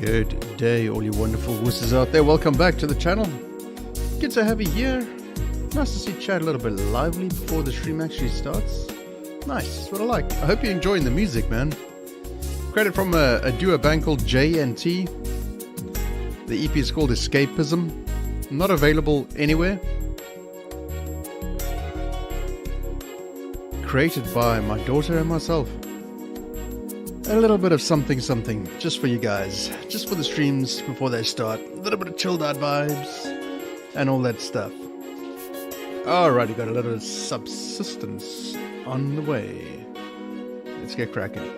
Good day, all you wonderful wusses out there. Welcome back to the channel. Good to have you here. Nice to see chat a little bit lively before the stream actually starts. Nice, what I like. I hope you're enjoying the music, man. Credit from a duo band called J&T. The EP is called Escapism. Not available anywhere. Created by my daughter and myself. A little bit of something just for you guys, just for the streams before they start. A little bit of chilled out vibes and all that stuff. Alrighty, got a little Subsistence on the way. Let's get cracking.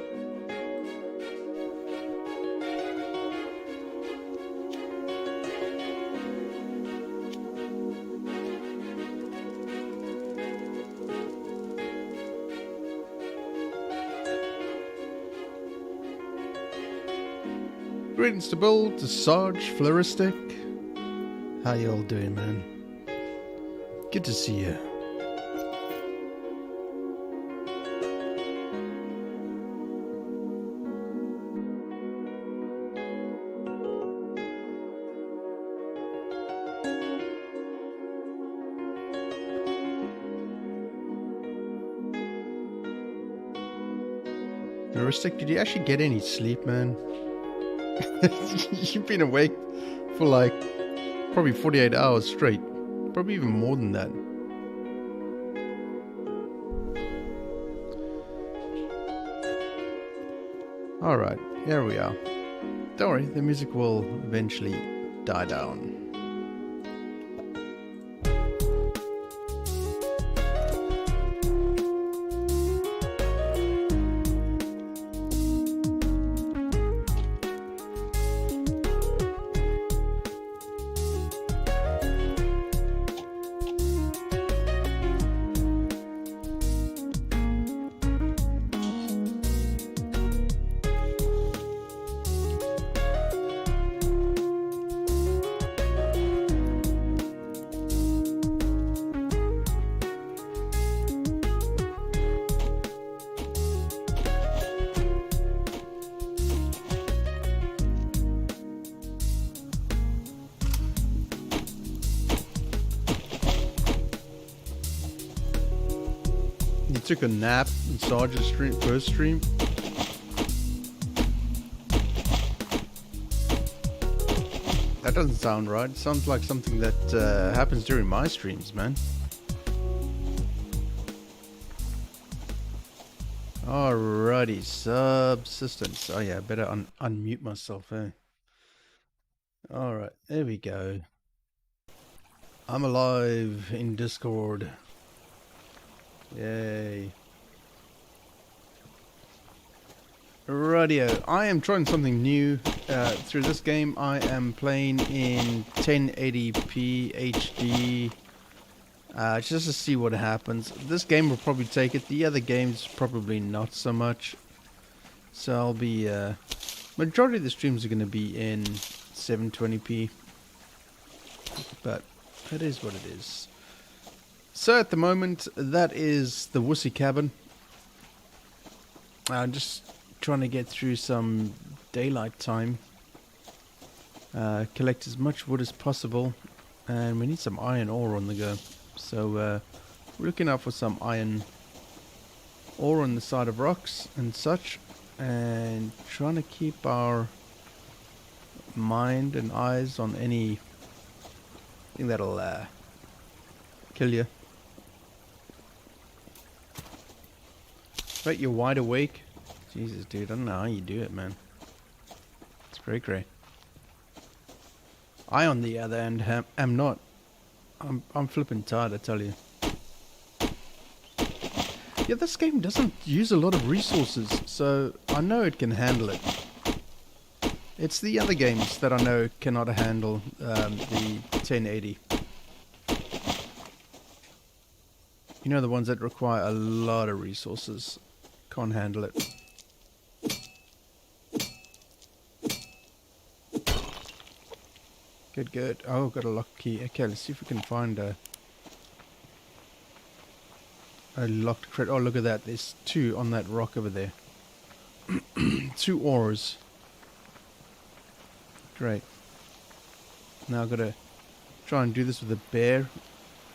Greetings to Bill, to Sarge, Flaristic. How you all doing, man? Good to see you. Flaristic, did you actually get any sleep, man? You've been awake for like probably 48 hours straight, probably even more than that. Alright, here we are. Don't worry, the music will eventually die down. Took a nap in Sarge's first stream. That doesn't sound right. It sounds like something that happens during my streams, man. Alrighty, Subsistence. Oh yeah, better unmute myself, eh? Alright, there we go. I'm alive in Discord. Yay. Radio. I am trying something new through this game. I am playing in 1080p HD just to see what happens. This game will probably take it. The other games probably not so much. So I'll be majority of the streams are going to be in 720p. But it is what it is. So at the moment, that is the Wussy cabin. Just trying to get through some daylight time. Collect as much wood as possible. And we need some iron ore on the go. So we're looking out for some iron ore on the side of rocks and such. And trying to keep our mind and eyes on anything that'll kill you. But you're wide awake. Jesus, dude, I don't know how you do it, man. It's great. I, on the other hand, am not. I'm flipping tired, I tell you. Yeah, this game doesn't use a lot of resources, so I know it can handle it. It's the other games that I know cannot handle the 1080. You know, the ones that require a lot of resources. Can't handle it. Good. Oh, got a lock key. Okay, let's see if we can find a locked crate. Oh, look at that. There's two on that rock over there. 2 ores. Great. Now I've got to try and do this with a bear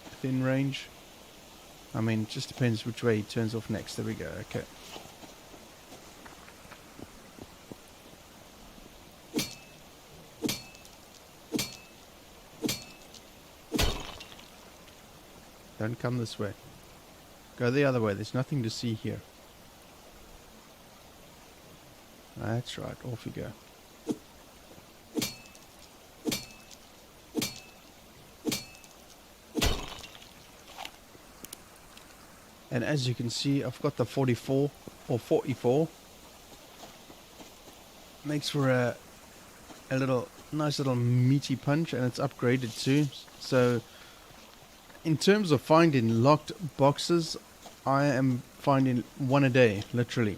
within range. I mean, it just depends which way he turns off next. There we go. Okay. Don't come this way. Go the other way. There's nothing to see here. That's right. Off you go. And as you can see, I've got the 44 or 44. Makes for a nice little meaty punch, and it's upgraded too. So in terms of finding locked boxes, I am finding one a day, literally,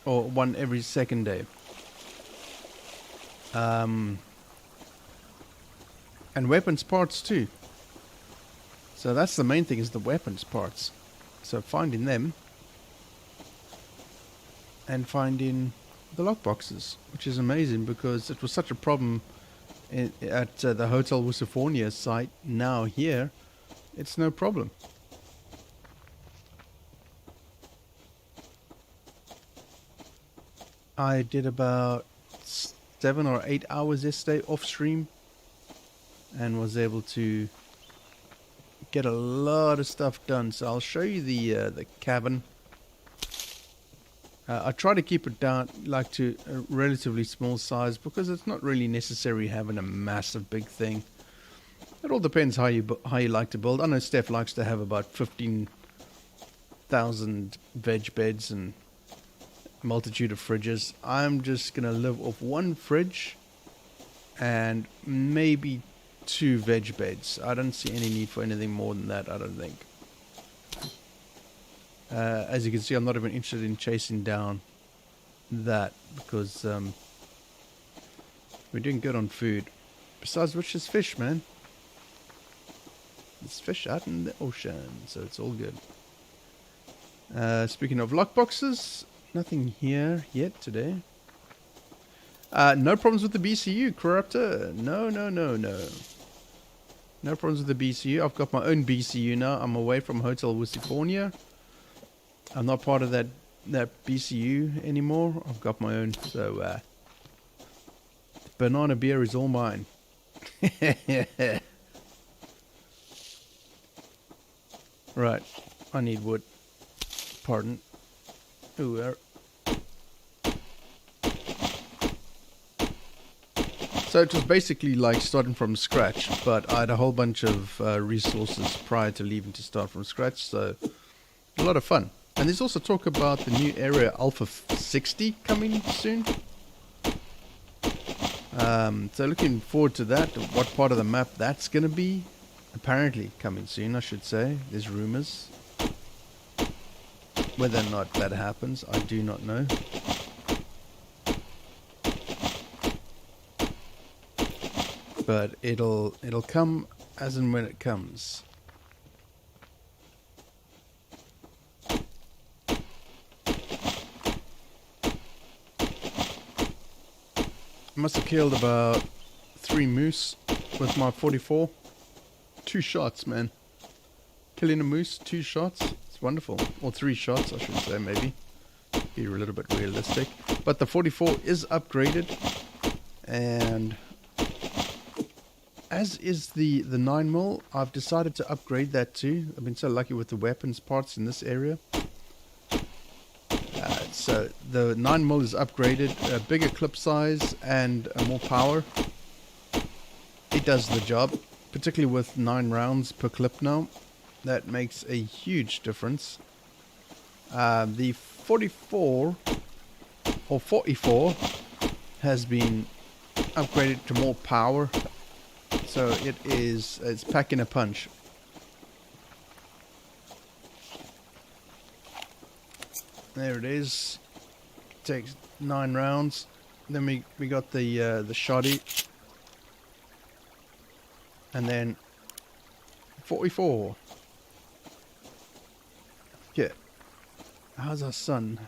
or one every second day. And weapons parts too. So that's the main thing, is the weapons parts. So finding them and finding the lockboxes, which is amazing because it was such a problem at the Hotel Wussyfornia site. Now here, it's no problem. I did about 7 or 8 hours yesterday off stream and was able to get a lot of stuff done. So I'll show you the cabin. I try to keep it down like to a relatively small size because it's not really necessary having a massive big thing. It all depends how you like to build. I know Steph likes to have about 15,000 veg beds and a multitude of fridges. I'm just gonna live off one fridge and maybe 2 veg beds. I don't see any need for anything more than that, I don't think. As you can see, I'm not even interested in chasing down that because we're doing good on food. Besides which, is fish, man. There's fish out in the ocean, so it's all good. Speaking of lockboxes, nothing here yet today. No problems with the BCU, Corruptor. No. No problems with the BCU. I've got my own BCU now. I'm away from Hotel Wussyfornia. I'm not part of that BCU anymore. I've got my own. So, banana beer is all mine. Right. I need wood. Pardon. Ooh, so it was basically like starting from scratch, but I had a whole bunch of resources prior to leaving to start from scratch, so a lot of fun. And there's also talk about the new area Alpha 60 coming soon. So looking forward to that, what part of the map that's going to be. Apparently coming soon, I should say. There's rumors. Whether or not that happens, I do not know. But it'll come as and when it comes. I must have killed about 3 moose with my 44. 2 shots, man. Killing a moose, 2 shots. It's wonderful. Or 3 shots, I should say, maybe. Be a little bit realistic. But the 44 is upgraded. And as is the 9mm, I've decided to upgrade that too. I've been so lucky with the weapons parts in this area. So the 9mm is upgraded, a bigger clip size and more power. It does the job, particularly with 9 rounds per clip now. That makes a huge difference. The 44 or 44 has been upgraded to more power. So it's packing a punch. There it is. Takes 9 rounds. Then we got the shoddy. And then 44. Yeah. How's our sun?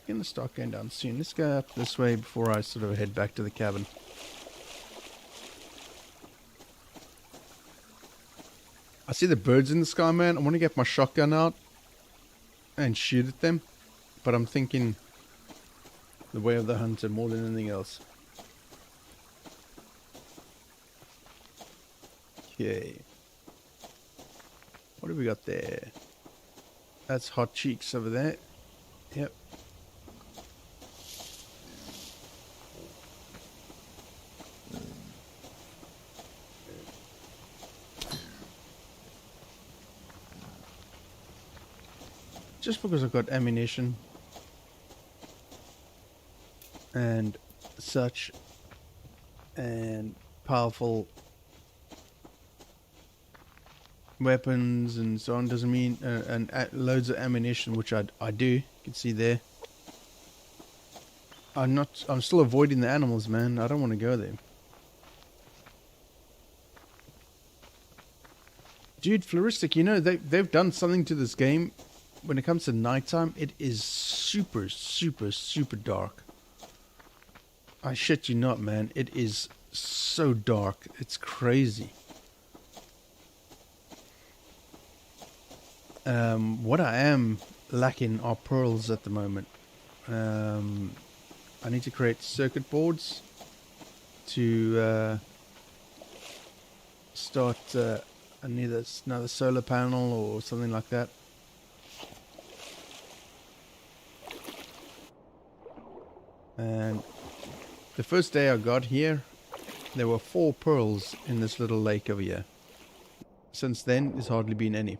Gonna start going down soon. Let's go up this way before I sort of head back to the cabin. see the birds in the sky, man. I want to get my shotgun out and shoot at them. But I'm thinking the way of the hunter more than anything else. Okay. What have we got there? That's hot cheeks over there. Yep. Just because I've got ammunition and such and powerful weapons and so on doesn't mean and loads of ammunition, which I do. You can see there. I'm still avoiding the animals, man. I don't want to go there. Dude, Flaristic, you know they've done something to this game. When it comes to nighttime, it is super, super, super dark. I shit you not, man. It is so dark. It's crazy. What I am lacking are pearls at the moment. I need to create circuit boards to start another solar panel or something like that. And the first day I got here, there were 4 pearls in this little lake over here. Since then, there's hardly been any.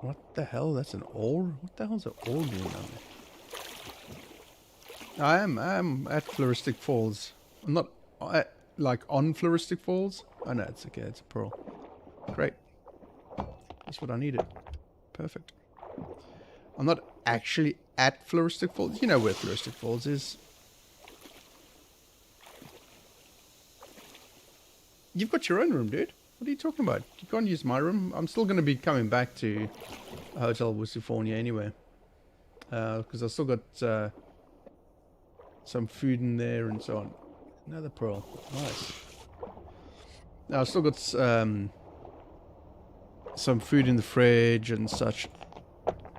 What the hell? That's an ore? What the hell's an ore doing down there? I am at Flaristic Falls. I'm not like on Flaristic Falls. Oh no, it's okay. It's a pearl. Great. That's what I needed. Perfect. I'm not actually at Flaristic Falls. You know where Flaristic Falls is. You've got your own room, dude. What are you talking about? You can't use my room. I'm still going to be coming back to Hotel Wussyfornia anyway. Because I've still got some food in there and so on. Another pearl. Nice. Now, I've still got some food in the fridge and such.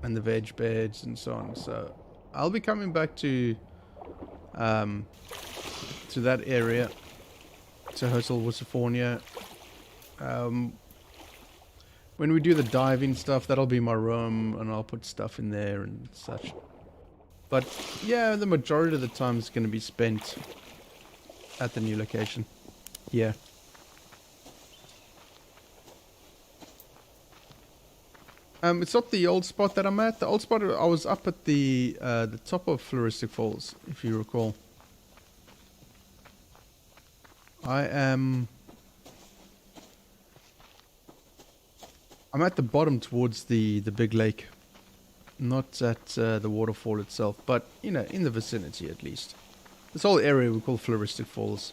And the veg beds and so on. So I'll be coming back to that area. To Hotel Wussyfornia. When we do the diving stuff, that'll be my room, and I'll put stuff in there and such. But yeah, the majority of the time is going to be spent at the new location. Yeah. It's not the old spot that I'm at. The old spot, I was up at the top of Flaristic Falls, if you recall. I'm at the bottom towards the big lake. Not at the waterfall itself, but, you know, in the vicinity at least. This whole area we call Flaristic Falls.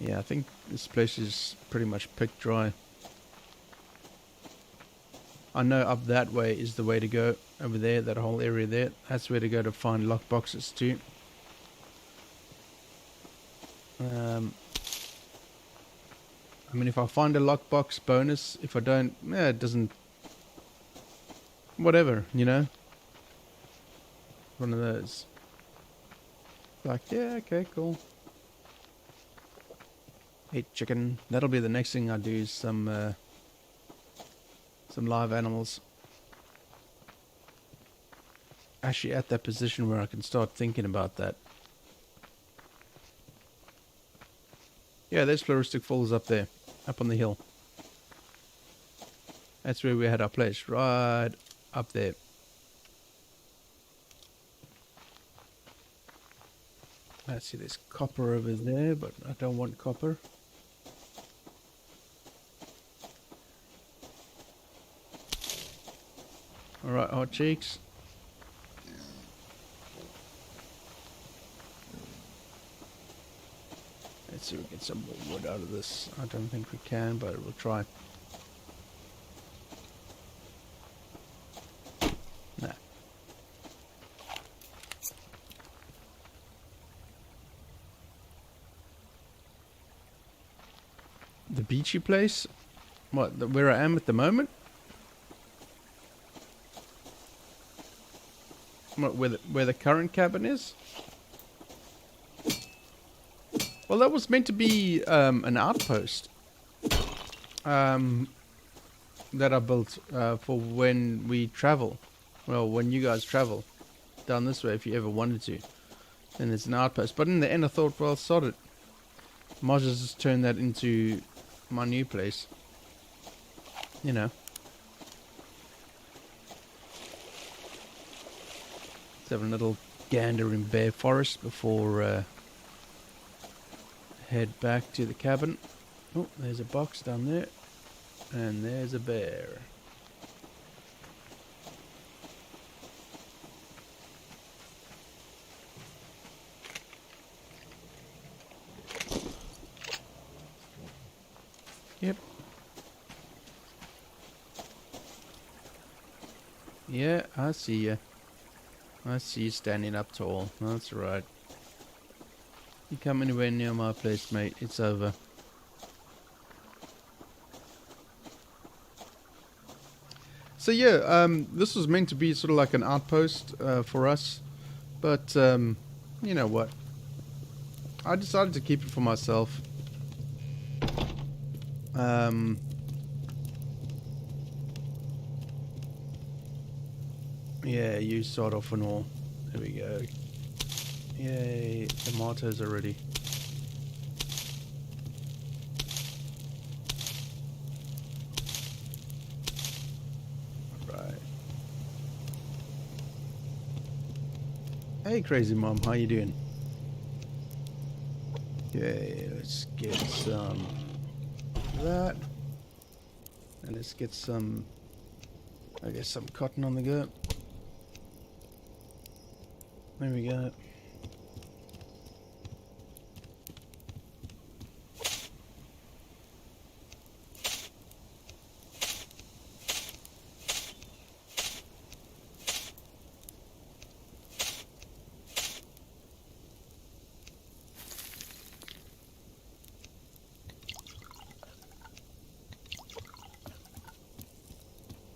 Yeah, I think this place is pretty much picked dry. I know up that way is the way to go. Over there, that whole area there. That's where to go to find lockboxes too. I mean, if I find a lockbox, bonus. If I don't, it doesn't... Whatever, you know? One of those. Like, yeah, okay, cool. Hey, chicken. That'll be the next thing I do, is some live animals. Actually at that position where I can start thinking about that. Yeah, there's Flaristic Falls up there. Up on the hill. That's where we had our place. Right up there. Let's see, there's copper over there, but I don't want copper. Alright, hot cheeks. Let's see if we get some more wood out of this. I don't think we can, but we'll try. Nah. The beachy place? What, where I am at the moment? What, where the current cabin is? Well, that was meant to be an outpost that I built for when we travel. Well, when you guys travel down this way, if you ever wanted to. Then it's an outpost. But in the end, I thought, well, sod it. Might as well just turn that into my new place. You know. Let's have a little gander in Bear Forest before head back to the cabin. Oh, there's a box down there. And there's a bear. Yep. Yeah, I see you. I see you standing up tall. That's right. You come anywhere near my place, mate, it's over. So yeah, this was meant to be sort of like an outpost for us, but you know what? I decided to keep it for myself. Yeah, you sort off and all. There we go. Yay, tomatoes are ready. Right. Hey, crazy mom, how you doing? Okay, let's get some of that. And let's get some, I guess, some cotton on the go. There we go.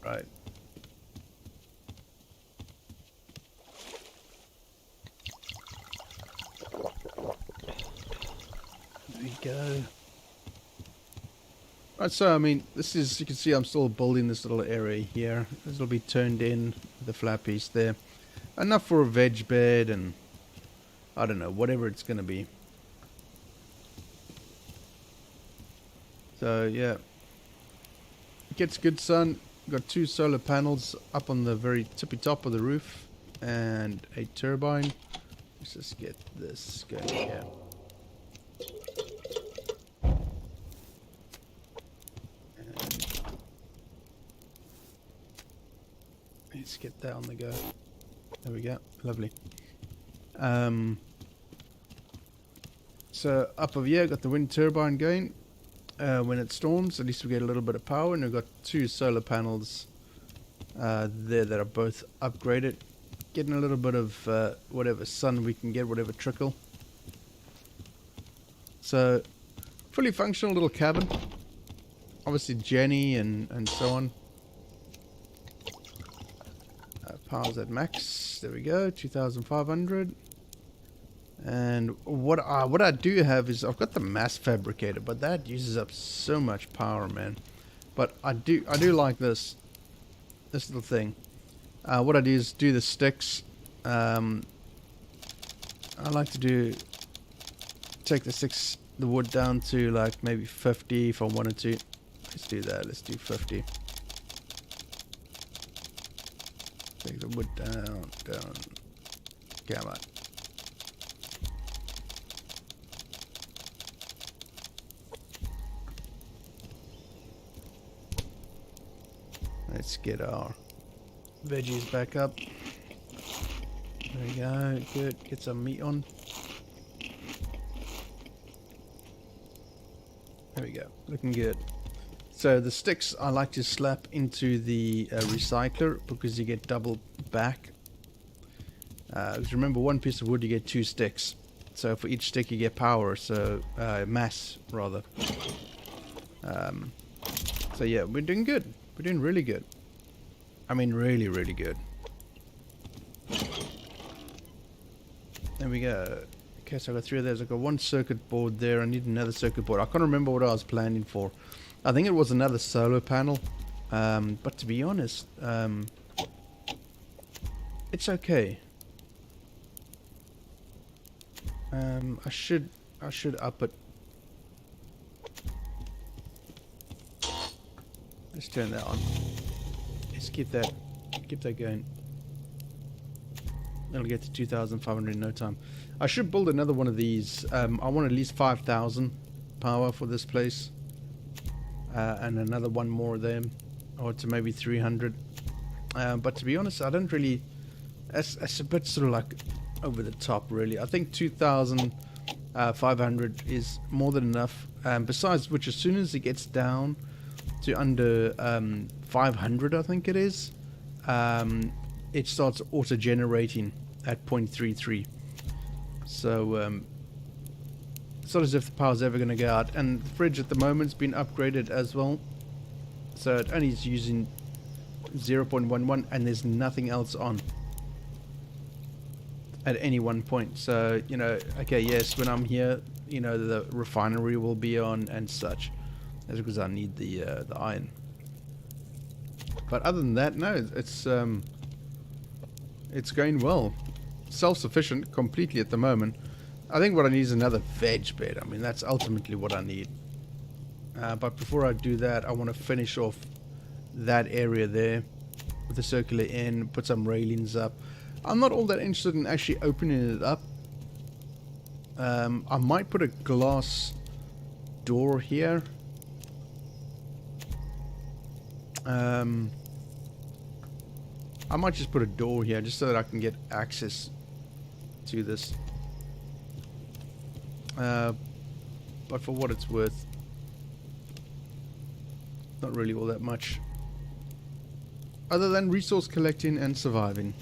Right. There we go. Right, so I mean, this is, you can see I'm still building this little area here. This will be turned in, the flat piece there. Enough for a veg bed and, I don't know, whatever it's going to be. So, yeah. It gets good sun. Got 2 solar panels up on the very tippy top of the roof. And a turbine. Let's just get this going here. Let's get that on the go. There we go. Lovely. So up over here, got the wind turbine going. When it storms, at least we get a little bit of power, and we've got 2 solar panels there that are both upgraded. Getting a little bit of whatever sun we can get, whatever trickle. So, fully functional little cabin. Obviously Jenny and so on. Power's at max. There we go, 2,500. And what I do have is I've got the mass fabricator, but that uses up so much power, man. But I do like this little thing. What I do is do the sticks. I like to take the wood down to like maybe 50 if I wanted to. Let's do that. Let's do 50. Take the wood down. Come on. Let's get our veggies back up. There we go. Good. Get some meat on. There we go. Looking good. So the sticks I like to slap into the recycler because you get double back. Because remember, 1 piece of wood you get 2 sticks. So for each stick you get power. So mass rather. So yeah, we're doing good. We're doing really good. I mean, really, really good. There we go. Okay, so I got 3 of those. I got 1 circuit board there. I need another circuit board. I can't remember what I was planning for. I think it was another solar panel. But to be honest, it's okay. I should up it. Let's turn that on. Let's keep that going. It'll get to 2,500 in no time. I should build another one of these. I want at least 5,000 power for this place, and another one more of them, or to maybe 300. But to be honest, I don't really. That's a bit sort of like over the top, really. I think 2,500 is more than enough. Besides which, as soon as it gets down to under 500, I think it is, it starts auto-generating at 0.33. So it's not as if the power's ever going to go out. And the fridge at the moment's been upgraded as well, so it only is using 0.11, and there's nothing else on at any one point. So, you know, okay, yes, when I'm here, you know, the refinery will be on and such. That's because I need the iron. But other than that, no, it's going well. Self-sufficient completely at the moment. I think what I need is another veg bed. I mean, that's ultimately what I need. But before I do that, I want to finish off that area there with the circular in, put some railings up. I'm not all that interested in actually opening it up. I might put a glass door here. I might just put a door here just so that I can get access to this. But for what it's worth, not really all that much. Other than resource collecting and surviving.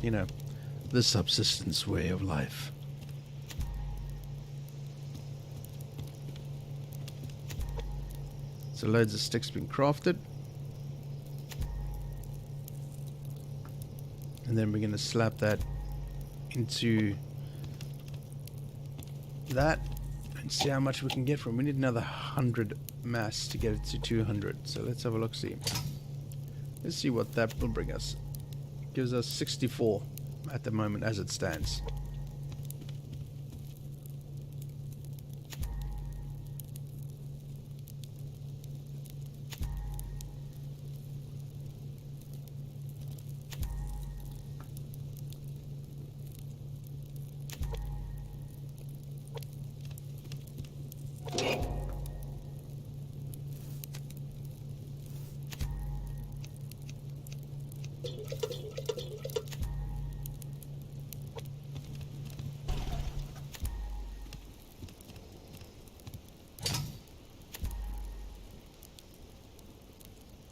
You know, the subsistence way of life. So loads of sticks being crafted. And then we're going to slap that into that and see how much we can get from. We need another 100 mass to get it to 200. So let's have a look, see. Let's see what that will bring us. Gives us 64 at the moment as it stands.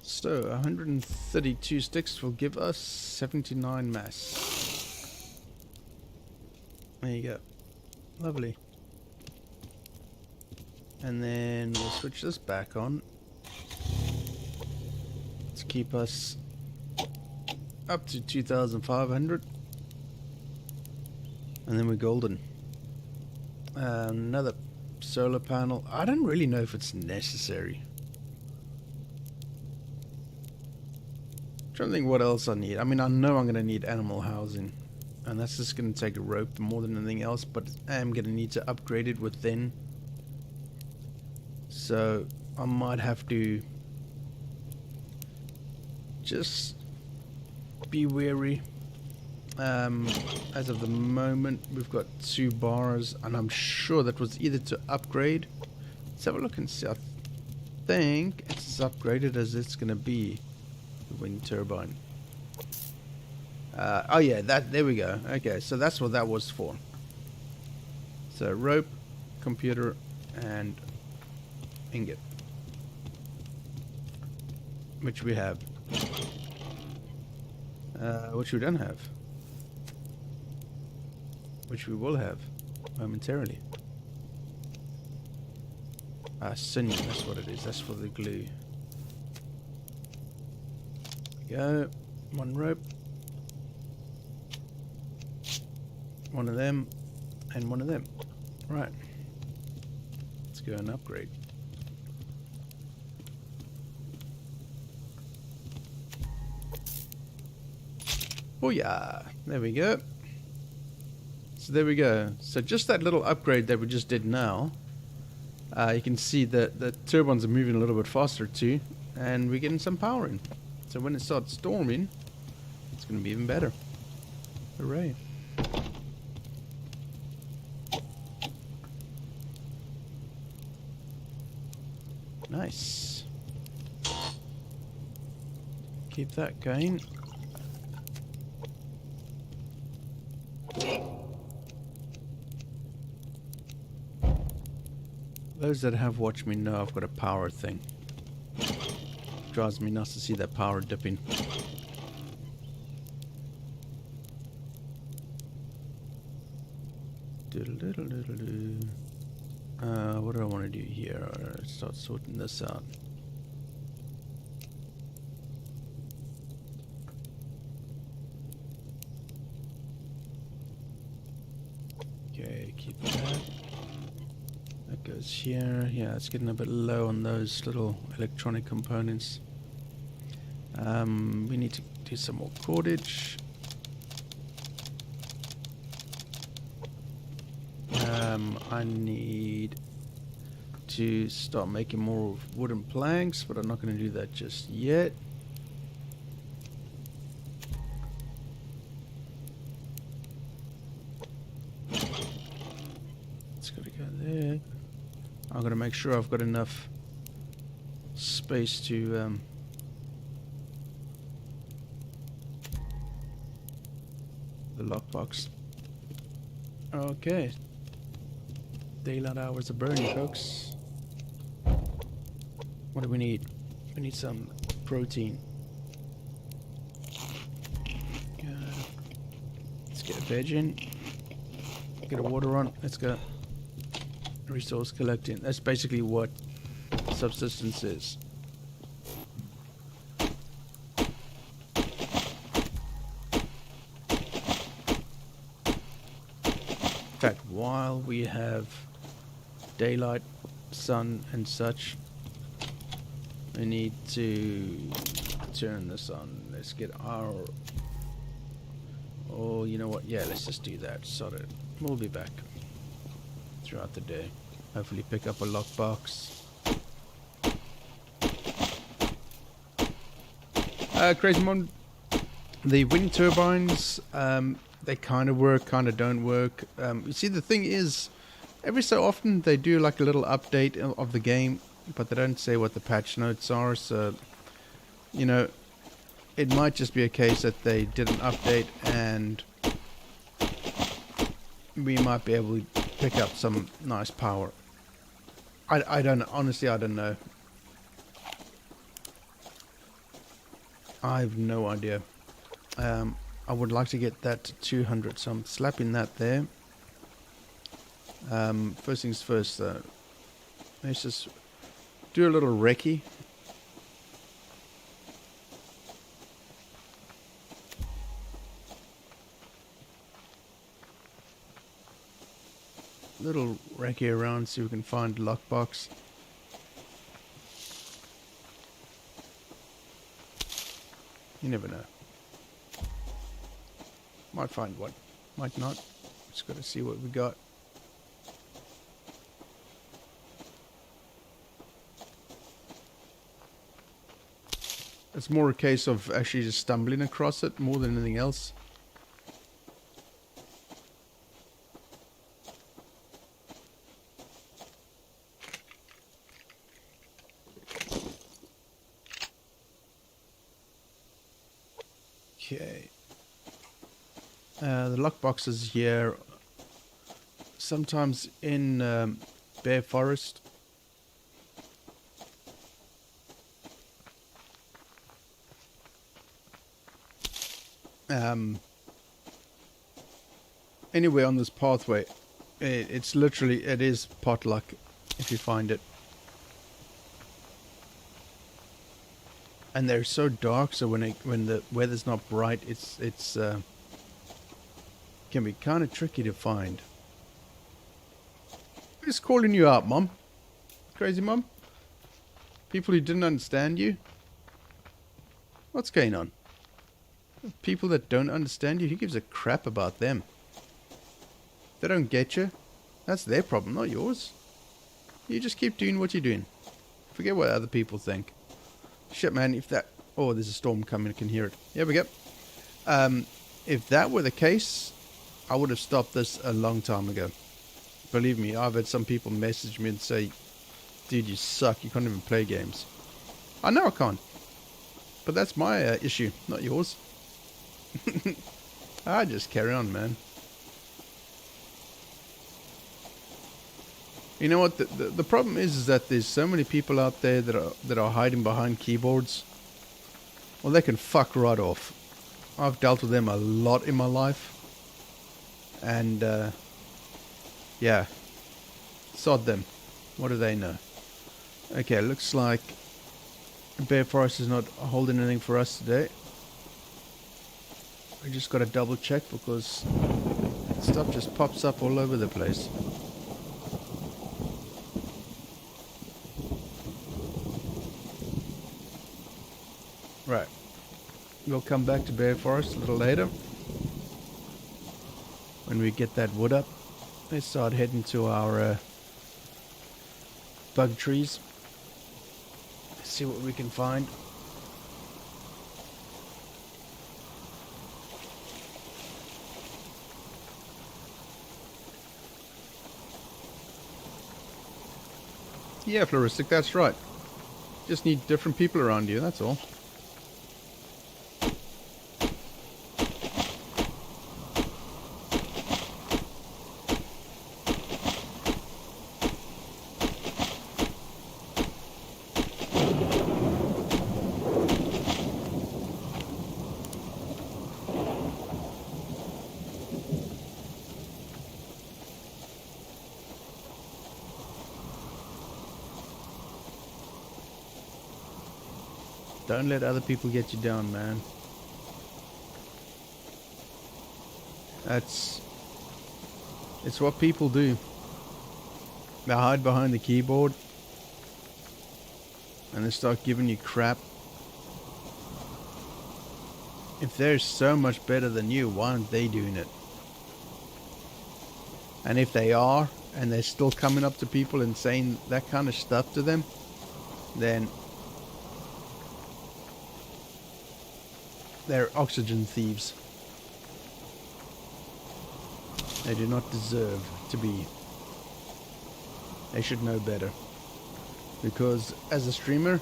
So 132 sticks will give us 79 mass. There you go. Lovely. And then we'll switch this back on to keep us up to 2,500. And then we're golden. Another solar panel. I don't really know if it's necessary. Trying to think what else I need. I mean, I know I'm going to need animal housing, and that's just going to take a rope more than anything else, but I am going to need to upgrade it within. So I might have to just be wary. As of the moment, we've got 2 bars, and I'm sure that was either to upgrade. Let's have a look and see. I think it's as upgraded as it's going to be. The wind turbine. Oh yeah, there we go. Okay, so that's what that was for. So rope, computer, and ingot, which we have. Which we don't have. Which we will have momentarily. Sinew, that's what it is. That's for the glue. Go. One rope. One of them. And one of them. Right. Let's go and upgrade. Oh yeah. There we go. So there we go. So just that little upgrade that we just did now. You can see that the turbines are moving a little bit faster too. And we're getting some power in. So when it starts storming, it's going to be even better. Hooray. Nice. Keep that going. Those that have watched me know I've got a power thing. Drives me nuts to see that power dipping. What do I want to do here? Start sorting this out. Okay, keep that. That goes here. Yeah, it's getting a bit low on those little electronic components. We need to do some more cordage. I need to start making more wooden planks, but I'm not going to do that just yet. It's got to go there. I'm going to make sure I've got enough space to the lockbox. Okay. Daylight hours are burning, folks. What do we need? We need some protein. Let's get a veg in. Get a water on. Let's go. Resource collecting. That's basically what subsistence is. In fact, while we have daylight, sun and such, we need to turn this on. Let's get our... Oh, you know what? Yeah, let's just do that. Sort it. We'll be back throughout the day. Hopefully pick up a lockbox. Crazy Mon, the wind turbines, they kind of work, kind of don't work. You see, the thing is, every so often they do like a little update of the game, but they don't say what the patch notes are, so, you know, it might just be a case that they did an update and we might be able to pick up some nice power. I don't know. Honestly, I don't know. I have no idea. I would like to get that to 200, so I'm slapping that there. First things first, though. Let's just do a little recce. Little recce around, see if we can find a lockbox. You never know. Might find one, might not. Just got to see what we got. It's more a case of actually just stumbling across it more than anything else. Okay. The lockboxes here, sometimes in bare forest. Anyway, on this pathway, it's literally, it is pot luck if you find it. and they're so dark. So when the weather's not bright, it's can be kind of tricky to find. Who's calling you out, Mom? Crazy Mom? People who didn't understand you? What's going on? People that don't understand you, who gives a crap about them? If they don't get you, that's their problem, not yours. You just keep doing what you're doing. Forget what other people think. Shit, man, if that... Oh, there's a storm coming, I can hear it. Here we go. If that were the case, I would have stopped this a long time ago. Believe me, I've had some people message me and say, dude, you suck, you can't even play games. I know I can't. But that's my issue, not yours. I just carry on, man. You know what? The problem is that there's so many people out there that are hiding behind keyboards. Well, they can fuck right off. I've dealt with them a lot in my life. And, yeah. Sod them. What do they know? Okay, looks like Bear Forest is not holding anything for us today. We just got to double check because stuff just pops up all over the place. Right. We'll come back to Bear Forest a little later. When we get that wood up, let's start heading to our bug trees. See what we can find. Yeah, Flaristic, that's right. Just need different people around you, that's all. Don't let other people get you down, man. It's what people do. They hide behind the keyboard and they start giving you crap. If they're so much better than you, why aren't they doing it? And if they are, and they're still coming up to people and saying that kind of stuff to them, then they're oxygen thieves. They do not deserve to be. They should know better. Because as a streamer,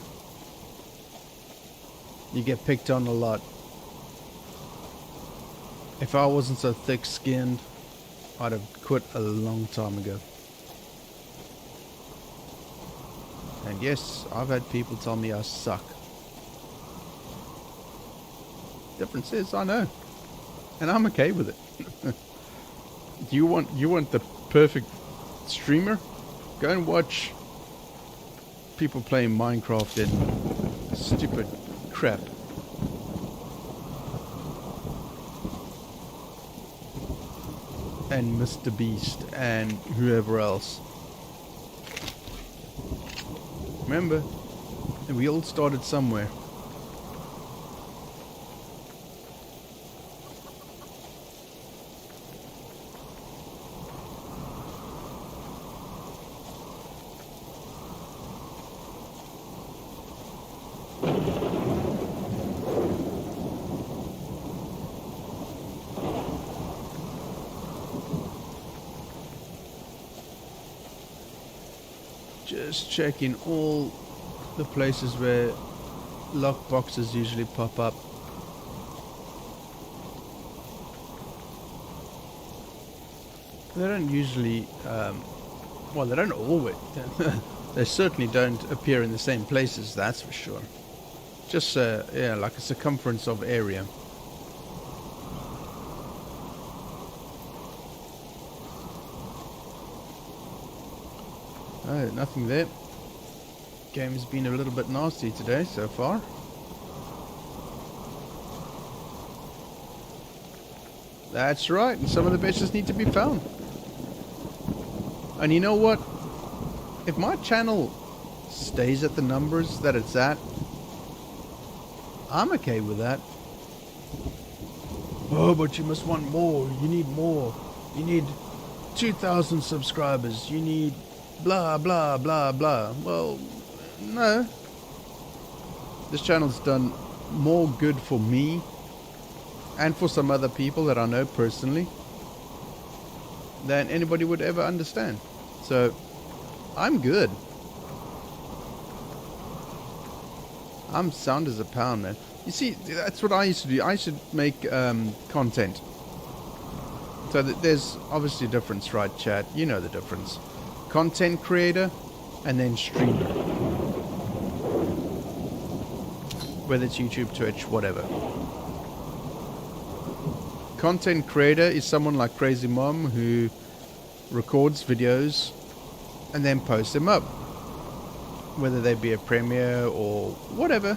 you get picked on a lot. If I wasn't so thick-skinned, I'd have quit a long time ago. And yes, I've had people tell me I suck. Difference is, I know, and I'm okay with it. You want the perfect streamer? Go and watch people playing Minecraft and stupid crap. And Mr. Beast and whoever else. Remember, we all started somewhere. Just checking all the places where lock boxes usually pop up. They don't usually, well, they don't always. They certainly don't appear in the same places, that's for sure. Just, yeah, like a circumference of area. Oh, nothing there. Game has been a little bit nasty today so far. That's right, and some of the best just need to be found. And you know what? If my channel stays at the numbers that it's at, I'm okay with that. Oh, but you must want more. You need more. You need 2,000 subscribers. You need blah, blah, blah, blah. Well, no. This channel's done more good for me and for some other people that I know personally than anybody would ever understand. So, I'm good. I'm sound as a pound, man. You see, that's what I used to do. I used to make content. So there's obviously a difference, right, chat? You know the difference. Content creator and then streamer. Whether it's YouTube, Twitch, whatever. Content creator is someone like Crazy Mom who records videos and then posts them up. Whether they be a premiere or whatever.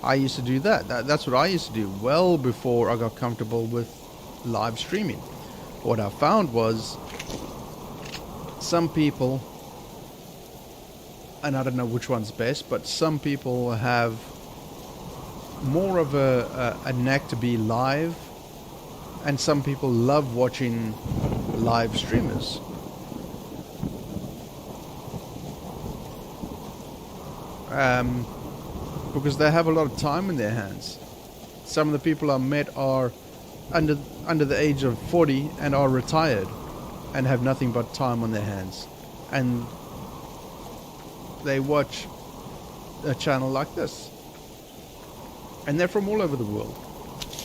I used to do that. That's what I used to do well before I got comfortable with live streaming. What I found was some people, and I don't know which one's best, but some people have more of a knack to be live, and some people love watching live streamers. Because they have a lot of time in their hands. Some of the people I met are under the age of 40 and are retired and have nothing but time on their hands, and they watch a channel like this, and they're from all over the world,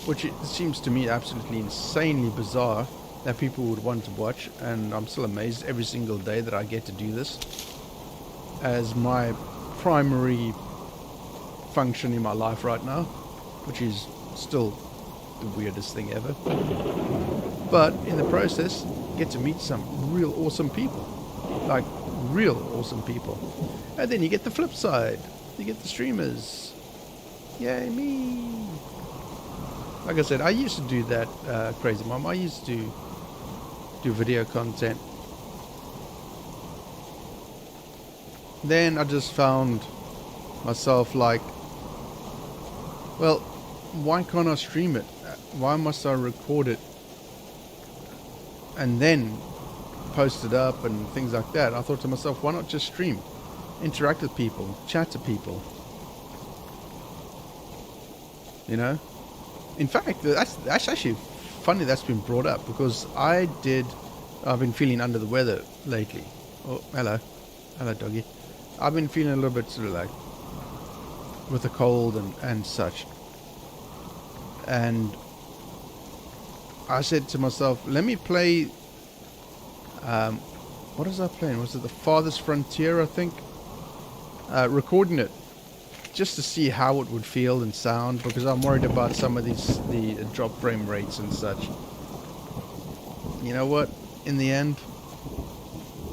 which it seems to me absolutely insanely bizarre that people would want to watch. And I'm still amazed every single day that I get to do this as my primary function in my life right now, which is still the weirdest thing ever. But in the process, get to meet some real awesome people, like real awesome people. And then you get the flip side, you get the streamers. Yay me! Like I said, I used to do that, Crazy Mom. I used to do video content. Then I just found myself like, well, why can't I stream it? Why must I record it and then post it up and things like that? I thought to myself, why not just stream? Interact with people, chat to people. You know? In fact, that's actually funny that's been brought up, because I've been feeling under the weather lately. Oh, hello. Hello, doggy. I've been feeling a little bit sort of like with a cold and such. And I said to myself, let me play, what was I playing? Was it The Farthest Frontier, I think? Recording it, just to see how it would feel and sound, because I'm worried about some of the drop frame rates and such. You know what? In the end,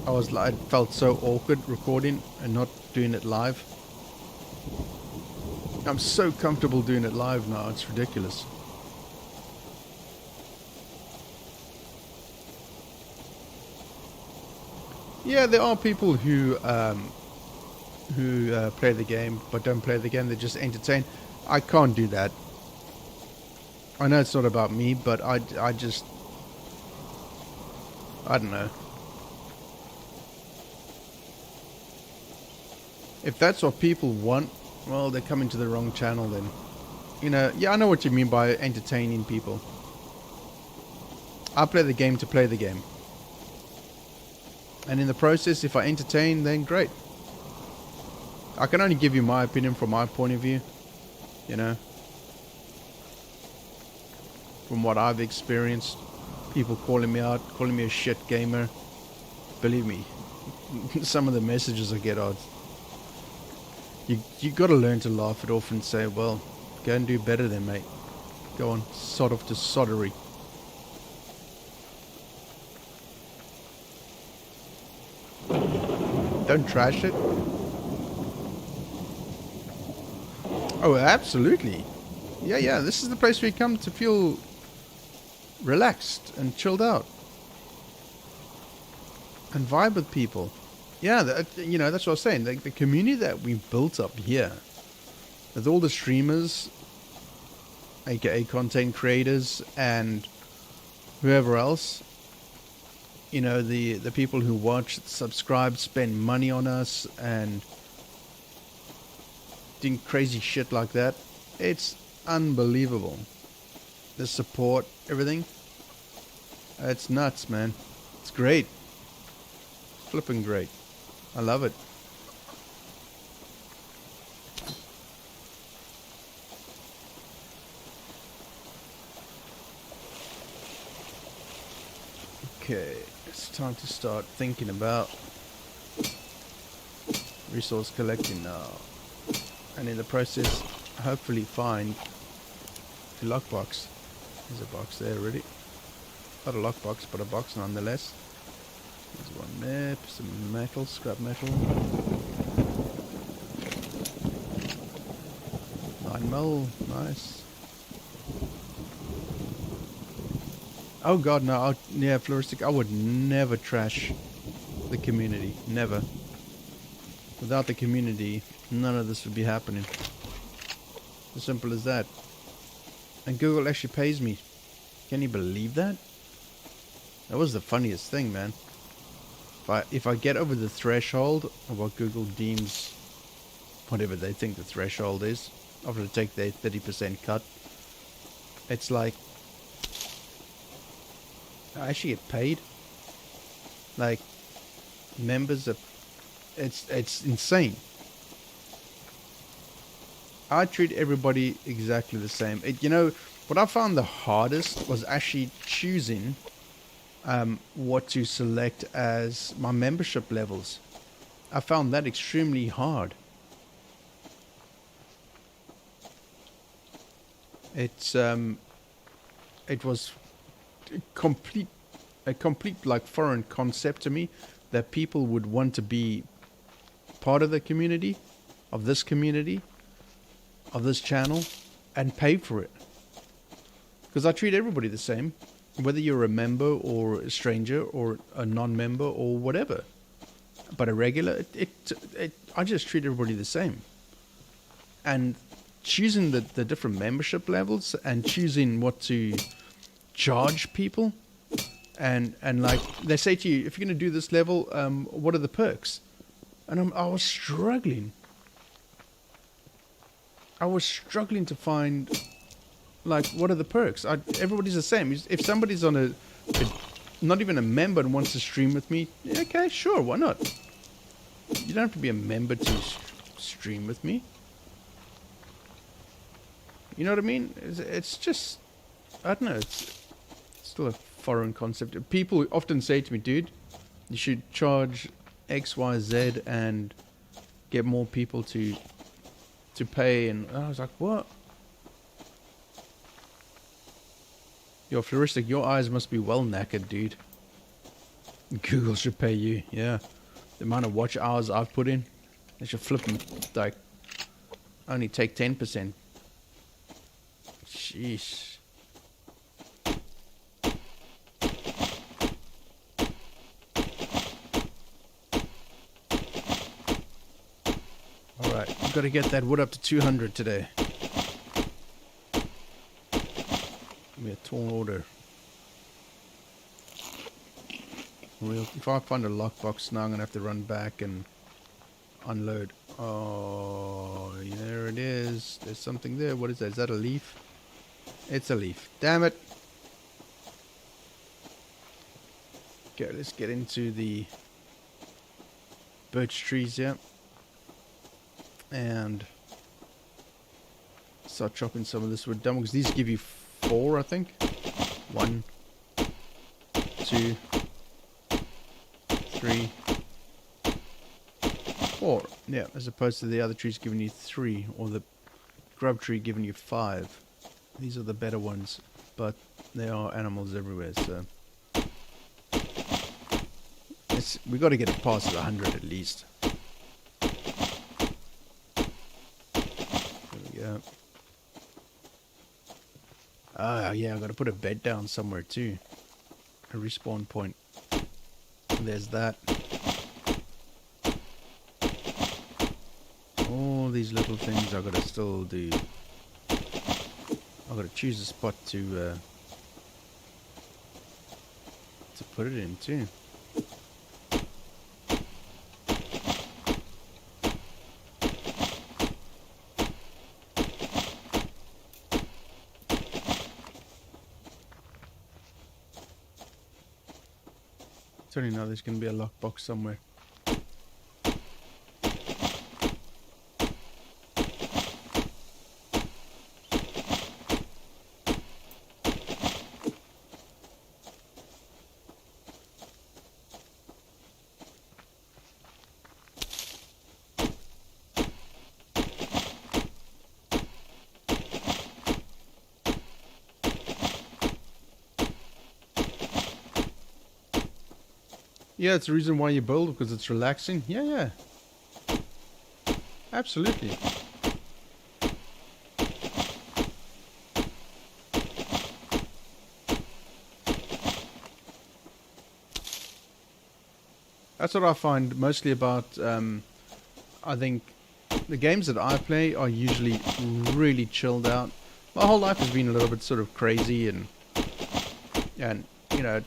I felt so awkward recording and not doing it live. I'm so comfortable doing it live now, it's ridiculous. Yeah, there are people who play the game but don't play the game, they just entertain. I can't do that. I know it's not about me, but I don't know. If that's what people want, well, they're coming to the wrong channel then. You know, yeah, I know what you mean by entertaining people. I play the game to play the game. And in the process, if I entertain, then great. I can only give you my opinion from my point of view. You know. From what I've experienced. People calling me out, calling me a shit gamer. Believe me, some of the messages I get are... You got to learn to laugh it off and say, well, go and do better then, mate. Go on, sod off to soddery. Don't trash it. Oh, absolutely. Yeah, this is the place where you come to feel relaxed and chilled out and vibe with people. Yeah, you know, that's what I was saying. Like the community that we built up here, with all the streamers, aka content creators, and whoever else, you know, the people who watch, subscribe, spend money on us, and doing crazy shit like that. It's unbelievable. The support, everything. It's nuts, man. It's great. Flipping great. I love it. Okay, it's time to start thinking about resource collecting now. And in the process, hopefully find a lockbox. There's a box there already. Not a lockbox, but a box nonetheless. There's one there, some metal, scrap metal. 9mm, nice. Oh god, no, yeah, Flaristic, I would never trash the community, never. Without the community, none of this would be happening. As simple as that. And Google actually pays me. Can you believe that? That was the funniest thing, man. If I get over the threshold of what Google deems, whatever they think the threshold is, after to take their 30% cut, it's like I actually get paid. Like members of, it's insane. I treat everybody exactly the same. You know, what I found the hardest was actually choosing what to select as my membership levels. I found that extremely hard. It was a complete like foreign concept to me that people would want to be part of the community, of this channel, and pay for it. Because I treat everybody the same, whether you're a member or a stranger or a non-member or whatever. But a regular, I just treat everybody the same. And choosing the different membership levels and choosing what to charge people, and like they say to you, if you're going to do this level, what are the perks? And I was struggling. To find, like, what are the perks? Everybody's the same. If somebody's on a not even a member and wants to stream with me, yeah, okay, sure, why not? You don't have to be a member to stream with me. You know what I mean? It's just, I don't know, it's still a foreign concept. People often say to me, dude, you should charge X, Y, Z and get more people to pay. And I was like, what? Yo, Flaristic, your eyes must be well knackered, dude. Google should pay you, yeah. The amount of watch hours I've put in, they should flip them, like, only take 10%. Sheesh. Alright, we've got to get that wood up to 200 today. Give me a tall order. If I find a lockbox now, I'm going to have to run back and unload. Oh, there it is. There's something there. What is that? Is that a leaf? It's a leaf. Damn it. Okay, let's get into the birch trees here. And start chopping some of this wood down, because these give you 4, I think. 1, 2, 3, 4. Yeah, as opposed to the other trees giving you 3, or the grub tree giving you 5. These are the better ones, but there are animals everywhere, so we got to get it past 100 at least. There we go. Yeah, I gotta put a bed down somewhere too. A respawn point. There's that. All these little things I gotta still do. I gotta choose a spot to put it in too. Tell you now, there's gonna be a lockbox somewhere. Yeah, it's the reason why you build, because it's relaxing. Yeah. Absolutely. That's what I find mostly about, I think, the games that I play are usually really chilled out. My whole life has been a little bit sort of crazy and you know,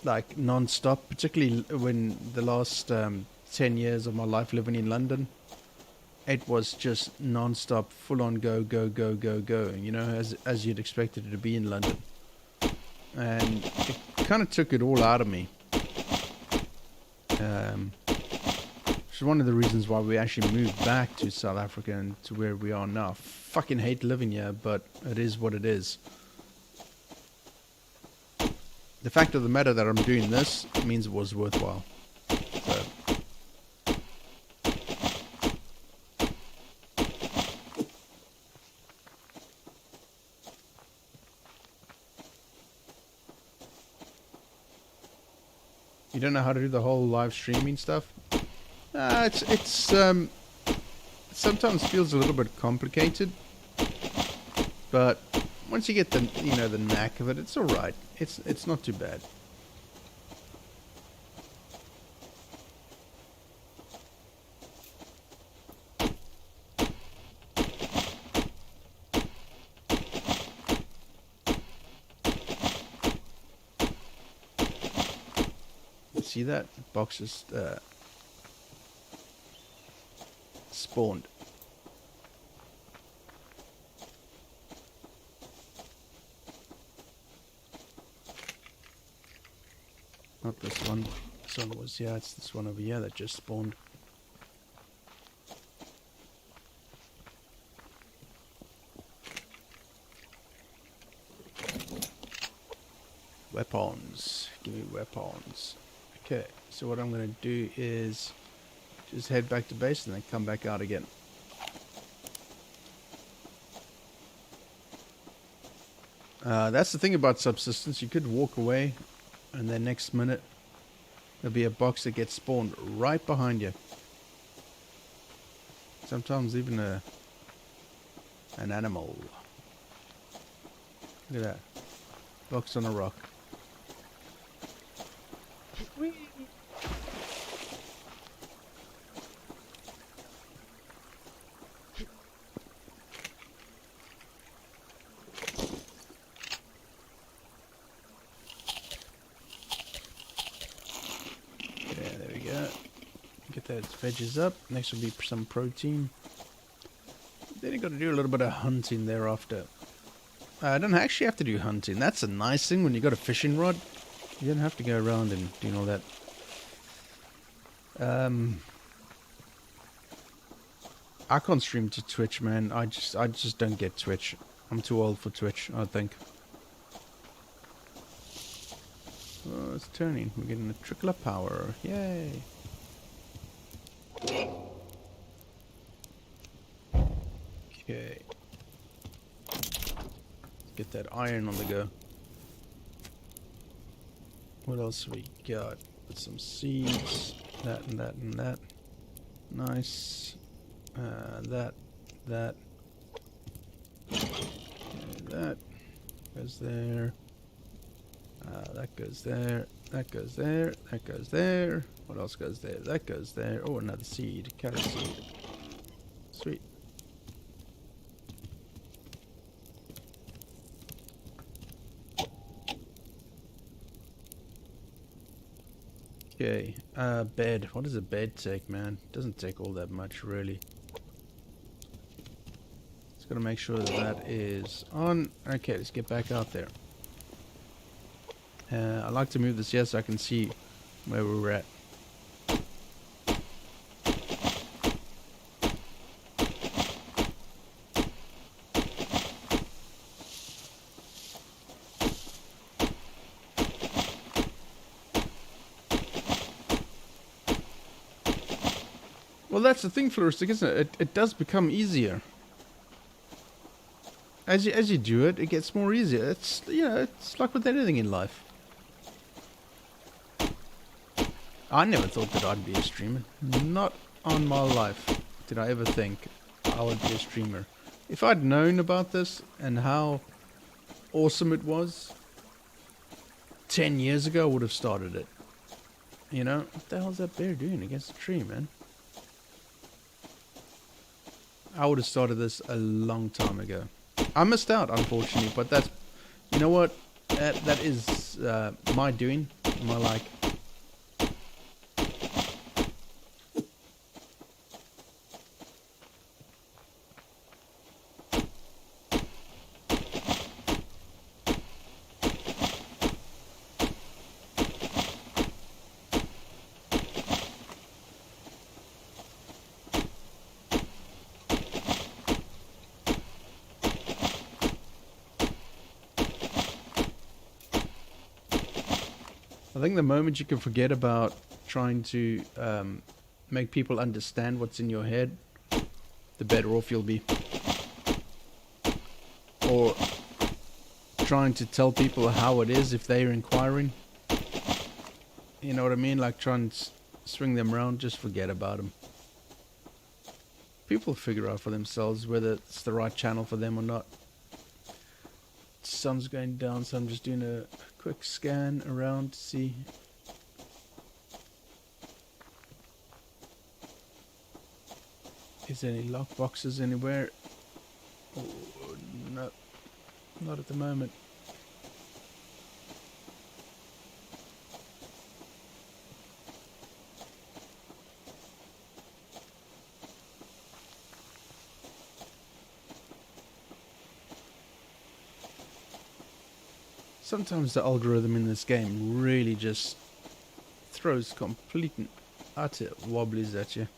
like non-stop, particularly when the last 10 years of my life living in London, it was just non-stop, full-on go, you know, as you'd expected it to be in London. And it kind of took it all out of me. Which is one of the reasons why we actually moved back to South Africa and to where we are now. Fucking hate living here, but it is what it is. The fact of the matter that I'm doing this means it was worthwhile. So. You don't know how to do the whole live streaming stuff? It's sometimes feels a little bit complicated, but once you get the the knack of it, it's all right. It's not too bad. See that box just spawned. Not this one. This one was, yeah, it's this one over here that just spawned. Weapons. Give me weapons. Okay, so what I'm going to do is just head back to base and then come back out again. That's the thing about Subsistence. You could walk away and then next minute there'll be a box that gets spawned right behind you. Sometimes even an animal. Look at that. Box on a rock. Whee! Yeah, there we go. Get those veggies up. Next will be some protein. Then you got to do a little bit of hunting thereafter. I don't actually have to do hunting. That's a nice thing when you got a fishing rod. You don't have to go around and doing all that. I can't stream to Twitch, man. I just don't get Twitch. I'm too old for Twitch, I think. Oh, it's turning. We're getting a trickle of power. Yay. Okay. Get that iron on the go. What else we got? Put some seeds. That and that and that. Nice. That. Okay. That goes there. That goes there. That goes there. That goes there. What else goes there? That goes there. Oh, another seed. Carrot seed. Sweet. Okay. Bed. What does a bed take, man? Doesn't take all that much, really. Just gotta make sure that that is on. Okay, let's get back out there. I like to move this here so I can see where we're at. Well, that's the thing, Flaristic, isn't it? It does become easier. As you do it, it gets more easier. It's, you know, it's like with anything in life. I never thought that I'd be a streamer. Not on my life did I ever think I would be a streamer. If I'd known about this and how awesome it was 10 years ago, I would have started it. You know? What the hell's that bear doing against the tree, man? I would have started this a long time ago. I missed out, unfortunately, but that's... You know what? That is my doing. My, like... I think the moment you can forget about trying to make people understand what's in your head, the better off you'll be. Or trying to tell people how it is if they're inquiring. You know what I mean? Like trying to swing them around, just forget about them. People figure out for themselves whether it's the right channel for them or not. Sun's going down, so I'm just doing a quick scan around to see. Is there any lock boxes anywhere? Oh, no, not at the moment. Sometimes the algorithm in this game really just throws complete and utter wobblies at you.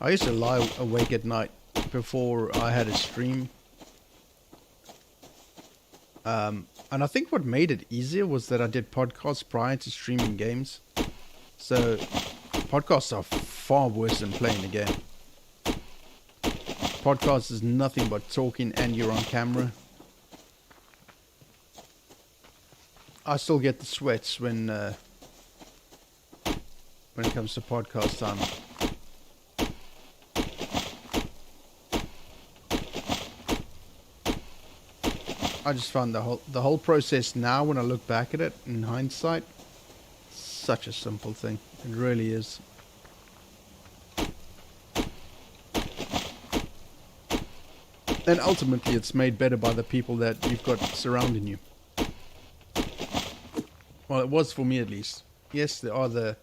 I used to lie awake at night before I had a stream. And I think what made it easier was that I did podcasts prior to streaming games. So, podcasts are far worse than playing a game. Podcast is nothing but talking and you're on camera. I still get the sweats when it comes to podcast time. I just found the whole process now, when I look back at it in hindsight, such a simple thing. It really is. And ultimately, it's made better by the people that you've got surrounding you. Well, it was for me at least. Yes, there are the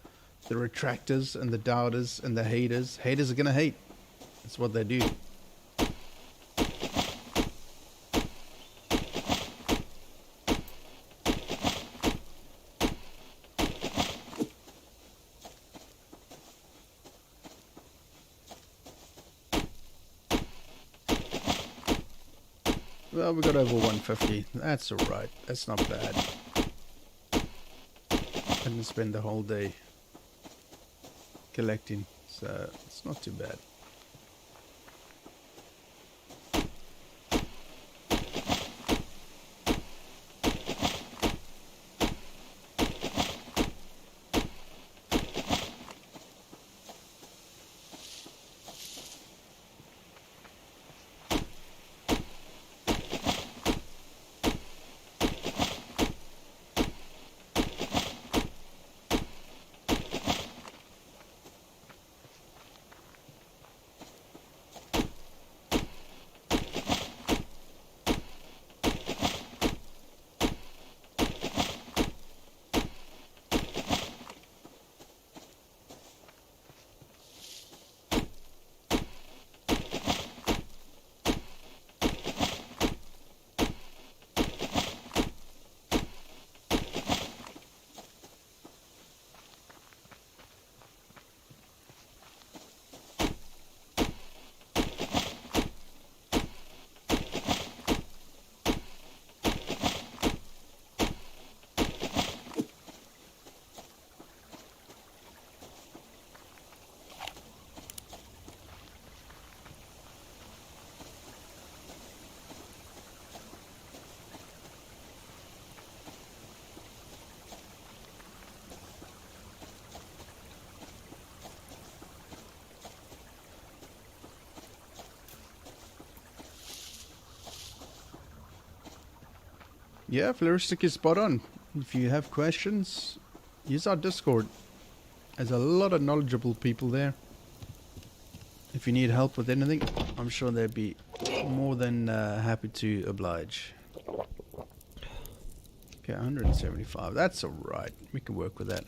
retractors and the doubters and the haters. Haters are gonna hate. That's what they do. Well, we got over 150. That's alright. That's not bad. I didn't spend the whole day collecting, so it's not too bad. Yeah, Flaristic is spot on. If you have questions, use our Discord. There's a lot of knowledgeable people there. If you need help with anything, I'm sure they'd be more than happy to oblige. Okay, 175. That's alright. We can work with that.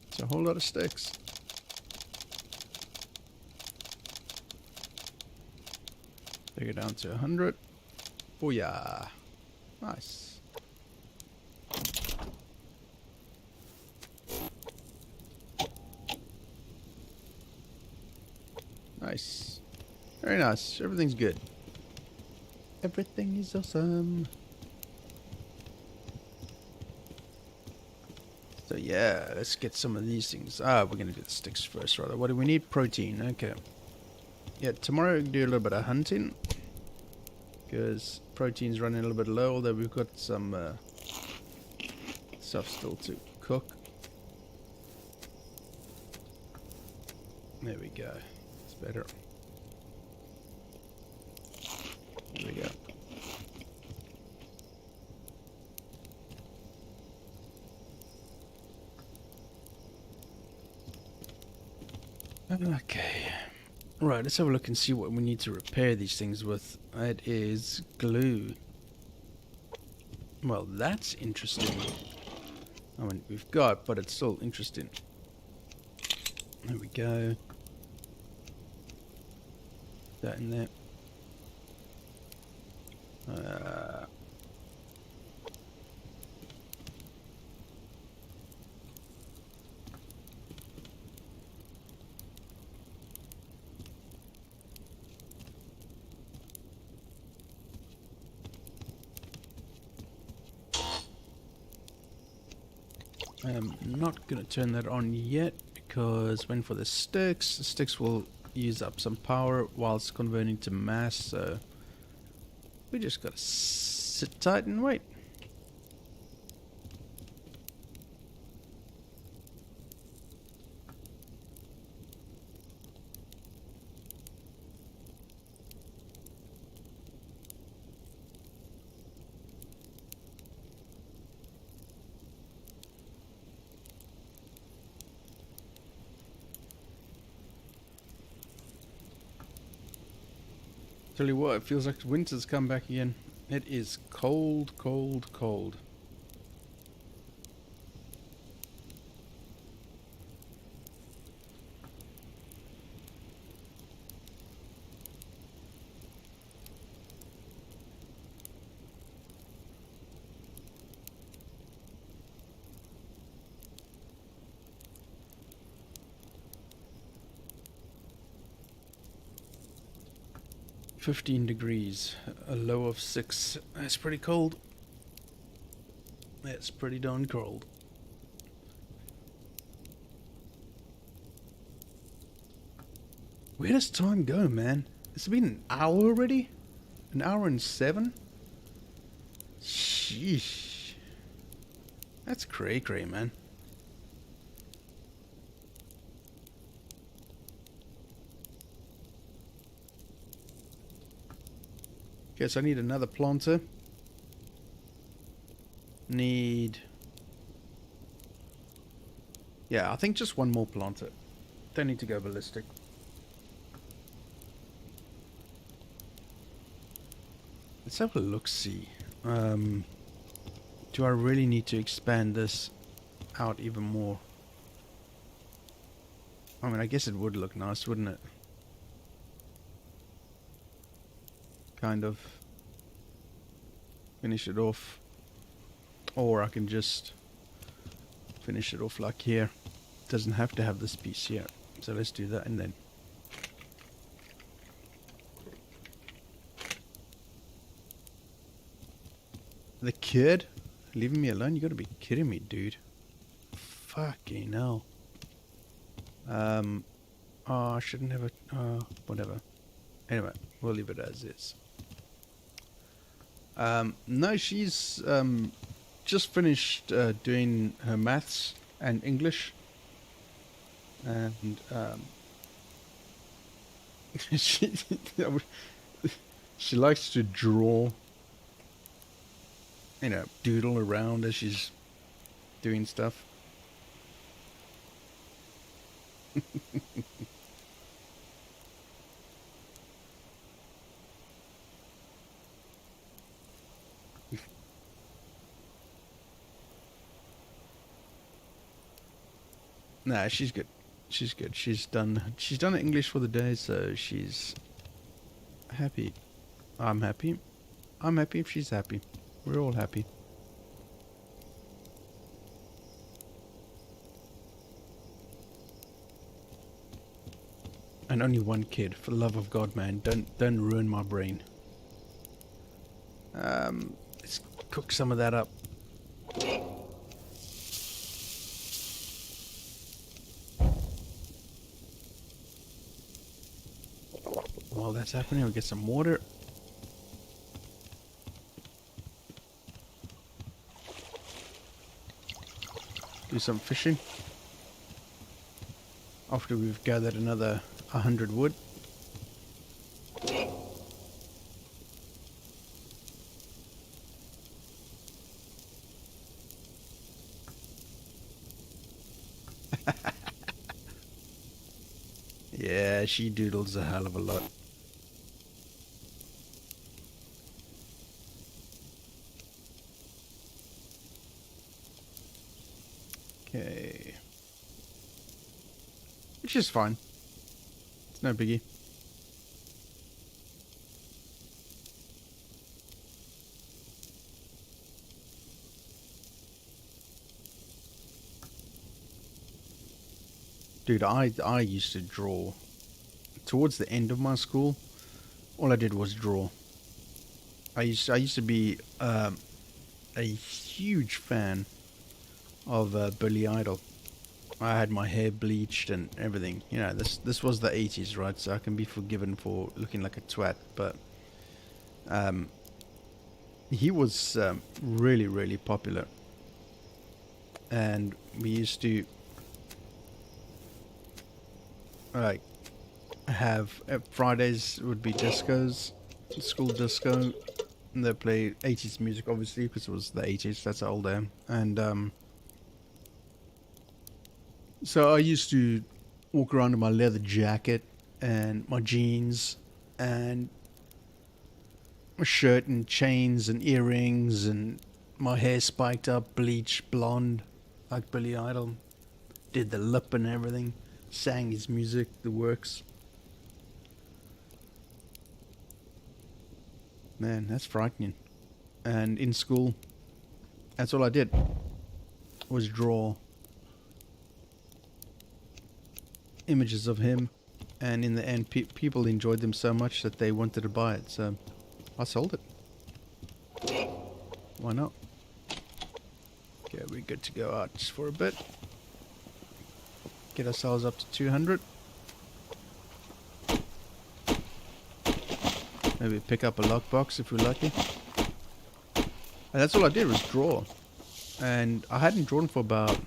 It's a whole lot of sticks. Take it down to 100. Oh yeah. Nice. Nice. Very nice. Everything's good. Everything is awesome. So yeah, let's get some of these things. We're gonna do the sticks first, rather. What do we need? Protein. Okay. Yeah, tomorrow we can do a little bit of hunting. Because protein's running a little bit low, although we've got some stuff still to cook. There we go. It's better. There we go. Okay. Right, let's have a look and see what we need to repair these things with. It is glue. Well, that's interesting. I mean, we've got, but it's still interesting. There we go. That in there. I'm not going to turn that on yet because when for the sticks will use up some power whilst converting to mass, so we just got to sit tight and wait. Tell you what, it feels like winter's come back again. It is cold, cold, cold. $15, a low of 6. That's pretty cold. That's pretty darn cold. Where does time go, man? It's been an hour already? An hour and 7? Sheesh. That's cray-cray, man. Guess I need another planter. Need... Yeah, I think just one more planter. Don't need to go ballistic. Let's have a look-see. Do I really need to expand this out even more? I mean, I guess it would look nice, wouldn't it? Kind of finish it off, or I can just finish it off like here. It doesn't have to have this piece here, so let's do that. And then the kid leaving me alone. You gotta be kidding me, dude. Fucking hell. Oh, I shouldn't have it. Whatever. Anyway, we'll leave it as is. No, she's just finished doing her maths and English, and she she likes to draw, you know, doodle around as she's doing stuff. Nah, she's good. She's good. She's done English for the day, so she's happy. I'm happy. I'm happy if she's happy. We're all happy. And only one kid, for the love of God, man. Don't ruin my brain. Let's cook some of that up. While that's happening, we'll get some water. Do some fishing. After we've gathered another 100 wood. Yeah, she doodles a hell of a lot. Okay. Which is fine. It's no biggie. Dude, I used to draw. Towards the end of my school, all I did was draw. I used to be a huge fan of Billy Idol. I had my hair bleached and everything. You know, this was the 80s, right? So I can be forgiven for looking like a twat. But he was really, really popular. And we used to like have Fridays would be discos, school disco. And they play 80s music, obviously, because it was the 80s. That's how old I am. And so I used to walk around in my leather jacket and my jeans and my shirt and chains and earrings and my hair spiked up, bleached blonde like Billy Idol. Did the lip and everything. Sang his music, the works. Man, that's frightening. And in school, that's all I did was draw images of him, and in the end people enjoyed them so much that they wanted to buy it, so I sold it. Why not? Okay, we're good to go out just for a bit. Get ourselves up to 200. Maybe pick up a lockbox if we're lucky. And that's all I did was draw. And I hadn't drawn for about,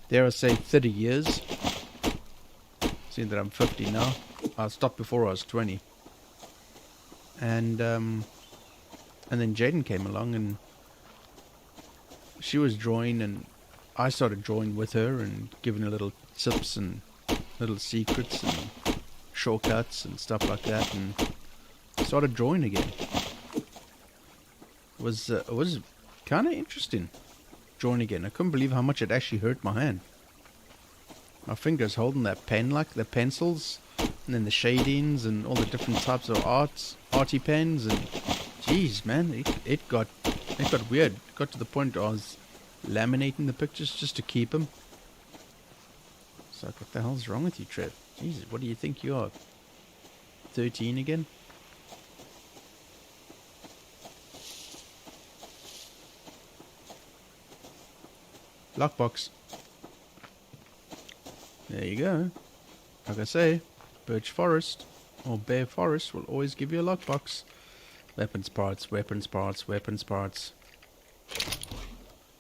dare I say, 30 years. Seeing that I'm 50 now. I stopped before I was 20. And then Jaden came along and she was drawing and I started drawing with her and giving her little tips and little secrets and shortcuts and stuff like that, and started drawing again. It was kind of interesting drawing again. I couldn't believe how much it actually hurt my hand. My fingers holding that pen, like the pencils, and then the shadings and all the different types of arty pens, and jeez, man, it got weird. It got to the point where I was laminating the pictures just to keep them. So what the hell's wrong with you, Trev? Jesus, what do you think you are? 13 again? Lockbox. There you go. Like I say, birch forest or bare forest will always give you a lockbox. Weapons parts, weapons parts, weapons parts.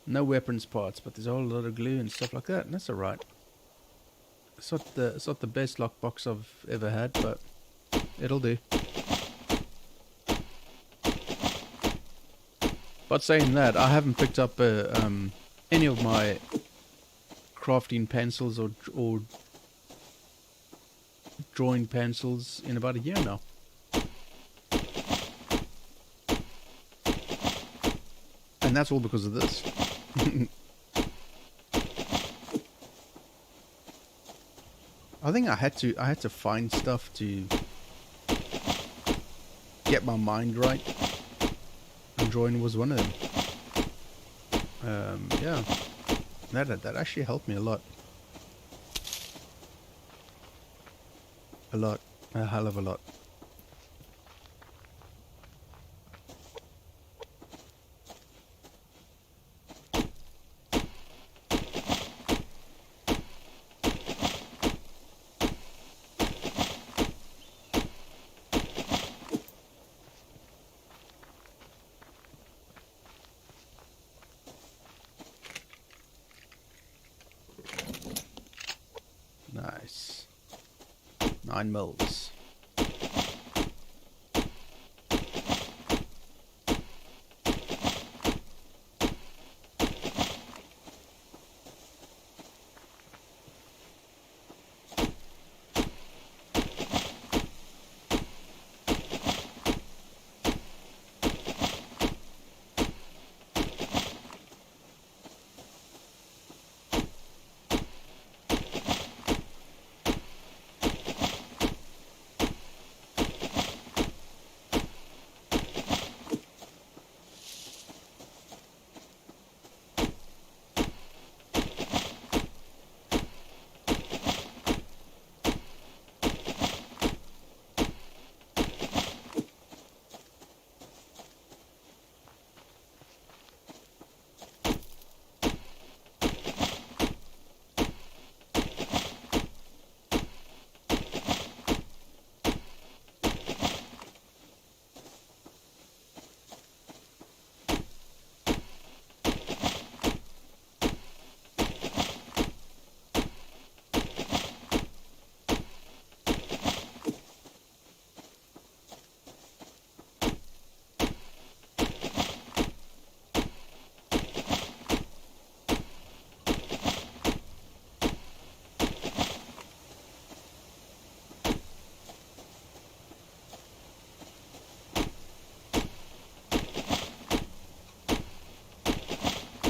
No weapons parts, but there's a whole lot of glue and stuff like that, and that's alright. It's not the best lockbox I've ever had, but it'll do. But saying that, I haven't picked up any of my crafting pencils or drawing pencils in about a year now. And that's all because of this. I think I had to find stuff to get my mind right. And drawing was one of them. Yeah. That actually helped me a lot. A lot. A hell of a lot. Nice. 9 mils.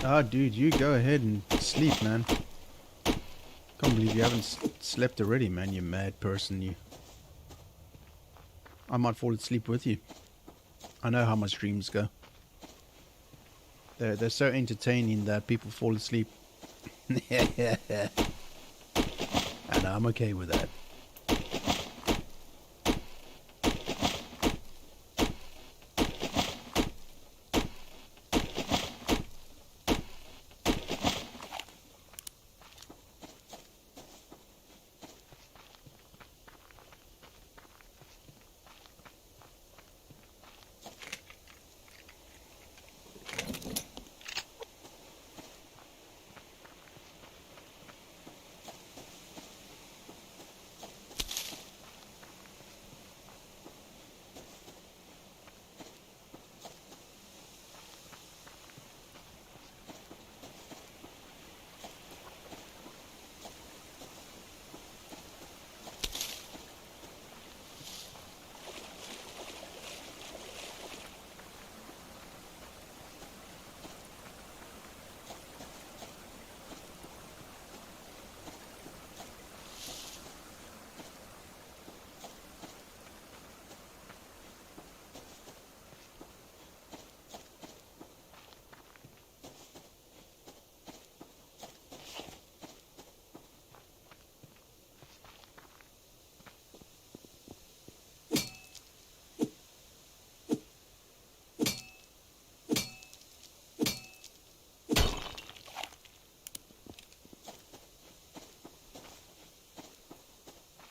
Ah, dude, you go ahead and sleep, man. Can't believe you haven't slept already, man. You mad person, you. I might fall asleep with you. I know how my streams go. They're so entertaining that people fall asleep. And I'm okay with that.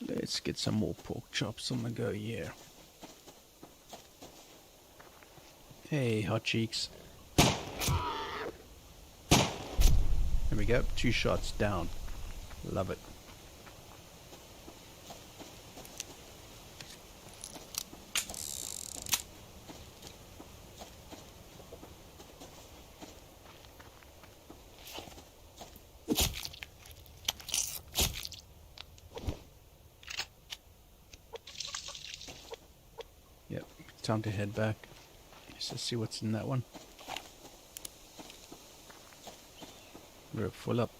Let's get some more pork chops on the go, yeah. Hey, hot cheeks. There we go. 2 shots down. Love it. Yep, time to head back. Just to see what's in that one. We're full up.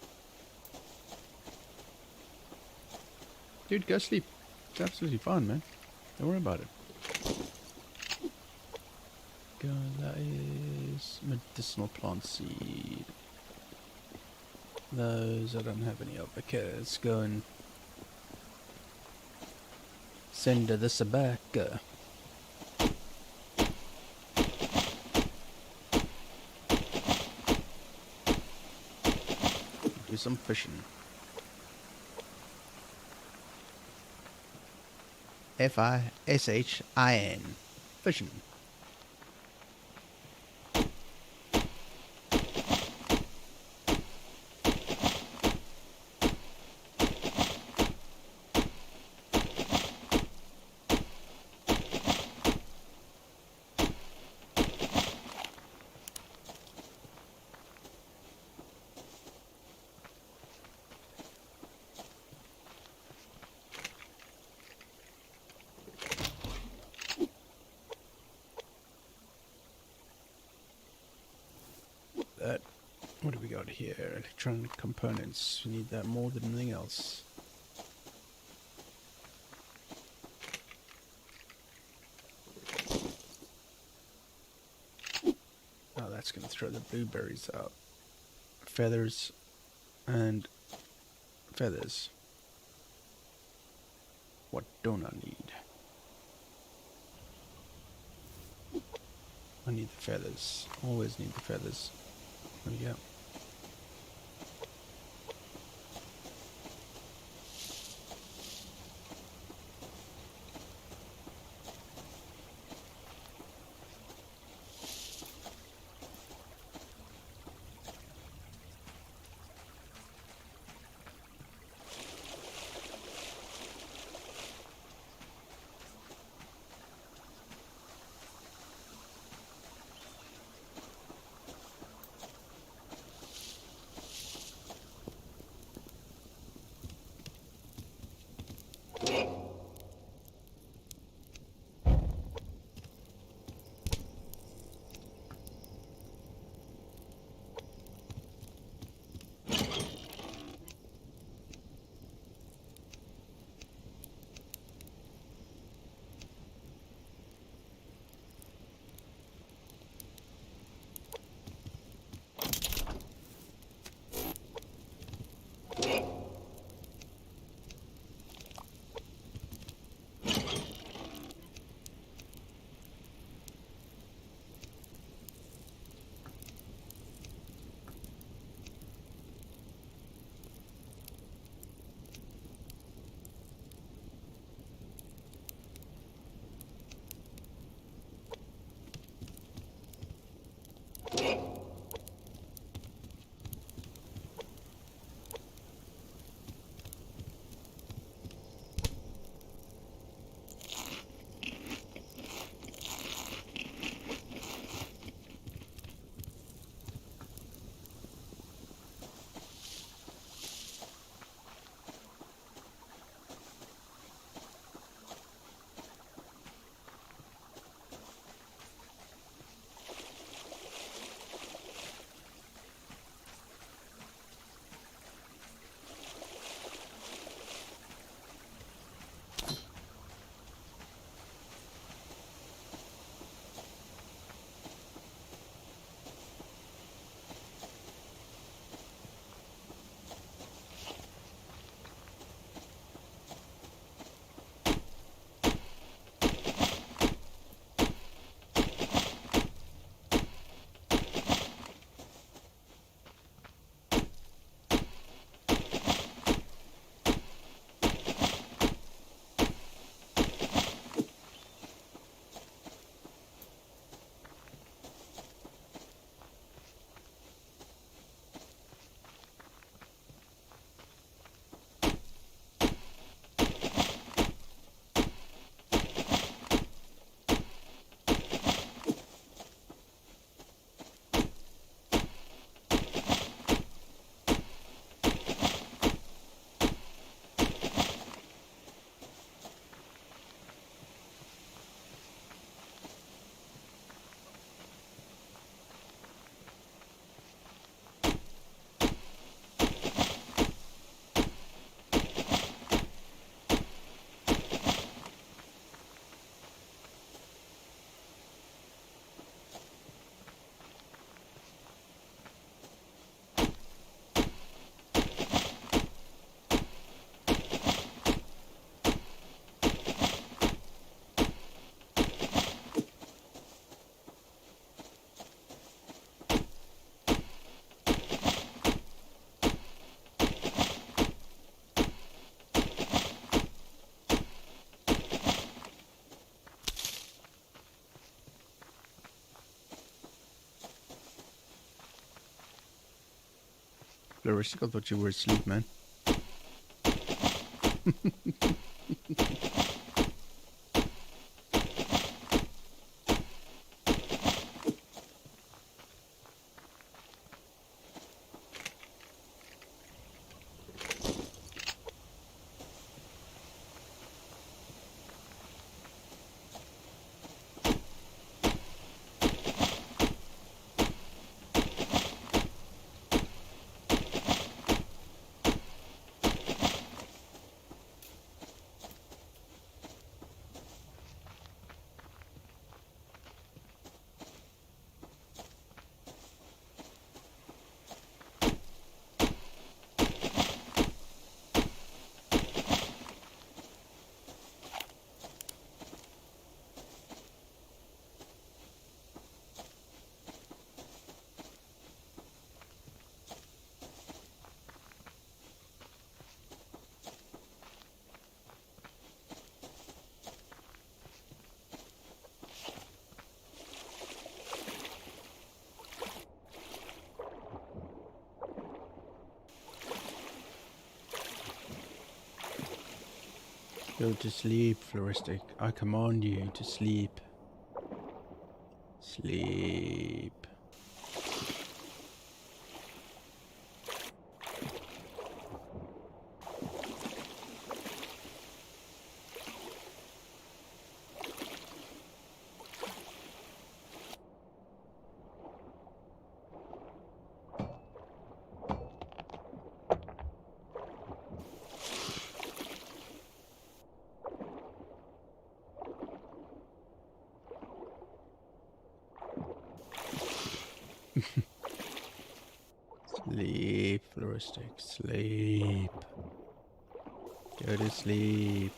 Dude, go sleep. It's absolutely fine, man. Don't worry about it. Go, that is medicinal plant seed. Those I don't have any of. Okay, let's go and send this back. Do some fishing. Fishin. Fishing. That. What do we got here? Electronic components. We need that more than anything else. Oh, that's going to throw the blueberries out. Feathers and feathers. What don't I need? I need the feathers. Always need the feathers. There we go. Flaristic, I thought you were asleep, man. Go to sleep, Flaristic. I command you to sleep. Sleep. Sleep, Flaristic, sleep. Go to sleep.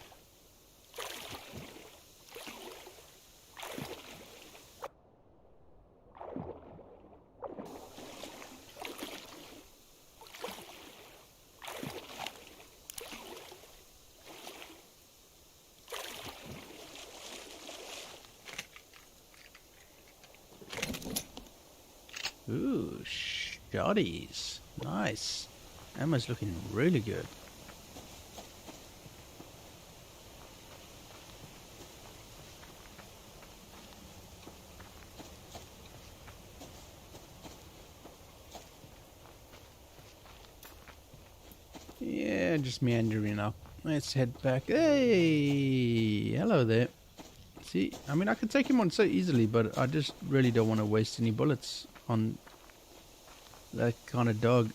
Ooh, shotties. Nice. Ammo's looking really good. Yeah, just meandering up. Let's head back. Hey, hello there. See, I mean, I could take him on so easily, but I just really don't want to waste any bullets on that kind of dog.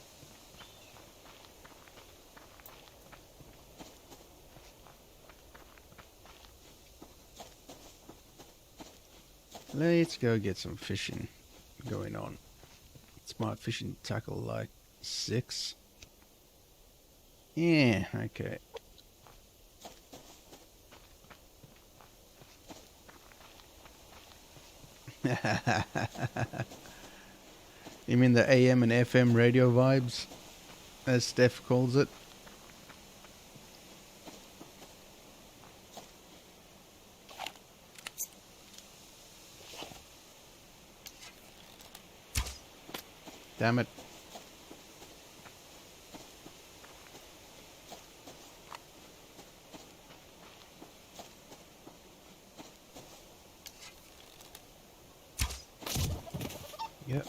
Let's go get some fishing going on. It's my fishing tackle like 6. Yeah, okay. You mean the AM and FM radio vibes, as Steph calls it? Damn it. Yep.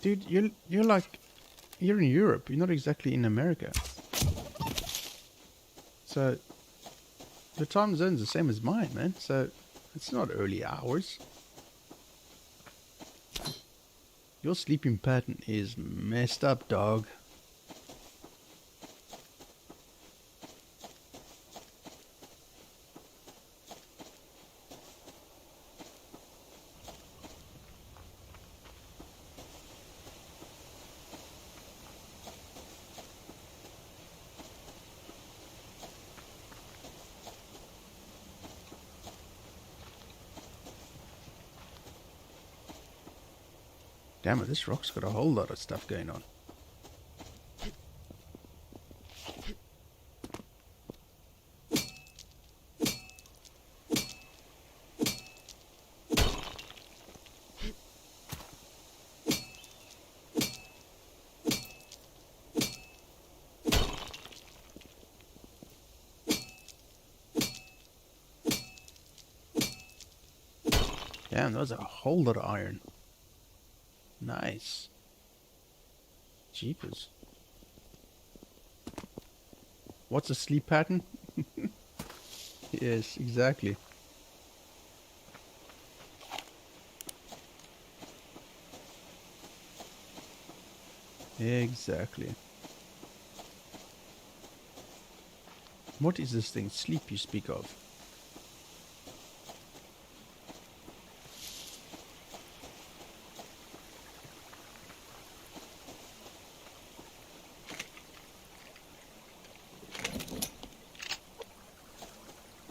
Dude, you're like, you're in Europe. You're not exactly in America. So the time zone's the same as mine, man. So it's not early hours. Your sleeping pattern is messed up, dog. Damn it, this rock's got a whole lot of stuff going on. Damn, that was a whole lot of iron. Nice. Jeepers. What's a sleep pattern? Yes, exactly. Exactly. What is this thing? Sleep you speak of?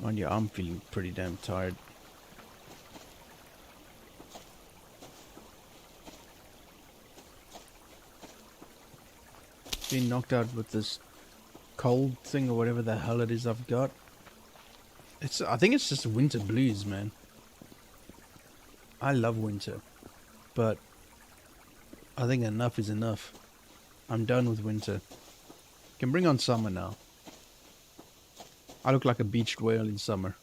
Man, yeah, I'm feeling pretty damn tired. Being knocked out with this cold thing or whatever the hell it is I've got. I think it's just winter blues, man. I love winter, but I think enough is enough. I'm done with winter. Can bring on summer now. I look like a beached whale in summer.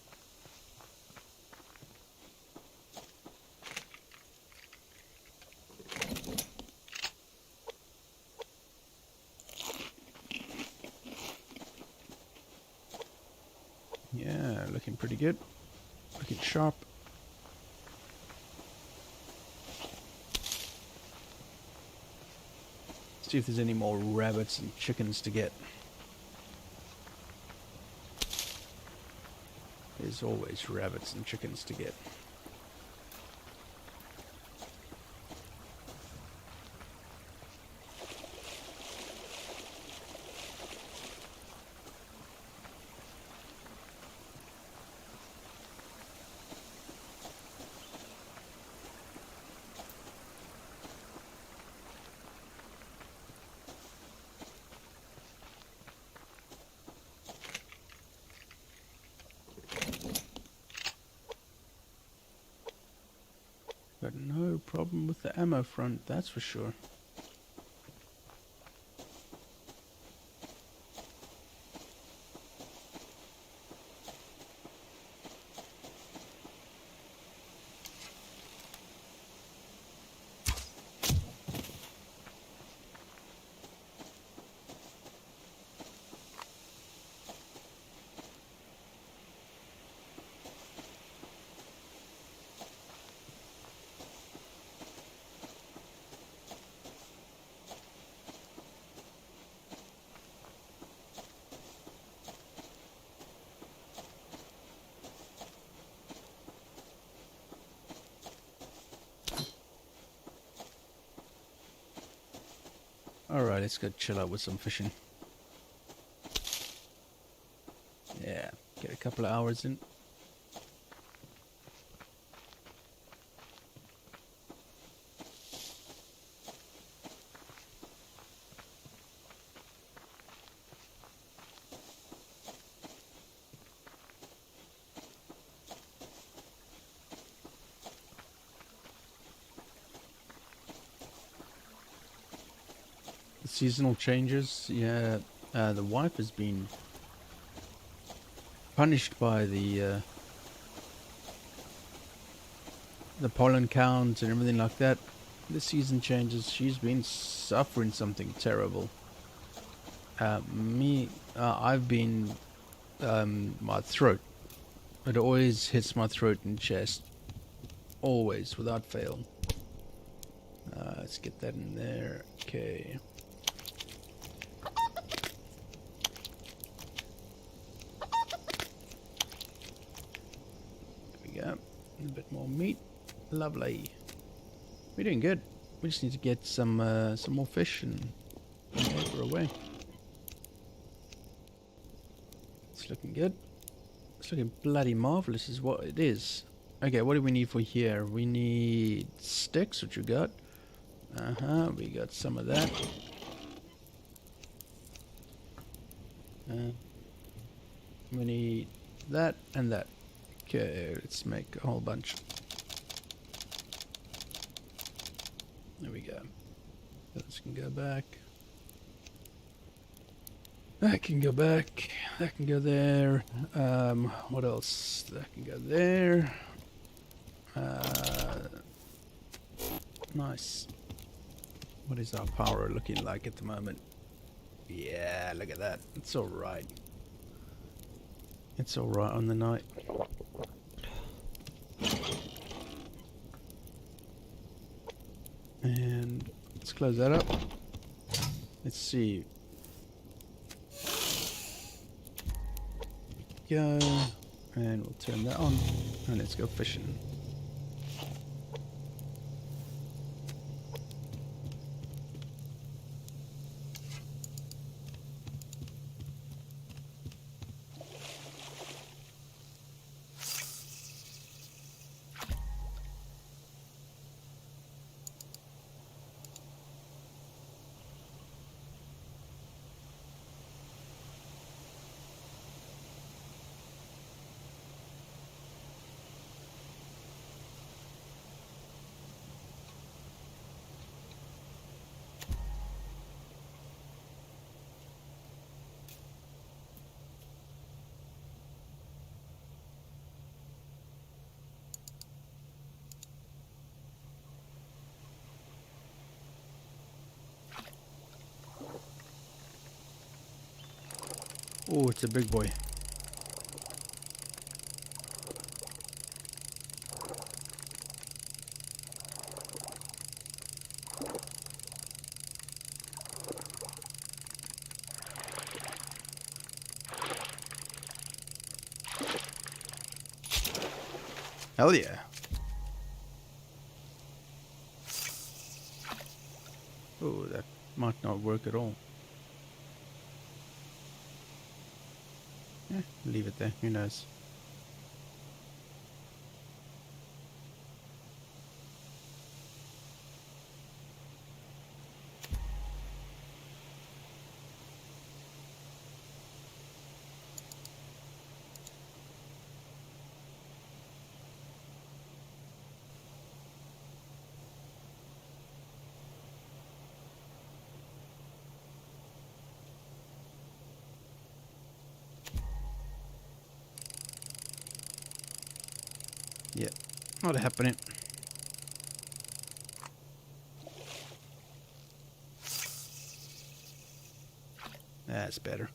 Yeah, looking pretty good. Looking sharp. See if there's any more rabbits and chickens to get. There's always rabbits and chickens to get. Got no problem with the ammo front, that's for sure. Alright, let's go chill out with some fishing. Yeah, get a couple of hours in. Seasonal changes, yeah. The wife has been punished by the pollen count and everything like that. The season changes, she's been suffering something terrible. I've been my throat. It always hits my throat and chest, always, without fail. Let's get that in there. Okay. A bit more meat. Lovely. We're doing good. We just need to get some more fish and we're away. It's looking good. It's looking bloody marvelous is what it is. Okay, what do we need for here? We need sticks, which we got. We got some of that. We need that and that. Okay, let's make a whole bunch. There we go. This can go back. That can go back. That can go there. What else? That can go there. Nice. What is our power looking like at the moment? Yeah, look at that. It's alright. It's alright on the night. And let's close that up. Let's see. Go. And we'll turn that on. And let's go fishing. Oh, it's a big boy. Hell yeah. Oh, that might not work at all. Leave it there, who knows. Yeah, not happening. That's better.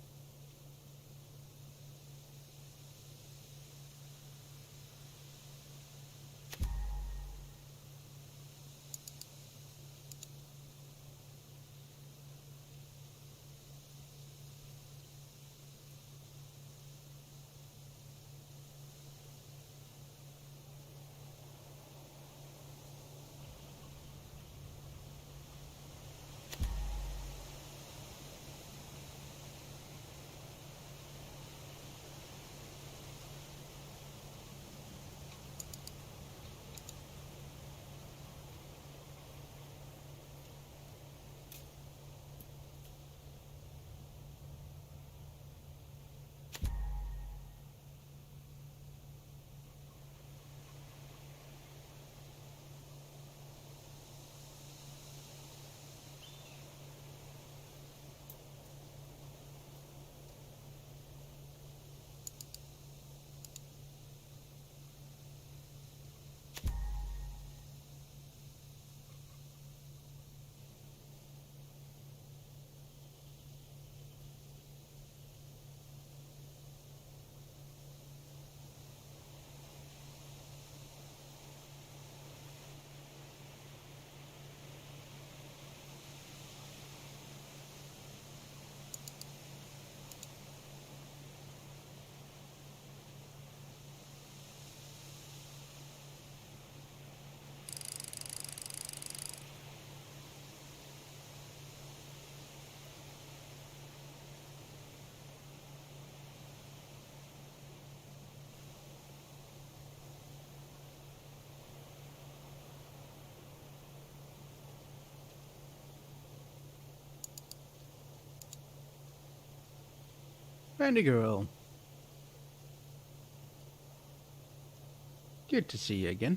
Randy girl. Good to see you again.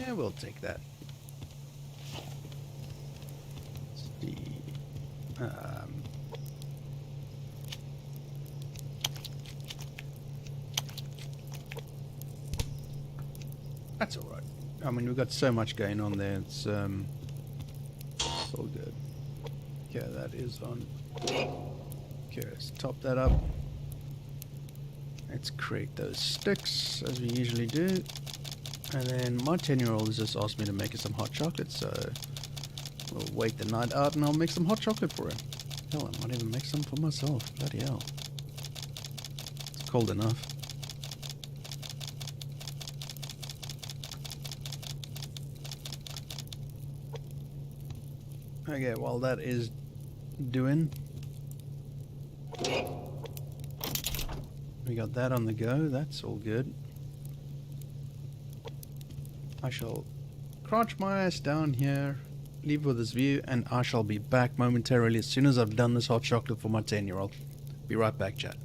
Yeah, we'll take that. Let's see. That's alright. I mean, we've got so much going on there, it's all good. Okay, that is on. Okay, let's top that up. Let's create those sticks, as we usually do. And then my 10-year-old has just asked me to make her some hot chocolate, so we'll wait the night out and I'll make some hot chocolate for him. Hell, I might even make some for myself. Bloody hell. It's cold enough. Okay, while that is doing, we got that on the go. That's all good. I shall crouch my ass down here, leave with this view, and I shall be back momentarily as soon as I've done this hot chocolate for my 10-year-old. Be right back, chat.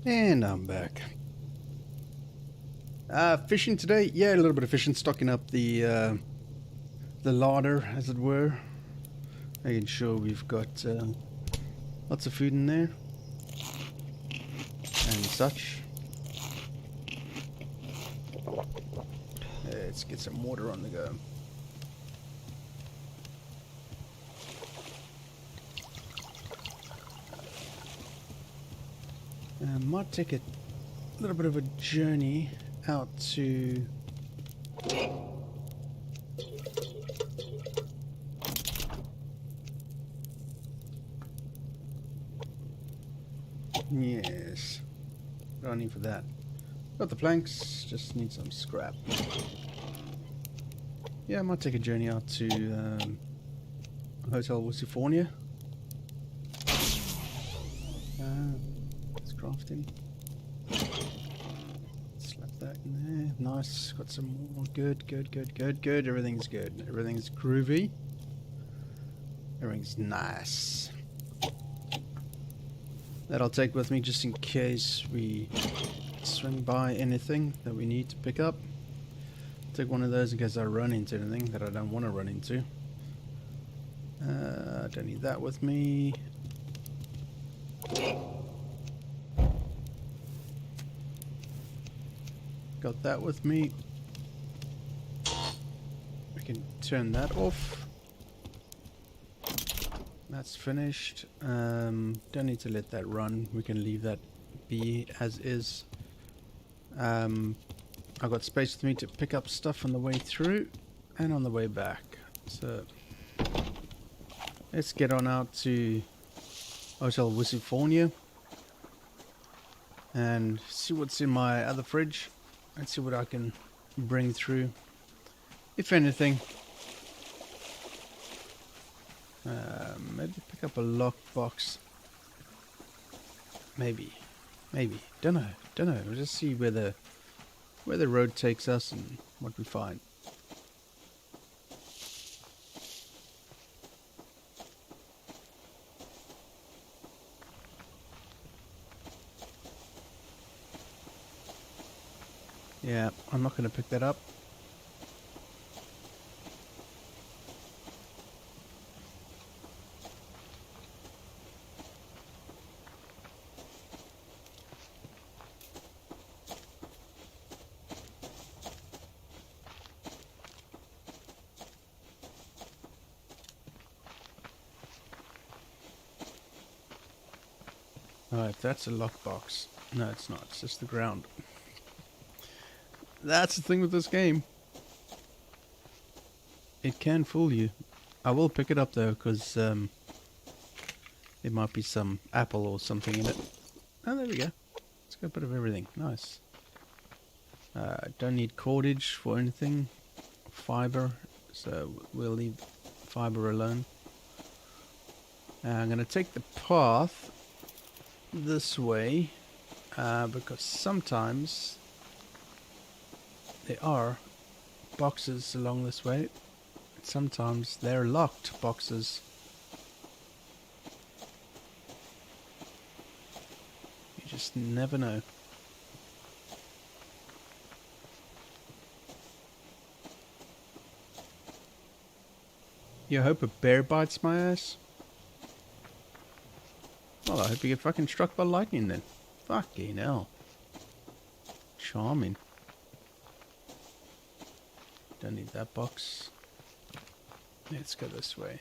And I'm back. Fishing today? Yeah, a little bit of fishing, stocking up the larder, as it were. Making sure we've got lots of food in there. And such. Let's get some water on the go. Might take a little bit of a journey out to yes, what do I need for that? Got the planks, just need some scrap. Yeah, I might take a journey out to Hotel Wussyfornia. It's crafting. Slap that in there. Nice. Got some more. Good. Everything's good. Everything's groovy. Everything's nice. That I'll take with me just in case we swing by anything that we need to pick up. Take one of those in case I run into anything that I don't want to run into. I don't need that with me. Got that with me. We can turn that off. That's finished. Don't need to let that run. We can leave that be as is. I've got space with me to pick up stuff on the way through and on the way back. So let's get on out to Hotel Wussyfornia and see what's in my other fridge and see what I can bring through, if anything. Maybe pick up a lockbox. Maybe. Don't know. We'll just see where the road takes us and what we find. Yeah, I'm not going to pick that up. Alright, that's a lockbox. No, it's not. It's just the ground. That's the thing with this game. It can fool you. I will pick it up though, because there might be some apple or something in it. Oh, there we go. It's got a bit of everything. Nice. Don't need cordage for anything. Fiber. So we'll leave fiber alone. I'm going to take the path this way, because sometimes there are boxes along this way. Sometimes they're locked boxes. You just never know. You hope a bear bites my ass? Well, I hope you get fucking struck by lightning then. Fucking hell. Charming. Don't need that box. Let's go this way.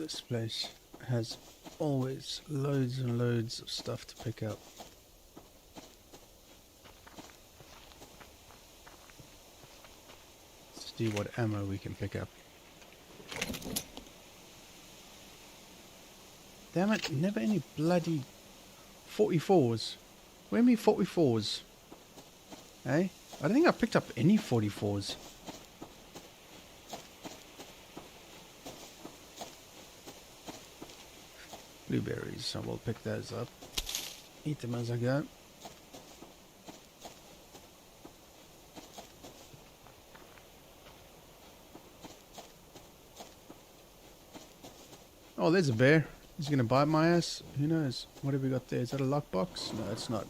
This place has always loads and loads of stuff to pick up. Let's see what ammo we can pick up. Damn it, never any bloody 44s. Where are me 44s? Hey? I don't think I picked up any 44s. Blueberries, so we'll pick those up. Eat them as I go. Oh, there's a bear. He's gonna bite my ass. Who knows? What have we got there? Is that a lockbox? No, it's not.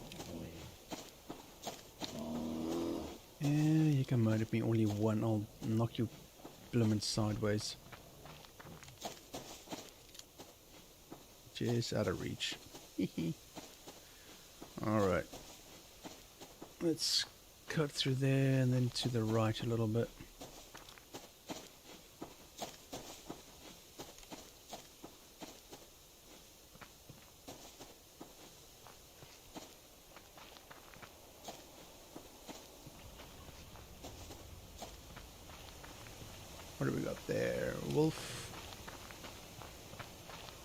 Yeah, you can murder me all you want. I'll knock you bloomin' sideways. Just out of reach. Alright. Let's cut through there and then to the right a little bit. What do we got there? Wolf.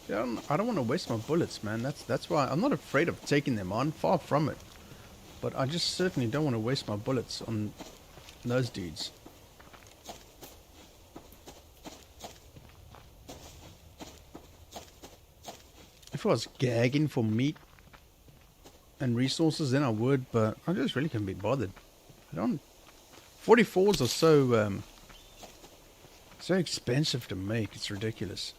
Yeah, I don't want to waste my bullets, man. That's why I'm not afraid of taking them on. Far from it. But I just certainly don't want to waste my bullets on those dudes. If I was gagging for meat and resources, then I would. But I just really can't be bothered. I don't. 44s are so expensive to make. It's ridiculous.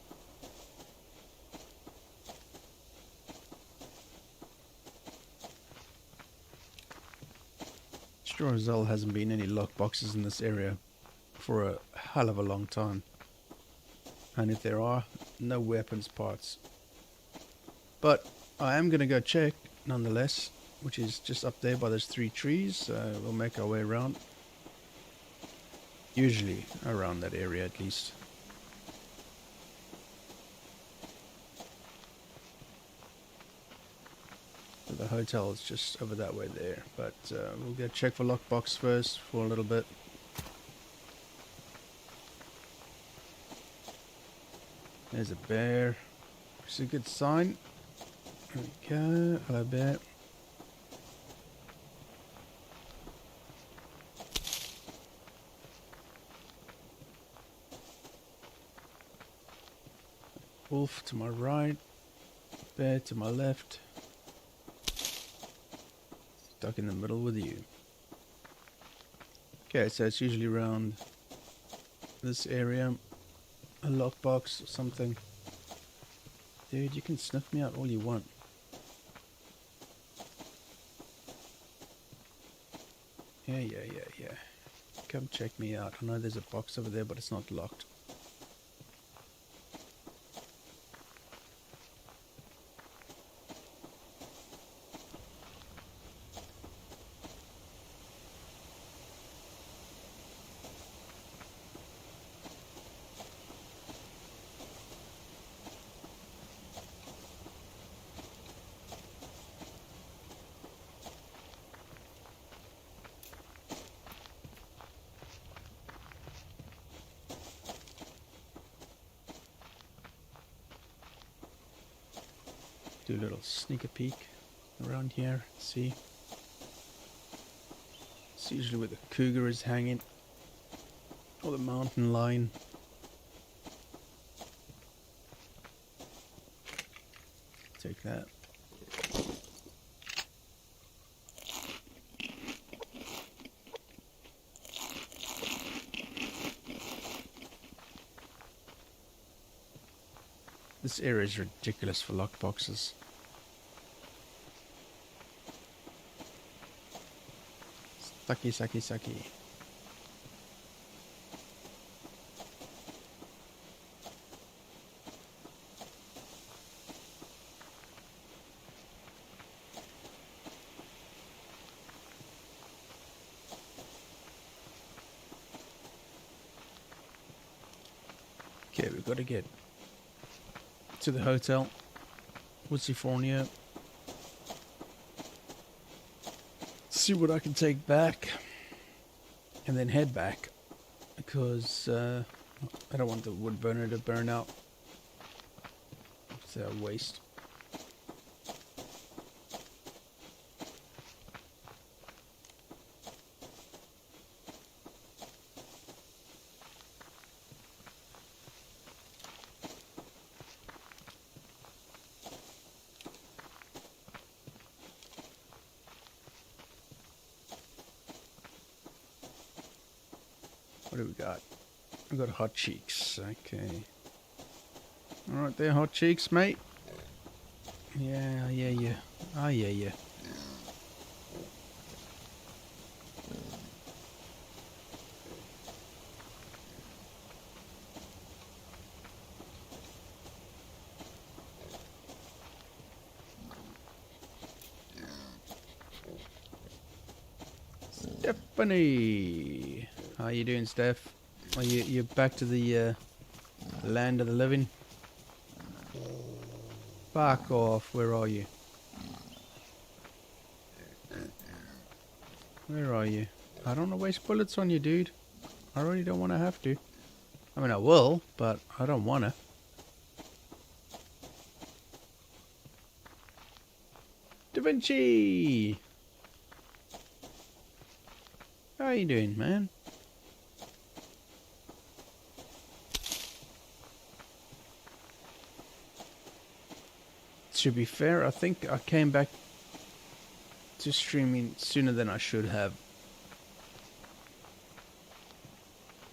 Sure as hell hasn't been any lockboxes in this area for a hell of a long time. And if there are, no weapons parts. But I am going to go check nonetheless, which is just up there by those 3 trees. So we'll make our way around. Usually around that area at least. The hotel is just over that way there, but we'll go check for lockbox first for a little bit. There's a bear. It's a good sign. There we go. Hello, bear. Wolf to my right. Bear to my left. Stuck in the middle with you. Okay, so it's usually around this area. A lockbox or something. Dude, you can sniff me out all you want. Yeah. Come check me out. I know there's a box over there, but it's not locked. Do a little sneaker peek around here. See, it's usually where the cougar is hanging, or the mountain lion. Take that. This area is ridiculous for lockboxes. Sucky. Okay, we've got to get to the hotel, Wussyfornia. See what I can take back, and then head back, because I don't want the wood burner to burn out. It's a waste. What do we got? We got hot cheeks. Okay. Alright there, hot cheeks, mate. Yeah. Oh, yeah. Stephanie! How you doing, Steph? Are you back to the land of the living? Fuck off, where are you? Where are you? I don't want to waste bullets on you, dude. I really don't want to have to. I mean, I will, but I don't want to. Da Vinci! How you doing, man? To be fair, I think I came back to streaming sooner than I should have.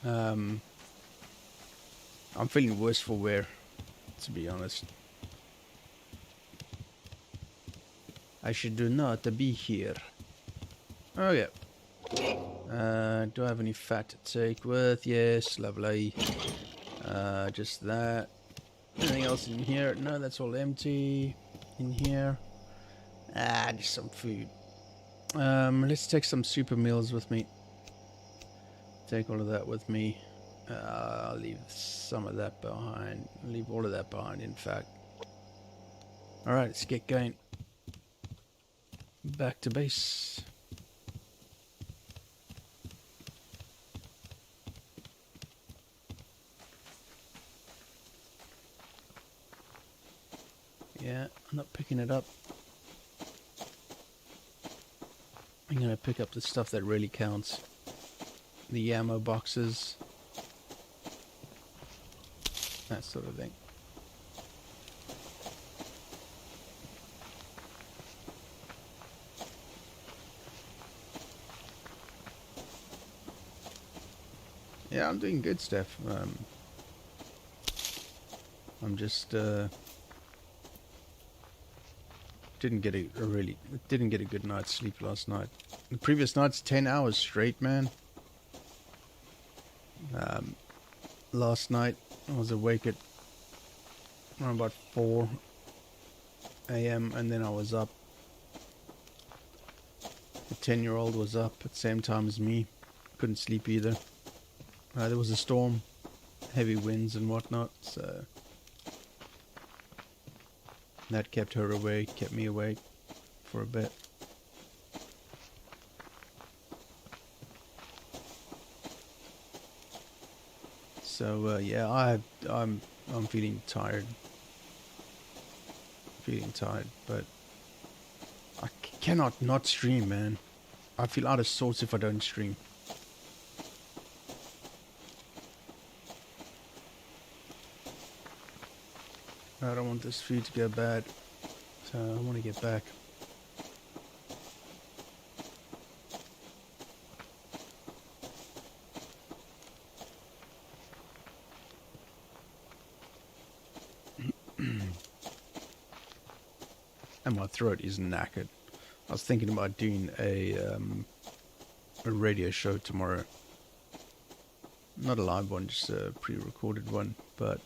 I'm feeling worse for wear, to be honest. I should do not be here. Oh yeah. Do I have any fat to take with? Yes, lovely. Just that. Anything else in here? No, that's all empty. In here. Just some food. Let's take some super meals with me. Take all of that with me. I'll leave some of that behind. I'll leave all of that behind, in fact. Alright, let's get going. Back to base. Yeah, I'm not picking it up. I'm gonna pick up the stuff that really counts. The ammo boxes. That sort of thing. Yeah, I'm doing good, Steph. I'm just didn't get a good night's sleep last night. The previous night's 10 hours straight, man. Last night I was awake at around about 4 a.m. and then I was up. The 10-year-old was up at the same time as me. Couldn't sleep either. There was a storm, heavy winds and whatnot, so that kept her awake, kept me awake for a bit. So yeah, I'm feeling tired. But I cannot not stream, man. I feel out of sorts if I don't stream. I don't want this food to go bad, so I want to get back. And my throat is knackered. I was thinking about doing a radio show tomorrow. Not a live one, just a pre-recorded one, but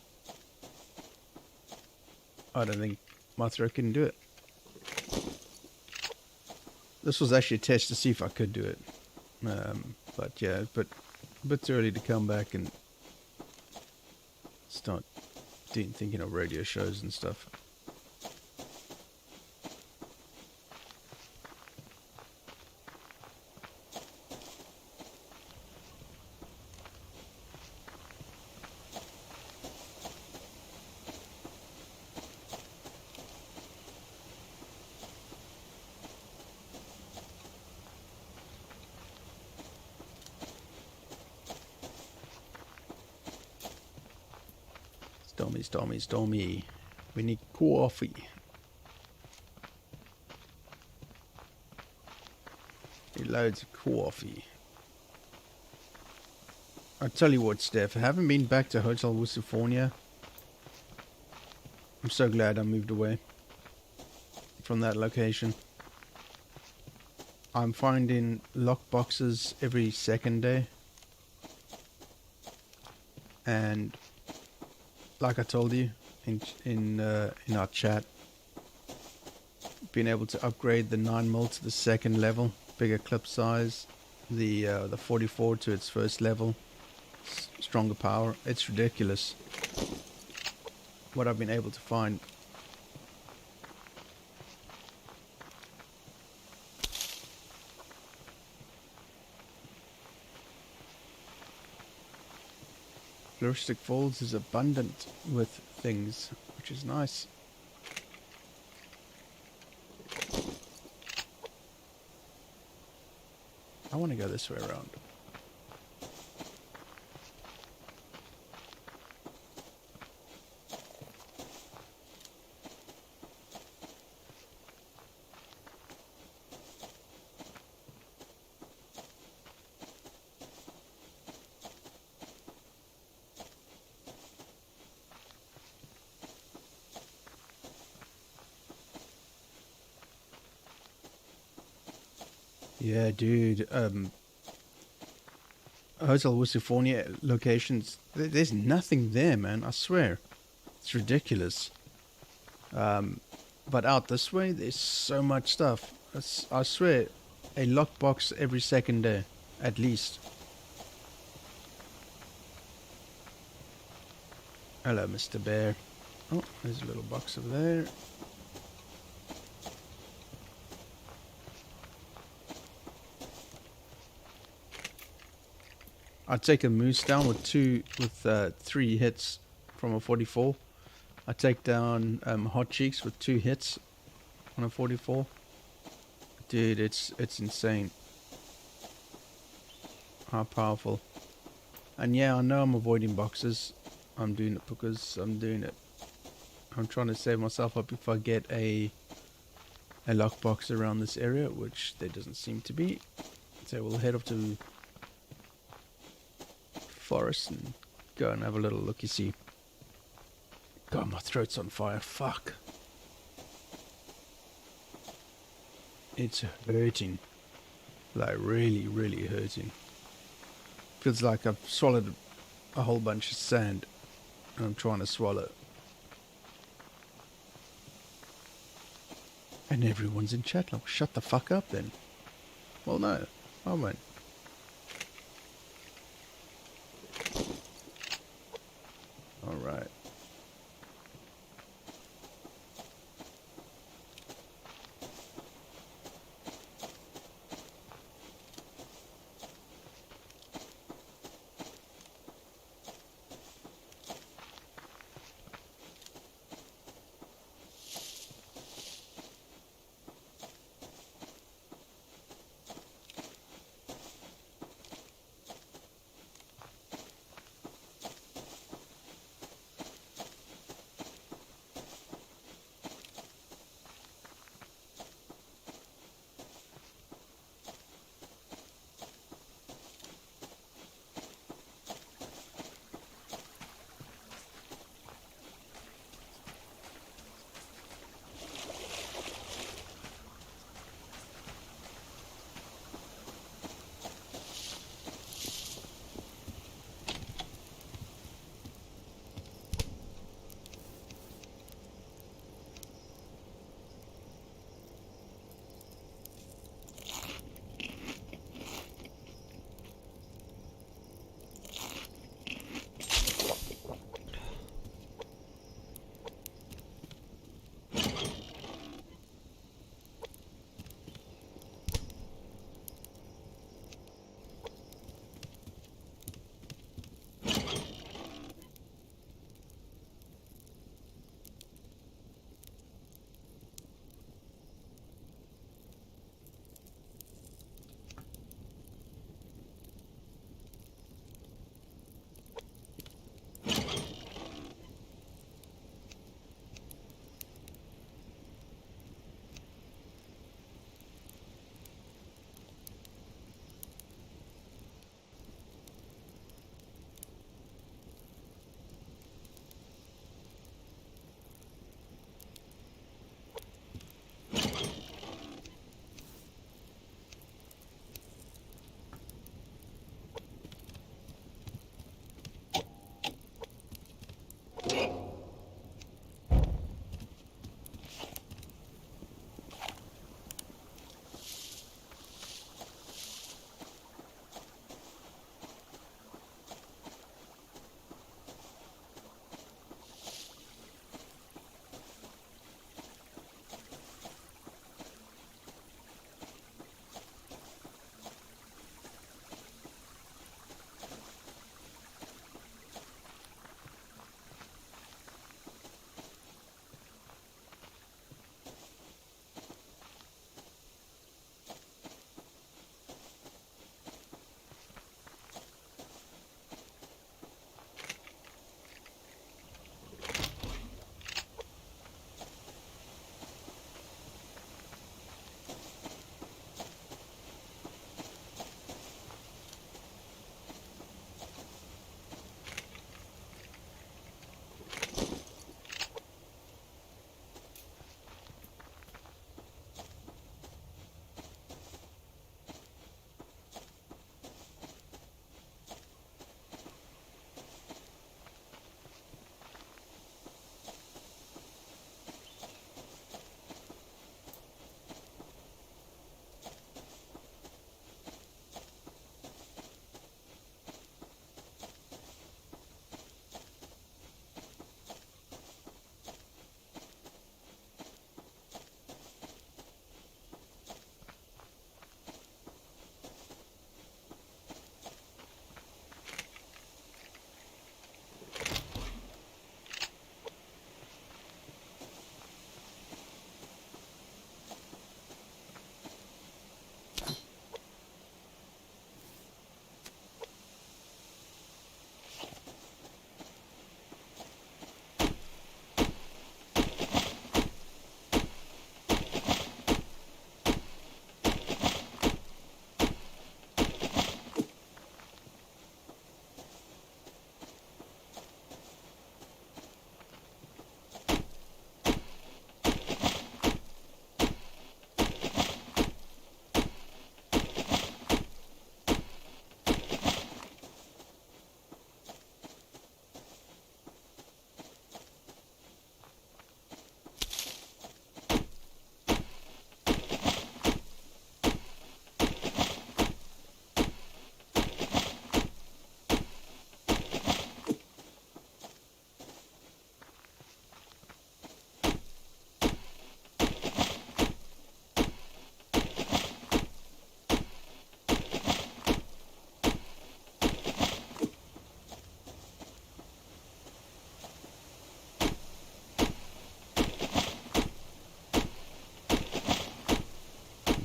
I don't think my throat can do it. This was actually a test to see if I could do it. But yeah, but a bit too early to come back and start thinking of radio shows and stuff. Stormy. We need coffee. Need loads of coffee. I'll tell you what, Steph, I haven't been back to Hotel Wussyfornia. I'm so glad I moved away from that location. I'm finding lockboxes every second day. And like I told you in our chat, being able to upgrade the 9mm to the second level, bigger clip size, the 44 to its first level, stronger power. It's ridiculous what I've been able to find. Flaristic Falls is abundant with things, which is nice. I want to go this way around. Yeah, dude. Hotel Wussyfornia locations. There's nothing there, man. I swear, it's ridiculous. But out this way, there's so much stuff. I swear, a lockbox every second day, at least. Hello, Mr. Bear. Oh, there's a little box over there. I'd take a moose down with 3 hits from a 44. I take down hot cheeks with 2 hits on a 44. Dude, it's insane how powerful. And yeah, I know I'm avoiding boxes. I'm doing it because I'm doing it. I'm trying to save myself up if I get a lockbox around this area, which there doesn't seem to be. So we'll head up to forest and go and have a little look. You see, God, my throat's on fire. Fuck, it's hurting, like really hurting. Feels like I've swallowed a whole bunch of sand and I'm trying to swallow. And everyone's in chat like, shut the fuck up then. Well, no, I won't. Alright.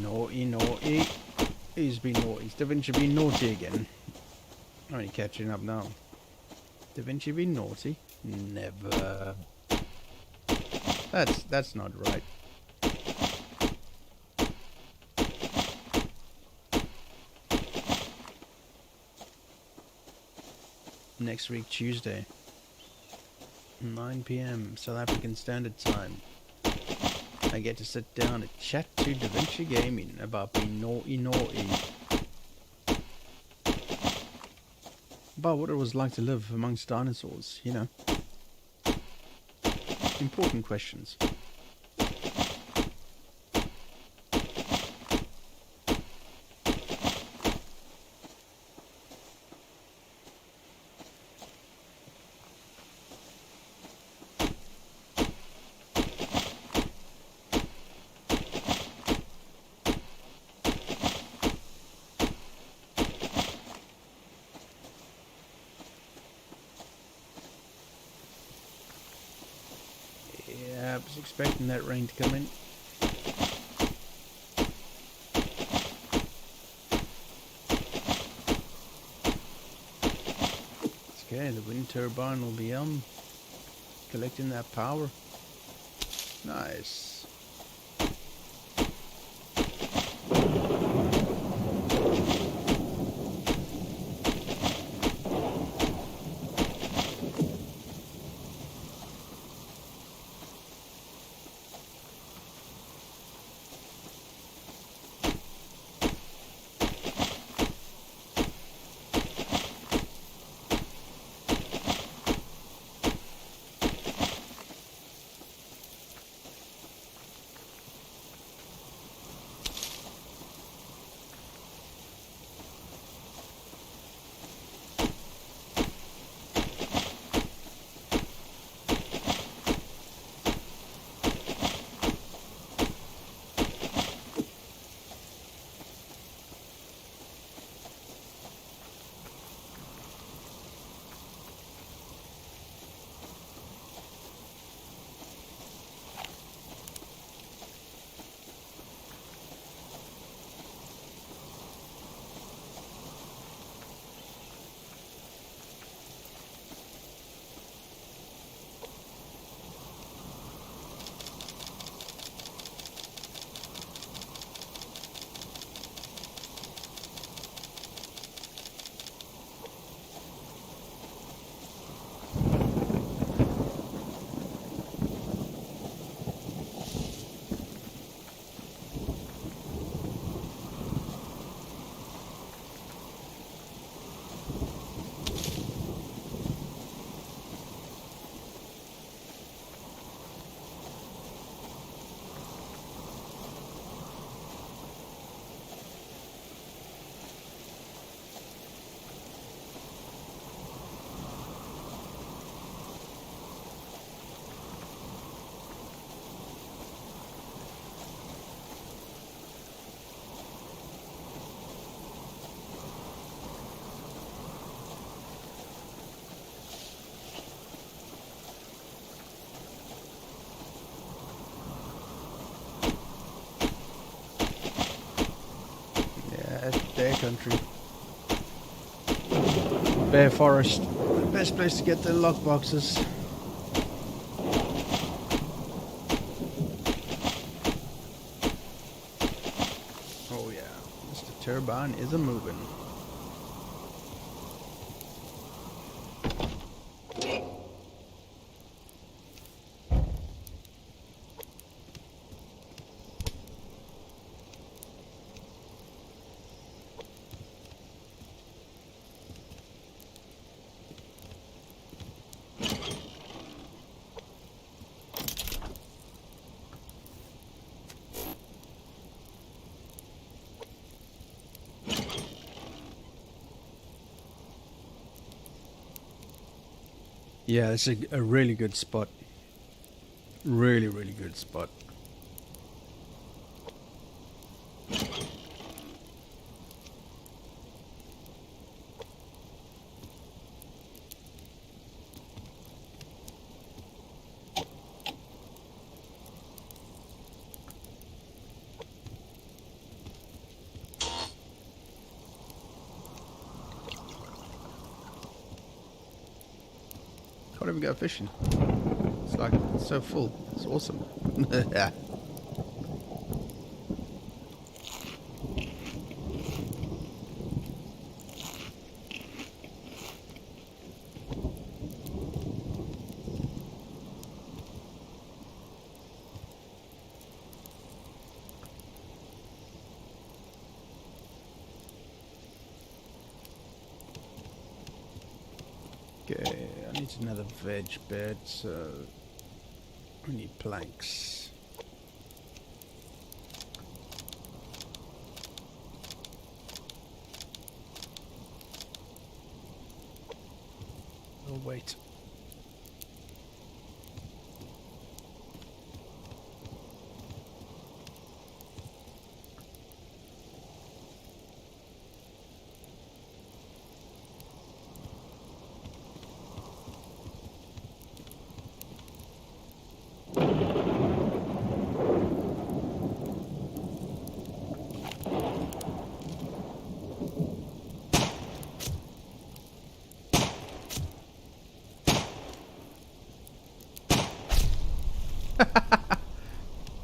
Naughty, naughty. Who's been naughty? Is Da Vinci been naughty again? I'm only catching up now. Da Vinci been naughty? Never. That's not right. Next week, Tuesday. 9 PM, South African Standard Time. I get to sit down and chat to Da Vinci Gaming about being naughty. About what it was like to live amongst dinosaurs, you know. Important questions. I was expecting that rain to come in. Okay, the wind turbine will be collecting that power. Nice. Bear country. Bear forest. Best place to get the lock boxes. Oh yeah, Mr. Turbine is a moving. Yeah, it's a really good spot. Really, really good spot. don't even go fishing. It's like, it's so full. It's awesome. Yeah. Okay, I need another veg bed, so we need planks. We'll wait.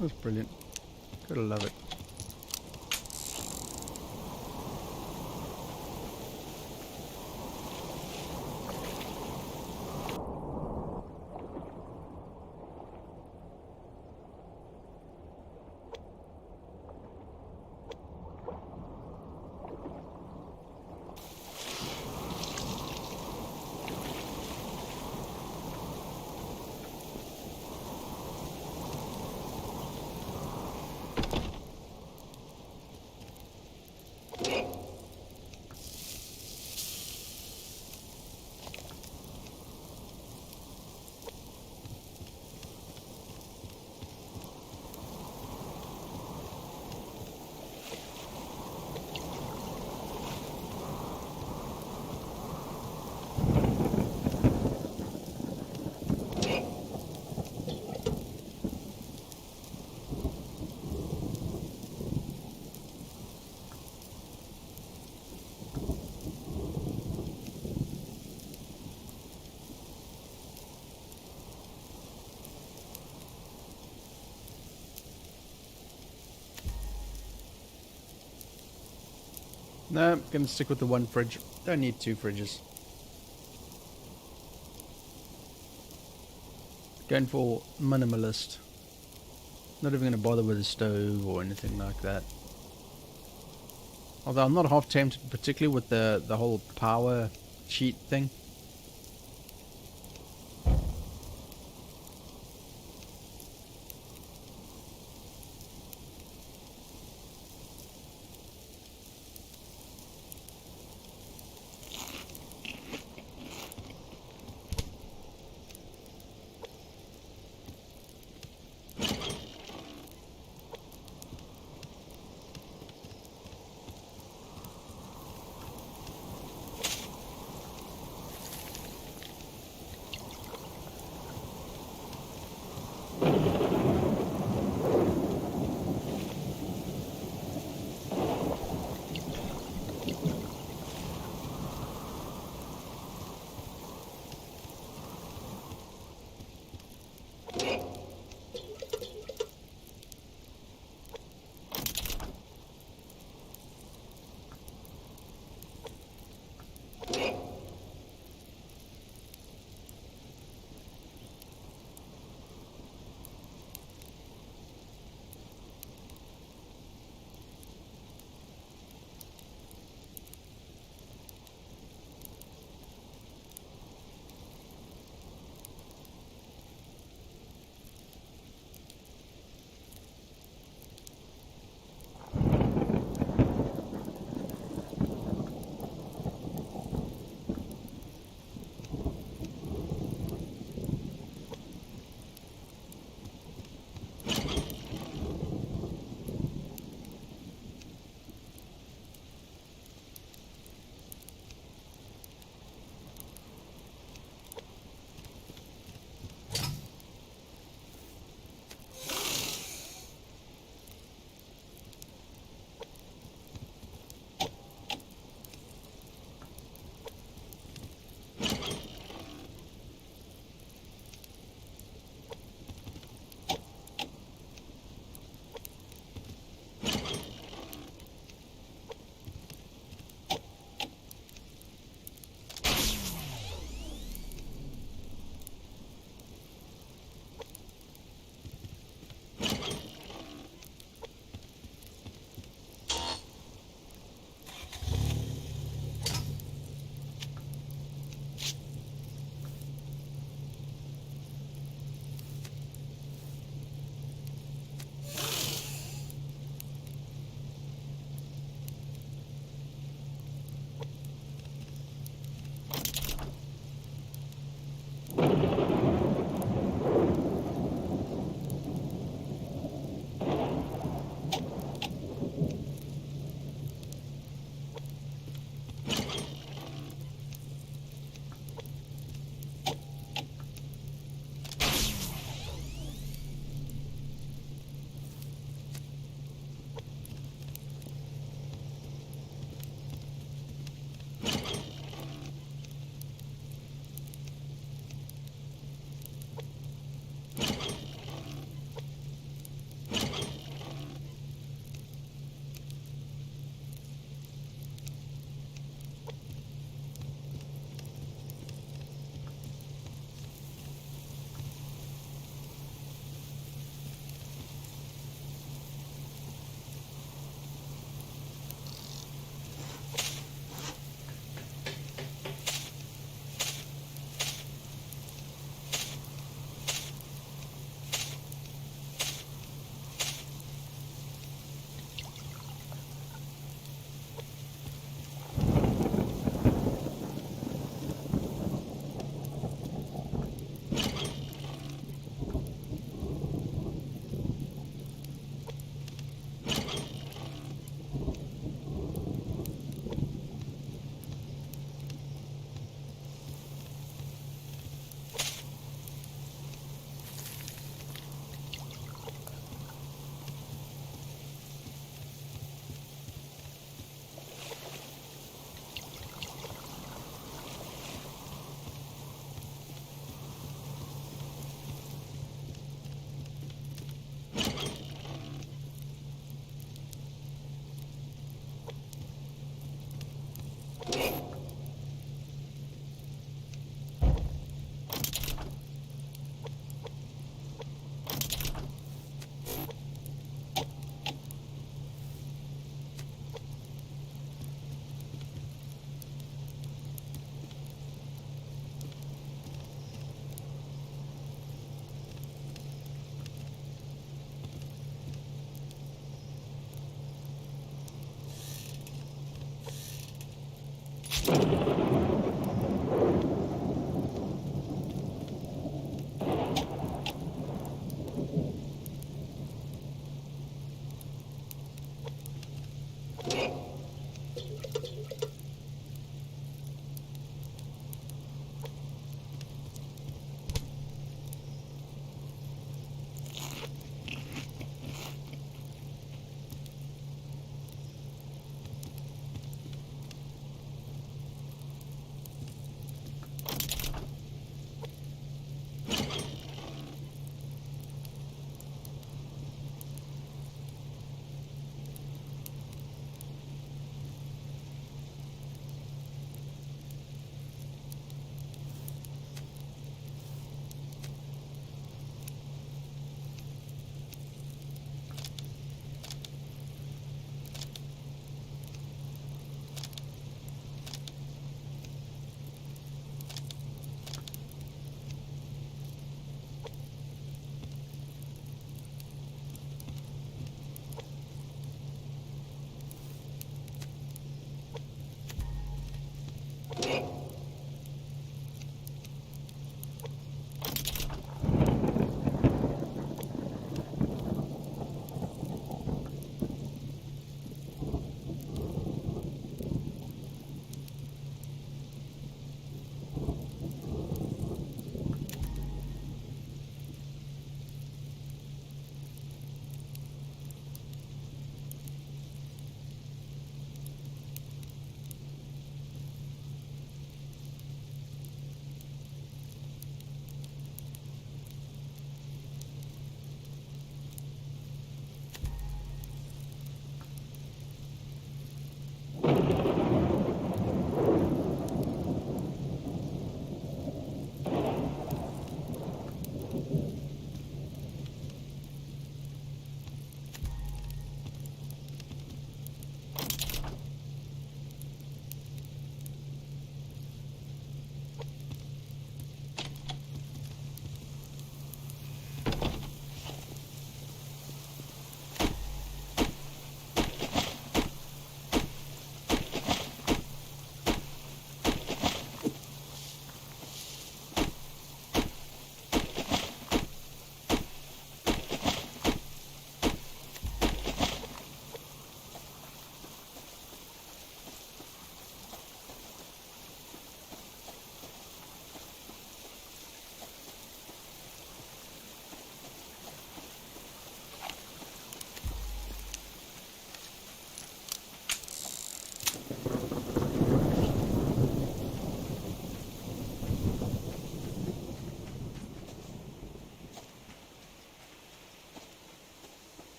That's brilliant. Gotta love it. No, I'm gonna stick with the one fridge. Don't need two fridges. Going for minimalist. Not even gonna bother with a stove or anything like that. Although I'm not half tempted, particularly with the whole power cheat thing.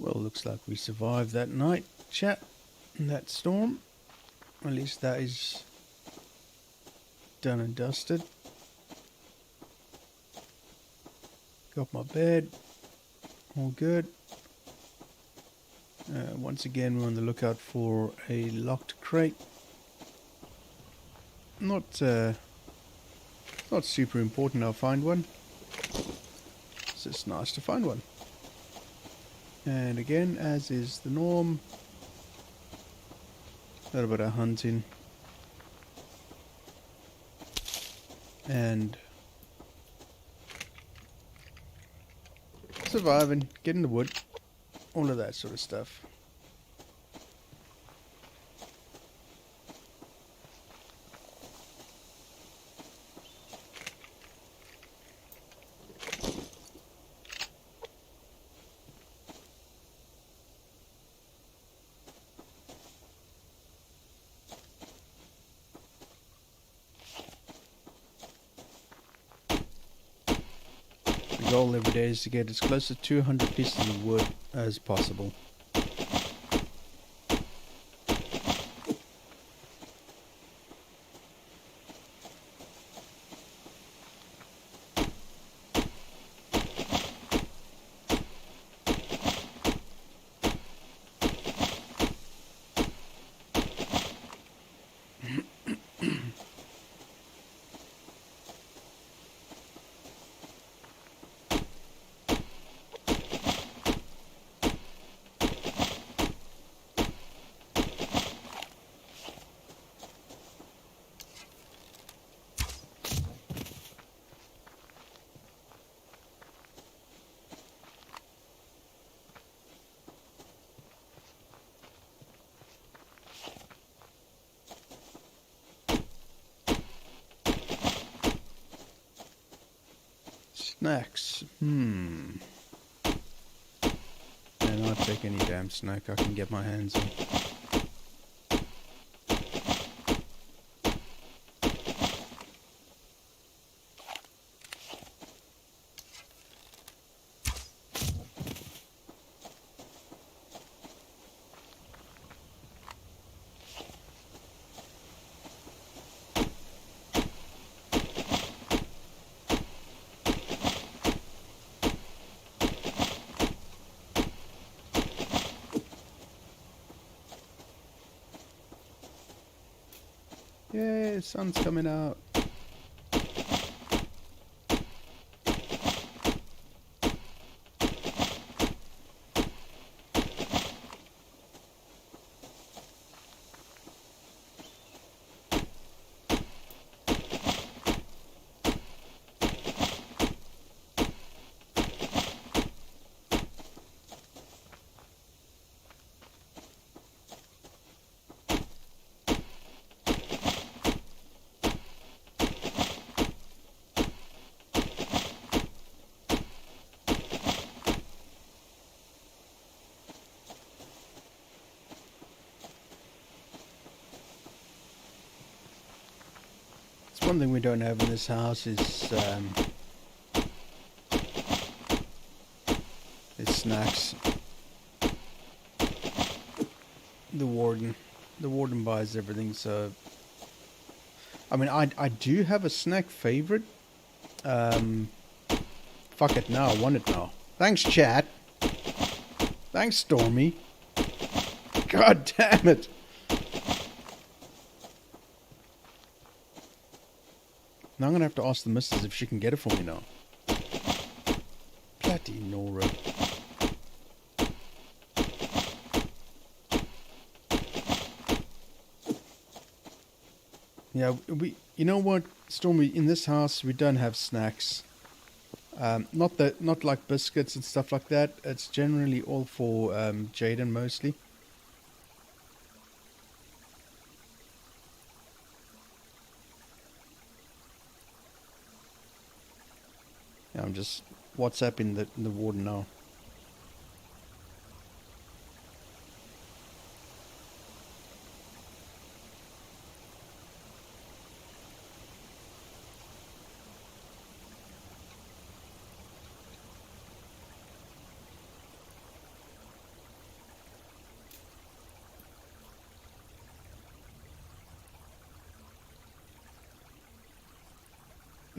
Well, looks like we survived that night, chat, and that storm. At least that is done and dusted. Got my bed, all good. Once again, we're on the lookout for a locked crate. Not super important. I'll find one. It's just nice to find one. And again, as is the norm, a little bit of hunting and surviving, getting the wood, all of that sort of stuff. The goal every day is to get as close to 200 pieces of wood as possible. Snacks. And I'll take any damn snack I can get my hands on. Yay, sun's coming out. One thing we don't have in this house is snacks. The warden buys everything, so I mean I do have a snack favorite. Fuck it now, I want it now. Thanks, chat. Thanks, Stormy. God damn it. Now I'm gonna have to ask the missus if she can get it for me now. Bloody Nora. Yeah, you know what, Stormy, in this house we don't have snacks. Not like biscuits and stuff like that. It's generally all for Jaden mostly. Yeah, I'm just WhatsApping the warden now.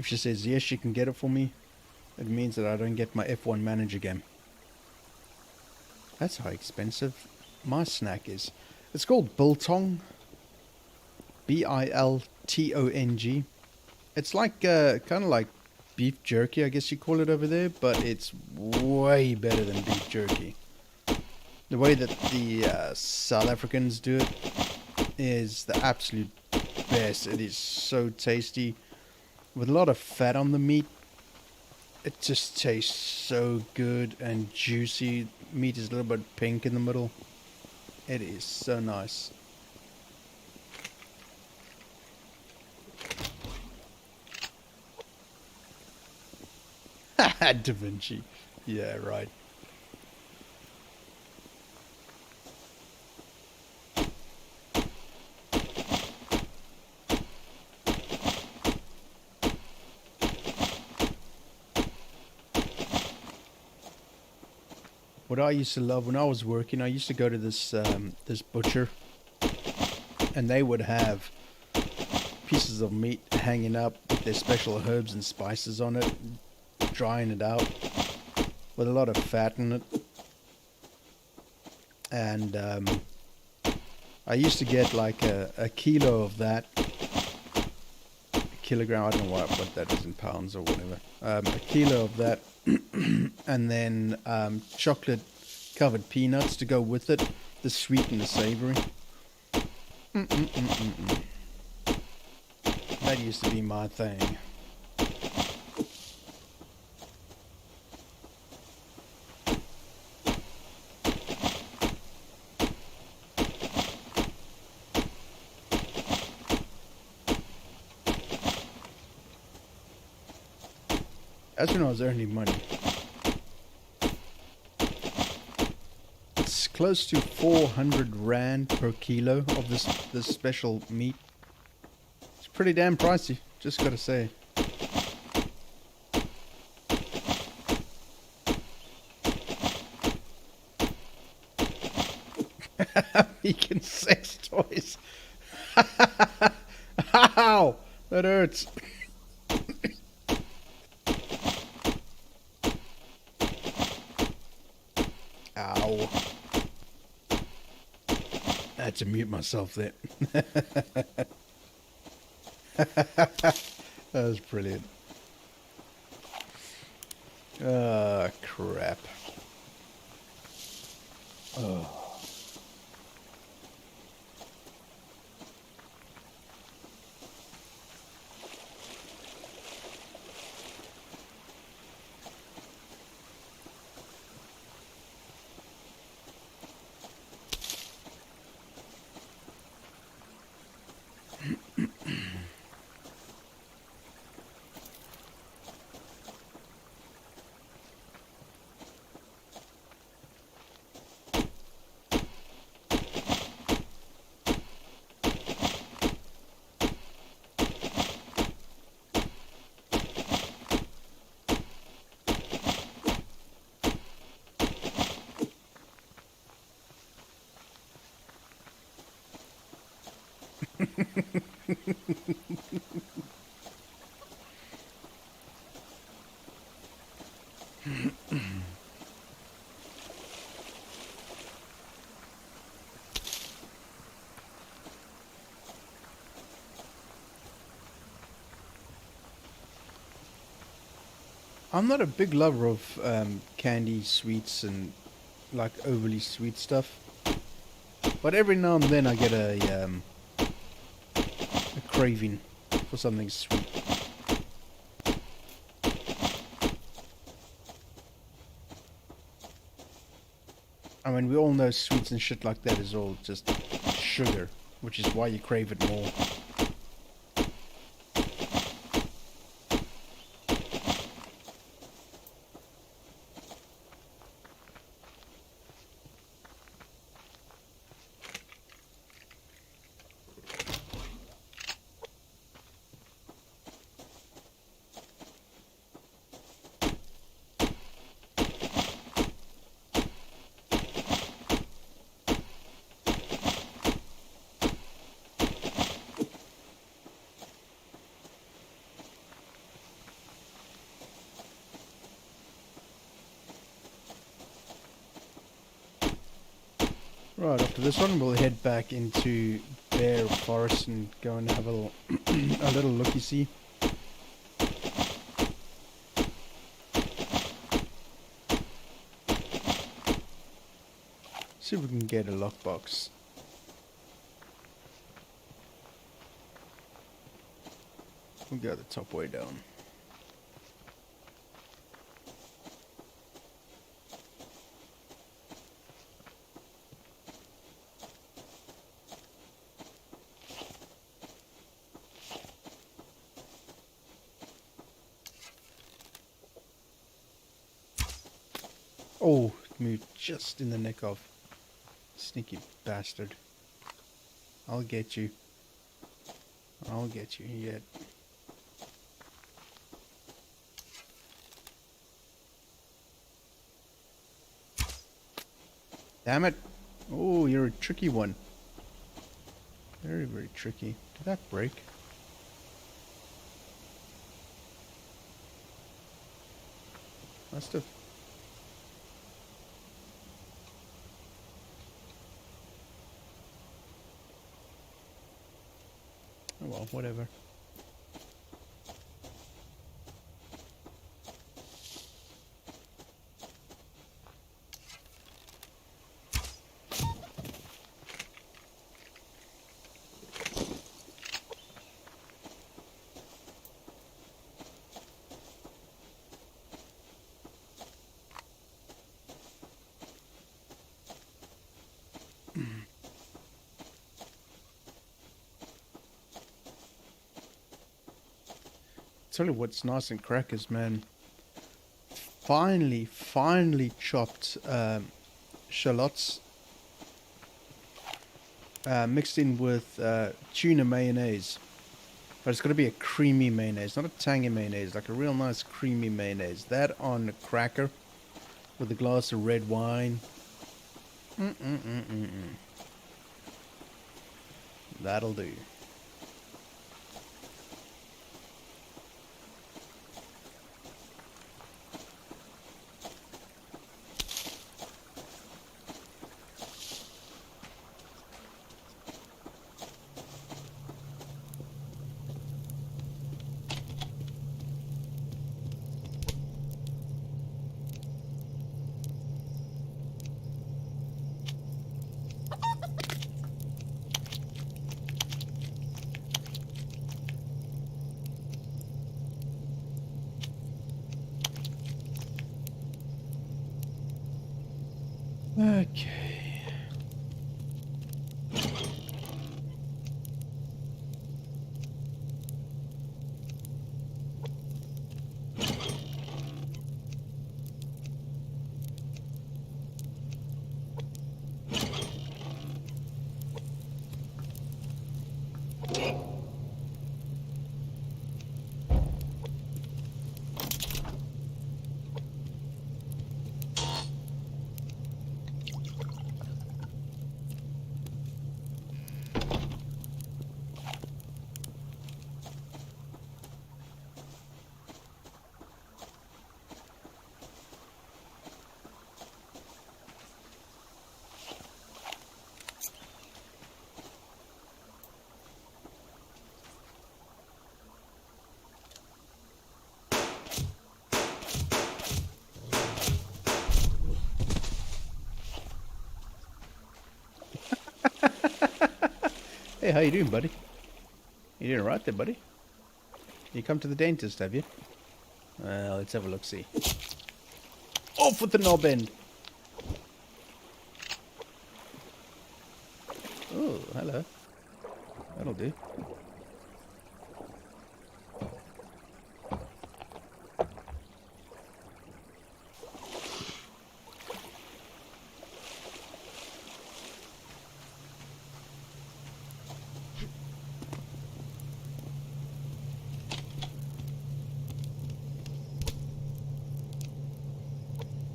If she says yes, she can get it for me, it means that I don't get my F1 manager game. That's how expensive my snack is. It's called biltong. Biltong. It's like kind of like beef jerky, I guess you call it over there, but it's way better than beef jerky. The way that the South Africans do it is the absolute best. It is so tasty with a lot of fat on the meat. It just tastes so good and juicy. Meat is a little bit pink in the middle. It is so nice. Da Vinci. Yeah, right. What I used to love when I was working, I used to go to this this butcher, and they would have pieces of meat hanging up with their special herbs and spices on it, drying it out with a lot of fat in it. And I used to get like a kilo of that. A kilogram, I don't know what that is in pounds or whatever. A kilo of that. And then chocolate covered peanuts to go with it, the sweet and the savory. That used to be my thing. That's when I was earning money. It's close to 400 Rand per kilo of this special meat. It's pretty damn pricey, just gotta say. Vegan sex toys. Ow! That hurts. Ow. I had to mute myself there. That was brilliant. Ah, crap. Oh. I'm not a big lover of candy, sweets, and like overly sweet stuff. But every now and then I get a craving for something sweet. I mean, we all know sweets and shit like that is all just sugar, which is why you crave it more. Right, after this one, we'll head back into Bear Forest and go and have a little, a little looky-see. See if we can get a lockbox. We'll go the top way down. Oh, moved just in the nick of. Sneaky bastard. I'll get you. I'll get you yet. Damn it. Oh, you're a tricky one. Very, very tricky. Did that break? Must have. Oh well, whatever. Tell you what's nice and crackers, man. Finely chopped shallots mixed in with tuna mayonnaise. But it's got to be a creamy mayonnaise, not a tangy mayonnaise, like a real nice creamy mayonnaise. That on a cracker with a glass of red wine. That'll do. Okay. Hey, how you doing, buddy? You doing alright there, buddy? You come to the dentist, have you? Well, let's have a look-see. Off with the knob end! Oh, hello. That'll do.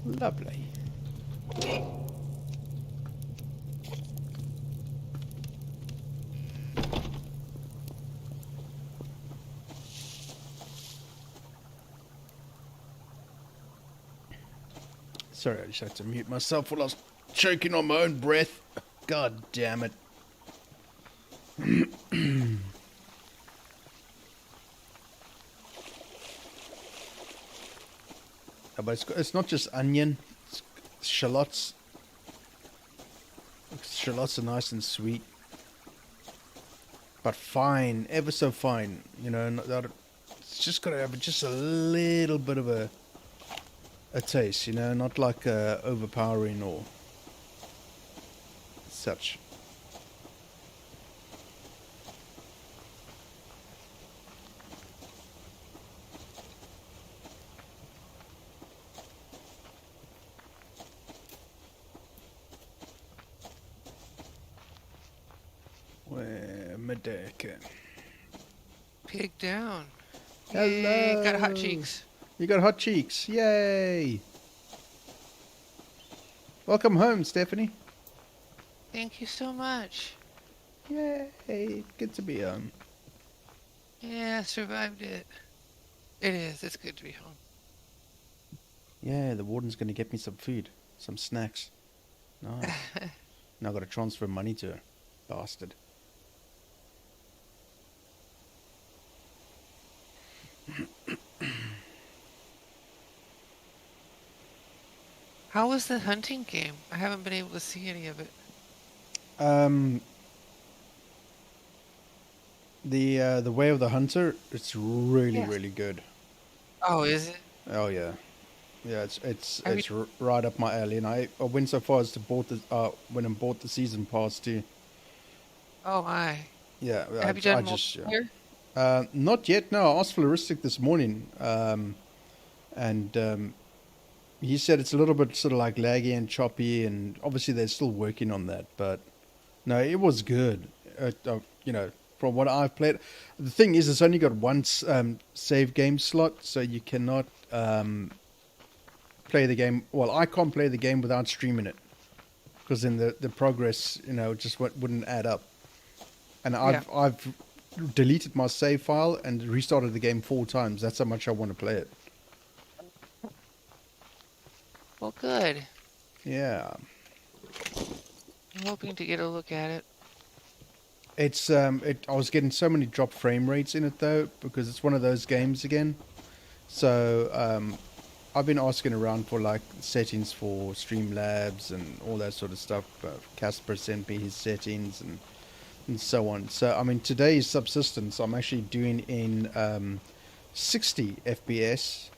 Lovely. Sorry, I just had to mute myself while I was choking on my own breath. God damn it. But it's not just onion. It's shallots. Shallots are nice and sweet. But fine. Ever so fine. You know, it's just got to have just a little bit of a taste, you know, not like overpowering or such. Where Medeka? Pig down. Hello. Yay, got hot cheeks. You got hot cheeks. Yay. Welcome home, Stephanie. Thank you so much. Yay. Good to be home. Yeah, survived it. It is. It's good to be home. Yeah, the warden's going to get me some food. Some snacks. Nice. Now I've got to transfer money to her. Bastard. How was the hunting game? I haven't been able to see any of it. The Way of the Hunter, it's really, Yes. really good. Oh, is it? Oh yeah. Yeah, it's right up my alley, and I went so far as to went and bought the season pass too. Oh my. Yeah, Have you done multiplayer? Not yet. No, I asked Flaristic this morning, and he said it's a little bit sort of like laggy and choppy, and obviously they're still working on that. But no, it was good. You know, from what I've played, the thing is, it's only got one save game slot, so you cannot play the game. Well, I can't play the game without streaming it, because then the progress, you know, just wouldn't add up. And I've deleted my save file and restarted the game 4 times. That's how much I want to play it. Well, good. Yeah. I'm hoping to get a look at it. It's I was getting so many drop frame rates in it though, because it's one of those games again. So I've been asking around for like settings for Streamlabs and all that sort of stuff. Casper sent me his settings and so on. So I mean, today's Subsistence I'm actually doing in 60 FPS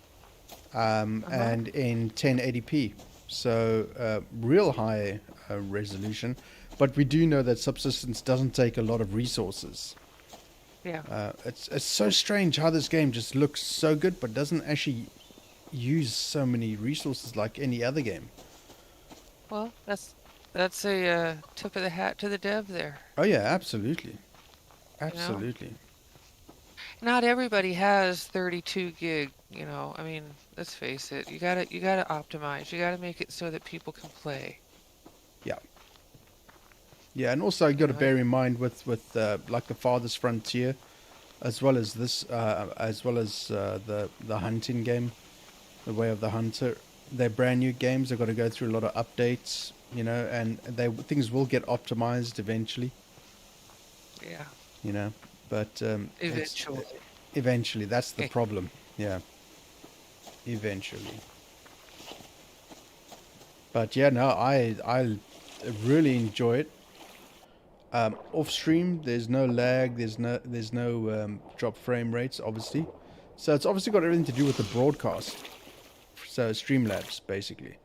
and in 1080p. So real high resolution. But we do know that Subsistence doesn't take a lot of resources. Yeah. It's so strange how this game just looks so good, but doesn't actually use so many resources like any other game. Well, that's a tip of the hat to the dev there. Oh yeah, absolutely, absolutely. You know? Not everybody has 32 gig. You know, I mean, let's face it. You gotta optimize. You gotta make it so that people can play. Yeah. Yeah, and also you got to bear in mind with like the Farthest Frontier, as well as this, as well as the hunting game, The Way of the Hunter. They're brand new games. They've got to go through a lot of updates, you know, and things will get optimized eventually. Yeah. You know, but Eventually, that's the problem. Yeah. Eventually. But yeah, no, I really enjoy it. Off stream, there's no lag, there's no drop frame rates, obviously. So it's obviously got everything to do with the broadcast. So Streamlabs, basically.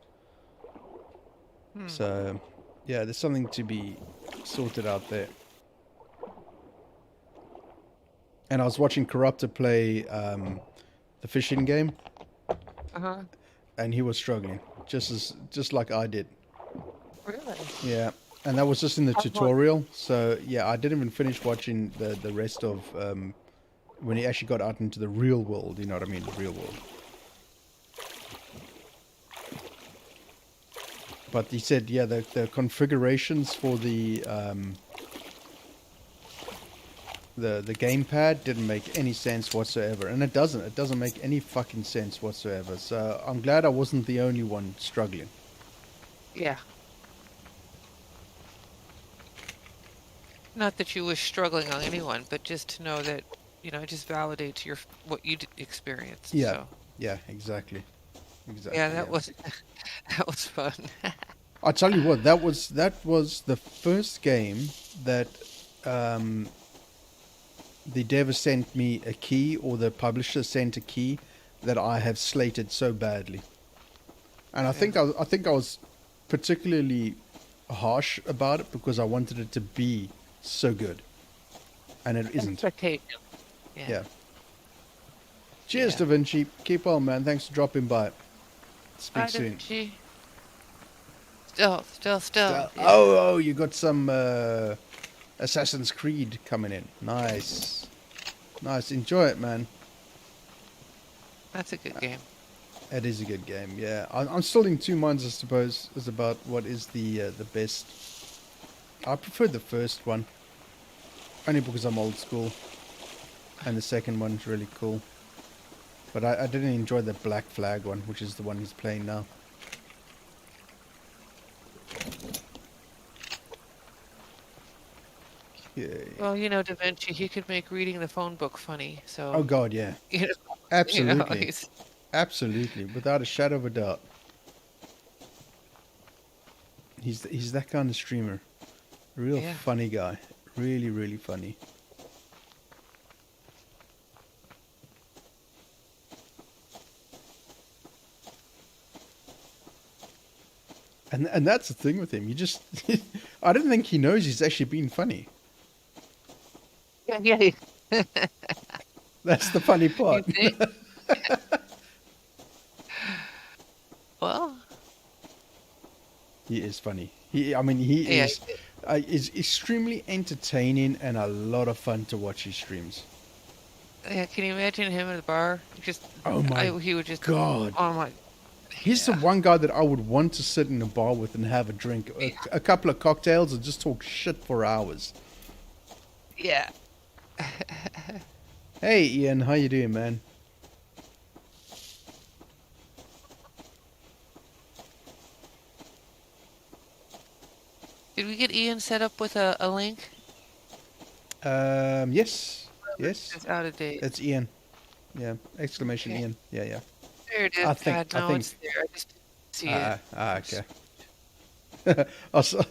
So yeah, there's something to be sorted out there. And I was watching Corruptor play the fishing game. And he was struggling, just like I did. Really? Yeah. And that was just in the tutorial. So yeah, I didn't even finish watching the rest of when he actually got out into the real world. You know what I mean? The real world. But he said, yeah, the configurations for the gamepad didn't make any sense whatsoever, and it doesn't. It doesn't make any fucking sense whatsoever. So I'm glad I wasn't the only one struggling. Yeah. Not that you wish struggling on anyone, but just to know that, it just validates what you experienced. Yeah, So, yeah, exactly, yeah, exactly. that Yeah. was that was fun. I tell you what, that was the first game that um, the dev sent me a key, or the publisher sent a key that I have slated so badly. And Yeah. I think I was particularly harsh about it because I wanted it to be so good, and it isn't. Expectation. Yeah. Yeah. Cheers, Yeah. Da Vinci. Keep on, man. Thanks for dropping by. Speak Bye, Da soon. Vinci. Still. Yeah. Oh, you got some Assassin's Creed coming in. Nice, nice. Enjoy it, man. That's a good game. It is a good game. Yeah, I'm still in two minds, I suppose, as about what is the best. I prefer the first one, only because I'm old school, and the second one's really cool. But I didn't enjoy the Black Flag one, which is the one he's playing now. Okay. Well, Da Vinci, he could make reading the phone book funny. So, Oh God, yeah, you know, absolutely, he's absolutely, without a shadow of a doubt. He's that kind of streamer, real yeah. funny guy, really really funny. And that's the thing with him. You just, I don't think he knows he's actually being funny. Yeah. That's the funny You part. think? Well, He is funny. I mean, he yeah. is extremely entertaining and a lot of fun to watch his streams. Yeah, can you imagine him at the bar? Oh my He would just. God. Oh my. He's the Yeah. one guy that I would want to sit in a bar with and have a drink, a couple of cocktails, and just talk shit for hours. Yeah. Hey, Ian, how you doing, man? Did we get Ian set up with a link? Yes, It's out of date. it's Ian. Yeah, exclamation Okay. Ian. Yeah. There it is. I think. It's there. I just didn't see it. Okay. Also,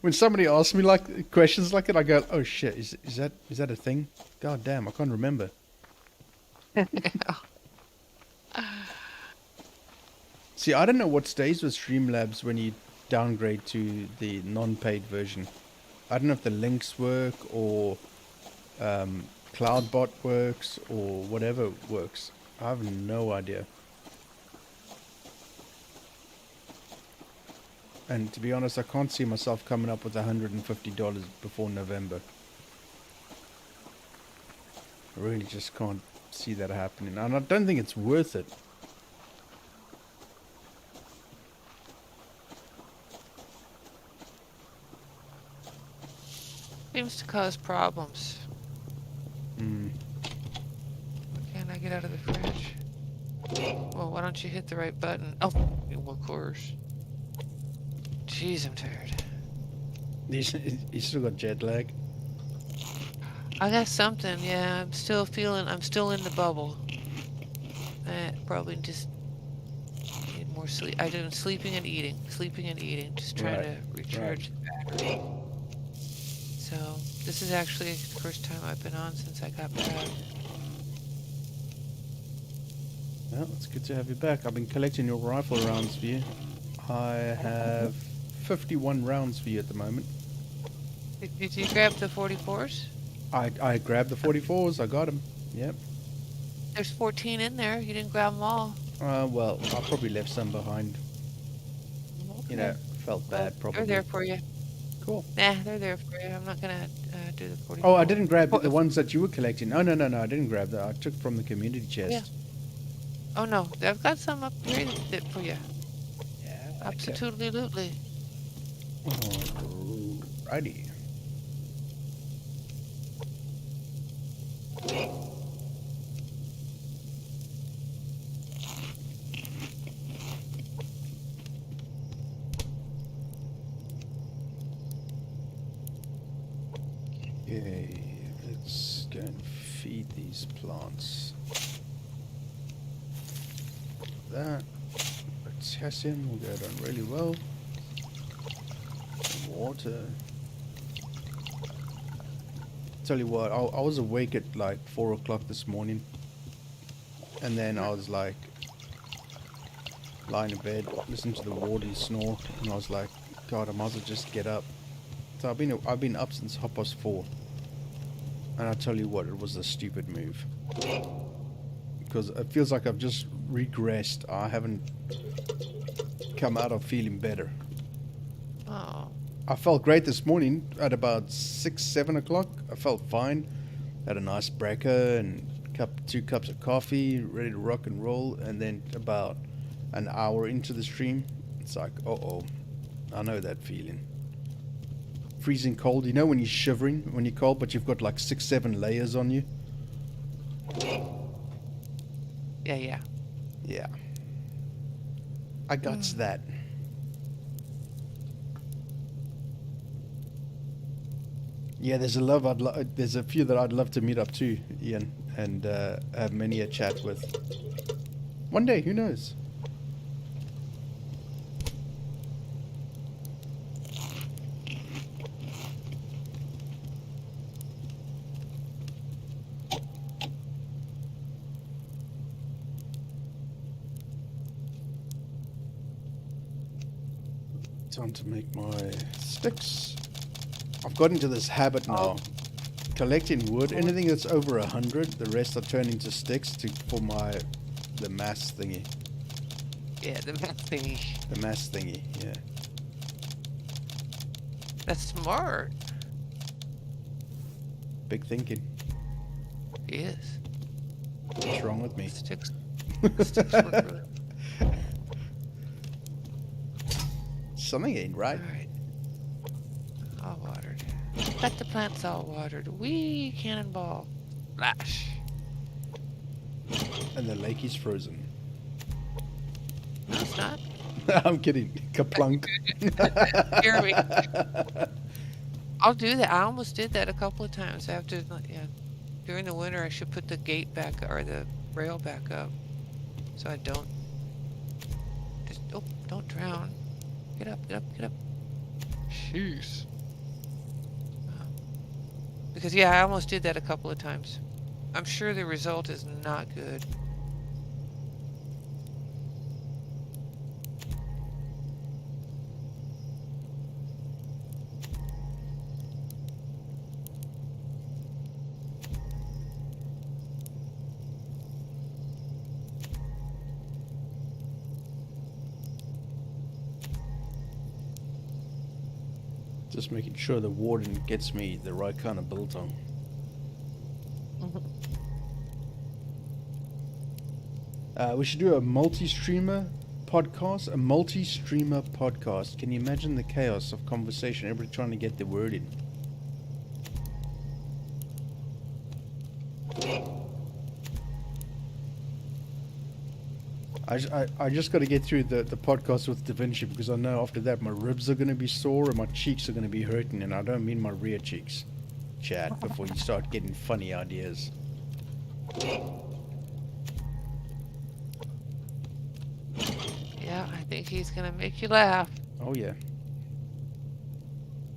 when somebody asks me like questions like it, I go, "Oh shit, is that a thing? God damn, I can't remember." See, I don't know what stays with Streamlabs when you downgrade to the non-paid version. I don't know if the links work or CloudBot works or whatever works. I have no idea. And to be honest, I can't see myself coming up with $150 before November. I really just can't see that happening. And I don't think it's worth it. Seems to cause problems. Mm. Why can't I get out of the fridge? Well, why don't you hit the right button? Oh, well, of course. Jeez, I'm tired. You still got jet lag? I got something, yeah. I'm still in the bubble. Probably just need more sleep. I've been sleeping and eating, just trying to recharge the battery. So, this is actually the first time I've been on since I got back. Well, it's good to have you back. I've been collecting your rifle rounds for you. I have 51 rounds for you at the moment. Did you grab the 44s? I grabbed the 44s. I got them. Yep. There's 14 in there. You didn't grab them all. Well, I probably left some behind. Okay. You know, felt bad probably. They're there for you. Cool. Nah, they're there for you. I'm not gonna do the 44. Oh, I didn't grab the ones that you were collecting. No, I didn't grab that. I took from the community chest. Yeah. Oh no, I've got some up here for you. Yeah. Absolutely. Alrighty. Okay, let's go and feed these plants. That potassium will go down really well. Some water. Tell you what, I was awake at like 4 o'clock this morning, and then I was like lying in bed, listening to the warden snore, and I was like, God, I might as well just get up. So I've been up since 4:30, and I tell you what, it was a stupid move, because it feels like I've just regressed. I haven't come out of feeling better. Oh. I felt great this morning at about 6-7 o'clock. I felt fine. Had a nice breaker and 2 cups of coffee, ready to rock and roll. And then about an hour into the stream, it's like, uh-oh, I know that feeling. Freezing cold. You know when you're shivering, when you're cold, but you've got like 6-7 layers on you? Yeah. Yeah. I got that. Yeah, there's there's a few that I'd love to meet up to, Ian, and have many a chat with. One day, who knows? Time to make my sticks. I've got into this habit now, collecting wood. Anything that's over 100, the rest I turn into sticks for the mass thingy. Yeah, the mass thingy. The mass thingy, yeah. That's smart. Big thinking. He is. What's wrong with me? Sticks work really. Something ain't right. All right. All watered. Got the plants all watered. Wee cannonball. Flash. And the lake is frozen. No, it's not. I'm kidding. Kaplunk. Hear me. I'll do that. I almost did that a couple of times. I have to, yeah. During the winter, I should put the gate back, or the rail back up, so I don't. Just don't drown. Get up, get up, get up. Jeez. Because yeah, I almost did that a couple of times. I'm sure the result is not good. Just making sure the warden gets me the right kind of biltong. We should do a multi-streamer podcast. A multi-streamer podcast. Can you imagine the chaos of conversation? Everybody trying to get the word in. I just got to get through the podcast with DaVinci, because I know after that my ribs are going to be sore and my cheeks are going to be hurting, and I don't mean my rear cheeks, Chad, before you start getting funny ideas. Yeah, I think he's gonna make you laugh. Oh yeah.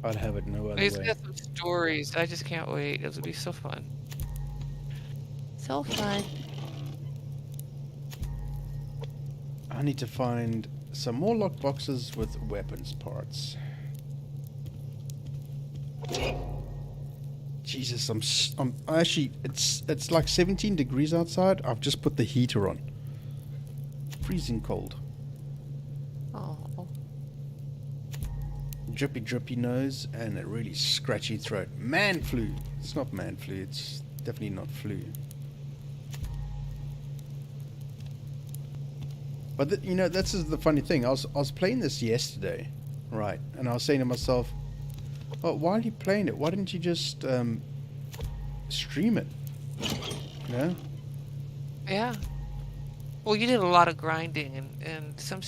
I'd have it no other He's way. got some stories. I just can't wait. It'll be so fun. So fun. I need to find some more lockboxes with weapons parts. Jesus, I'm actually, it's like 17 degrees outside. I've just put the heater on. Freezing cold. Oh. Drippy nose and a really scratchy throat. Man flu. It's not man flu. It's definitely not flu. But you know, that's the funny thing. I was playing this yesterday, right? And I was saying to myself, "Well, why are you playing it? Why didn't you just stream it?" You know? Yeah. Well, you did a lot of grinding, and some,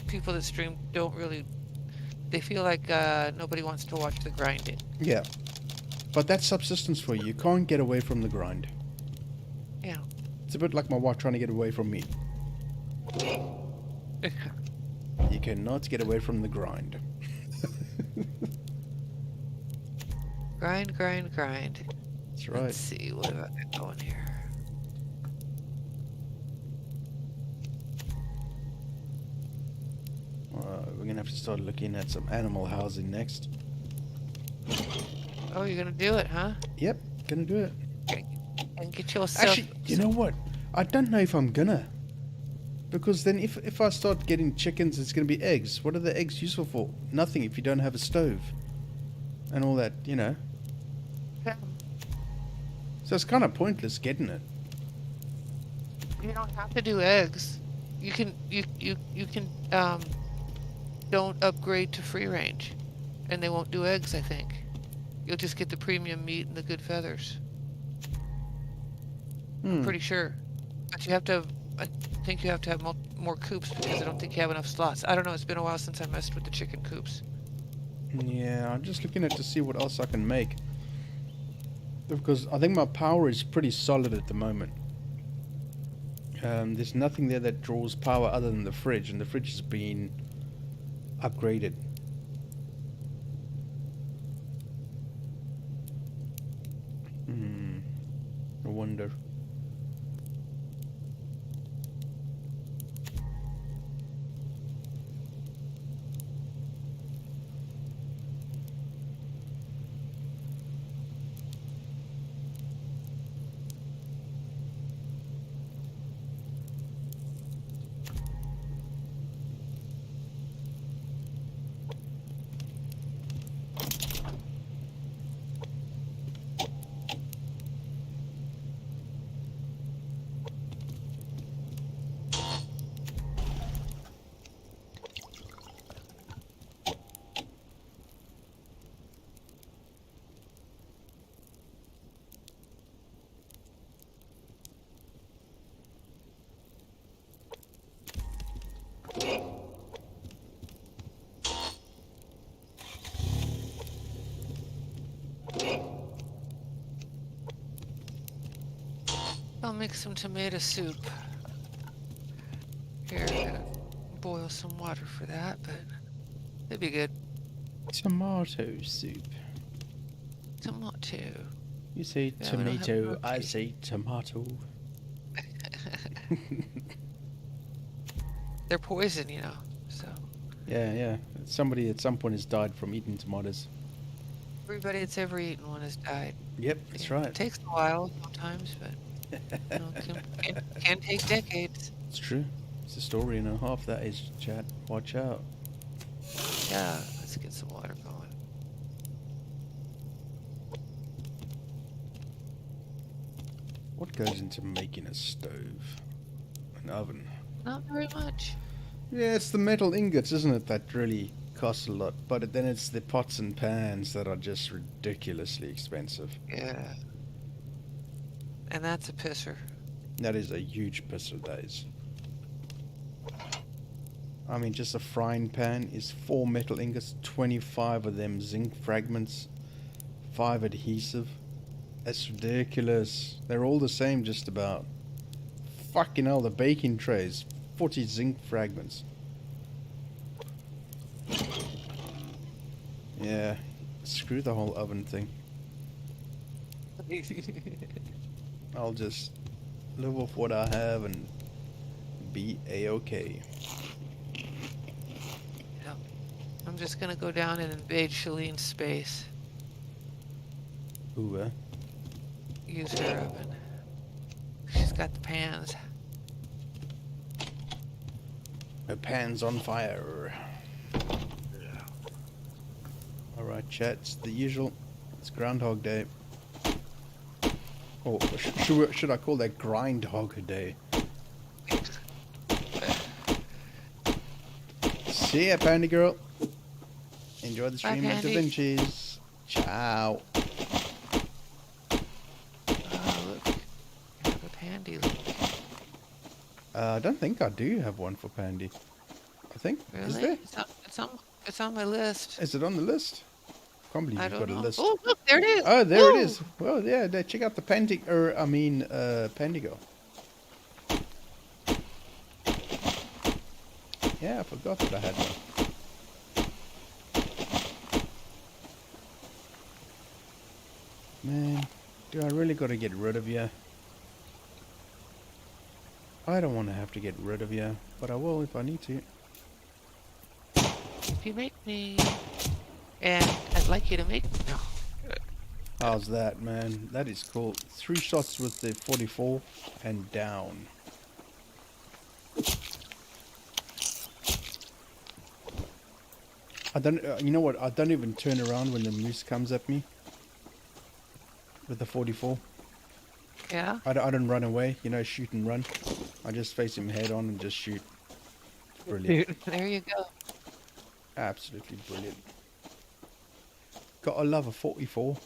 people that stream don't really. They feel like nobody wants to watch the grinding. Yeah. But that's subsistence for you. You can't get away from the grind. Yeah. It's a bit like my wife trying to get away from me. You cannot get away from the grind. Grind, grind, grind. That's right. Let's see, what have I got going here? We're gonna have to start looking at some animal housing next. Oh, you're gonna do it, huh? Yep, gonna do it. And get yourself... Actually, you know what? I don't know if I'm gonna. Because then if I start getting chickens, it's gonna be eggs. What are the eggs useful for? Nothing if you don't have a stove. And all that, you know. Yeah. So it's kind of pointless getting it. You don't have to do eggs. You can don't upgrade to free range, and they won't do eggs. I think you'll just get the premium meat and the good feathers. I'm pretty sure, but you have to. I think you have to have more coops because I don't think you have enough slots. I don't know. It's been a while since I messed with the chicken coops. Yeah, I'm just looking at to see what else I can make. Because I think my power is pretty solid at the moment. There's nothing there that draws power other than the fridge, and the fridge has been upgraded. I wonder. I'll make some tomato soup. Here, I'm gonna boil some water for that, but it'd be good. Tomato soup. Tomato. You say Yeah, we don't have tomato, roti. I say tomato. They're poison, you know, so. Yeah. Somebody at some point has died from eating tomatoes. Everybody that's ever eaten one has died. Yep, that's You know, right. It takes a while sometimes, but you know, can take decades. It's true. It's a story and a half, that is, chat. Watch out. Yeah, let's get some water going. What goes into making a stove? An oven? Not very much. Yeah, it's the metal ingots, isn't it, that really costs a lot. But then it's the pots and pans that are just ridiculously expensive. Yeah. And that's a pisser. That is a huge pisser, that is. I mean, just a frying pan is 4 metal ingots, 25 of them zinc fragments, 5 adhesive. That's ridiculous. They're all the same, just about. Fucking hell, the baking trays, 40 zinc fragments. Yeah, screw the whole oven thing. I'll just live off what I have and be a-okay. Yep. I'm just gonna go down and invade Shalene's space. Ooh, Use her oven. She's got the pans. her pan's on fire. Alright, chat, it's the usual. It's Groundhog Day. Oh, should I call that Grindhog Day? See ya, Pandy Girl. Enjoy the stream of Da Pandy. Vinci's. Ciao. Oh, look. I have a pandy. Look. I don't think I do have one for Pandy. I think. Really? Is there? It's on my list. Is it on the list? Can't believe I you've don't got a know. list. Oh, look, there it is. Oh, there it Woo! is. Well, yeah, check out the Pandigo. Yeah, I forgot that I had one. Man, do I really got to get rid of you? I don't want to have to get rid of you, but I will if I need to. If you make me, and I'd like you to make me. No. How's that, man? That is cool. 3 shots with the 44 and down. I don't. You know what? I don't even turn around when the moose comes at me with the 44. Yeah. I don't run away. You know, shoot and run. I just face him head on and just shoot. It's brilliant. There you go. Absolutely brilliant. Gotta love a 44.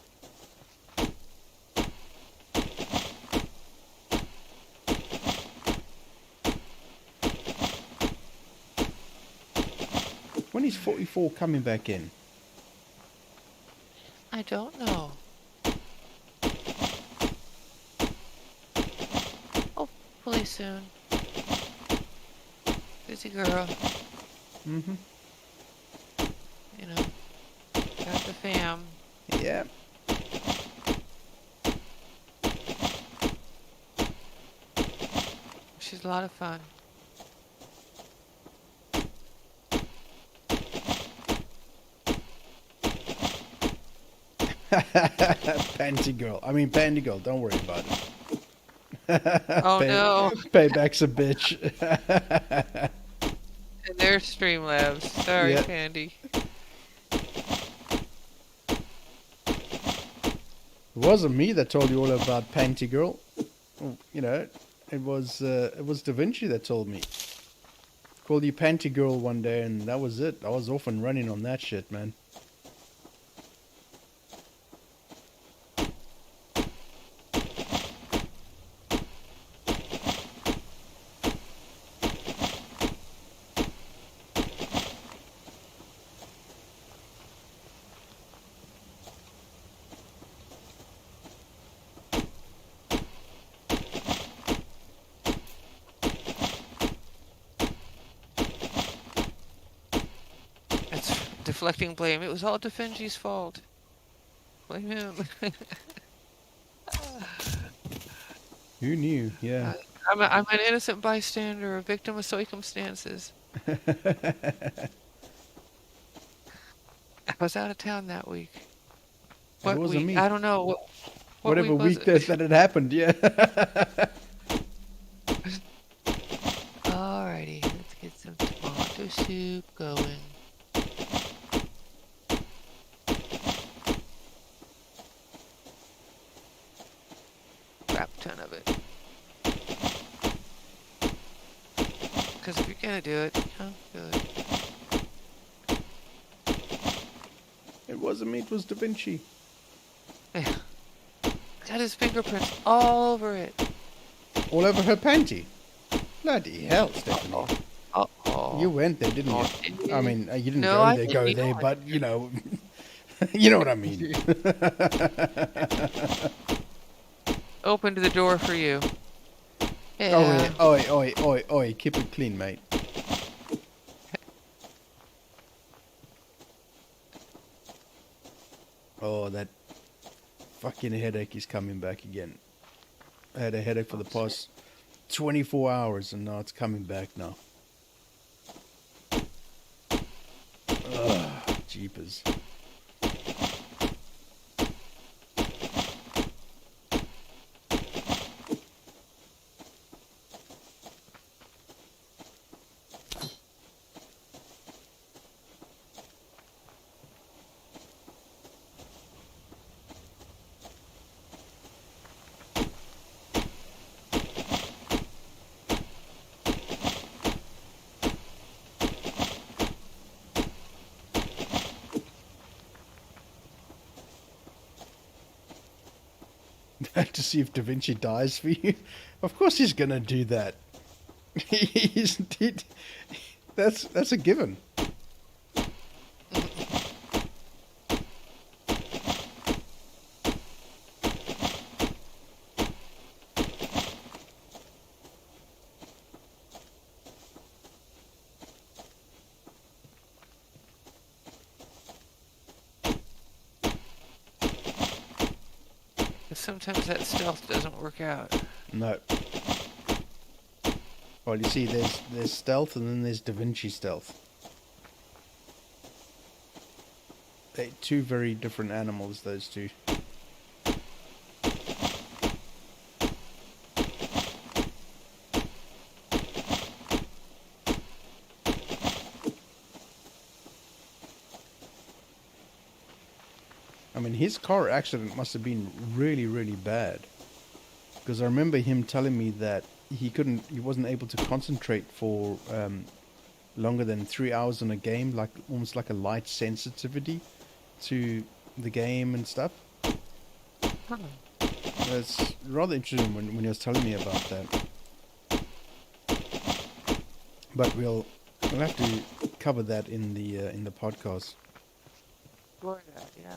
When is 44 coming back in? I don't know. Hopefully soon. Busy girl. Mm-hmm. You know, got the fam. Yeah. She's a lot of fun. Panty girl. I mean, Pandy girl. Don't worry about it. Oh no. Payback's a bitch. And there's Streamlabs. Sorry, Yeah. Pandy. It wasn't me that told you all about Panty girl. Well, you know, it was Da Vinci that told me. Called you Panty girl one day, and that was it. I was off and running on that shit, man. That's deflecting blame. It was all Da Vinci's fault. Blame him. Who knew? Yeah. I'm an innocent bystander, a victim of circumstances. I was out of town that week. What wasn't week? me. I don't know. What Whatever week was week it? that it happened, yeah. Alrighty, let's get some tomato soup going. Crap ton of it. Because if you're gonna do it, do it. It wasn't me, it was Da Vinci. Yeah. Got his fingerprints all over it. All over her panty. Bloody hell, Stephanie. Uh-oh. You went there, didn't Oh, you? did I you? mean, you didn't No, go I there, didn't. No, I but, you know, you know what I mean. Opened the door for you. Yeah. Oh, really? Oi, oi, oi, oi, keep it clean, mate. Oh, that fucking headache is coming back again. I had a headache for the past 24 hours, and now it's coming back now. Ugh, jeepers. To see if Da Vinci dies for you. Of course he's gonna do that. That's a given. sometimes that stealth doesn't work out. No. Well, you see, there's stealth and then there's Da Vinci stealth. They're two very different animals, those two. I mean, his car accident must have been really, really bad. Because I remember him telling me that he wasn't able to concentrate for longer than 3 hours on a game, like almost like a light sensitivity to the game and stuff. Huh. It's rather interesting when he was telling me about that. But we'll have to cover that in the podcast. Florida, yeah.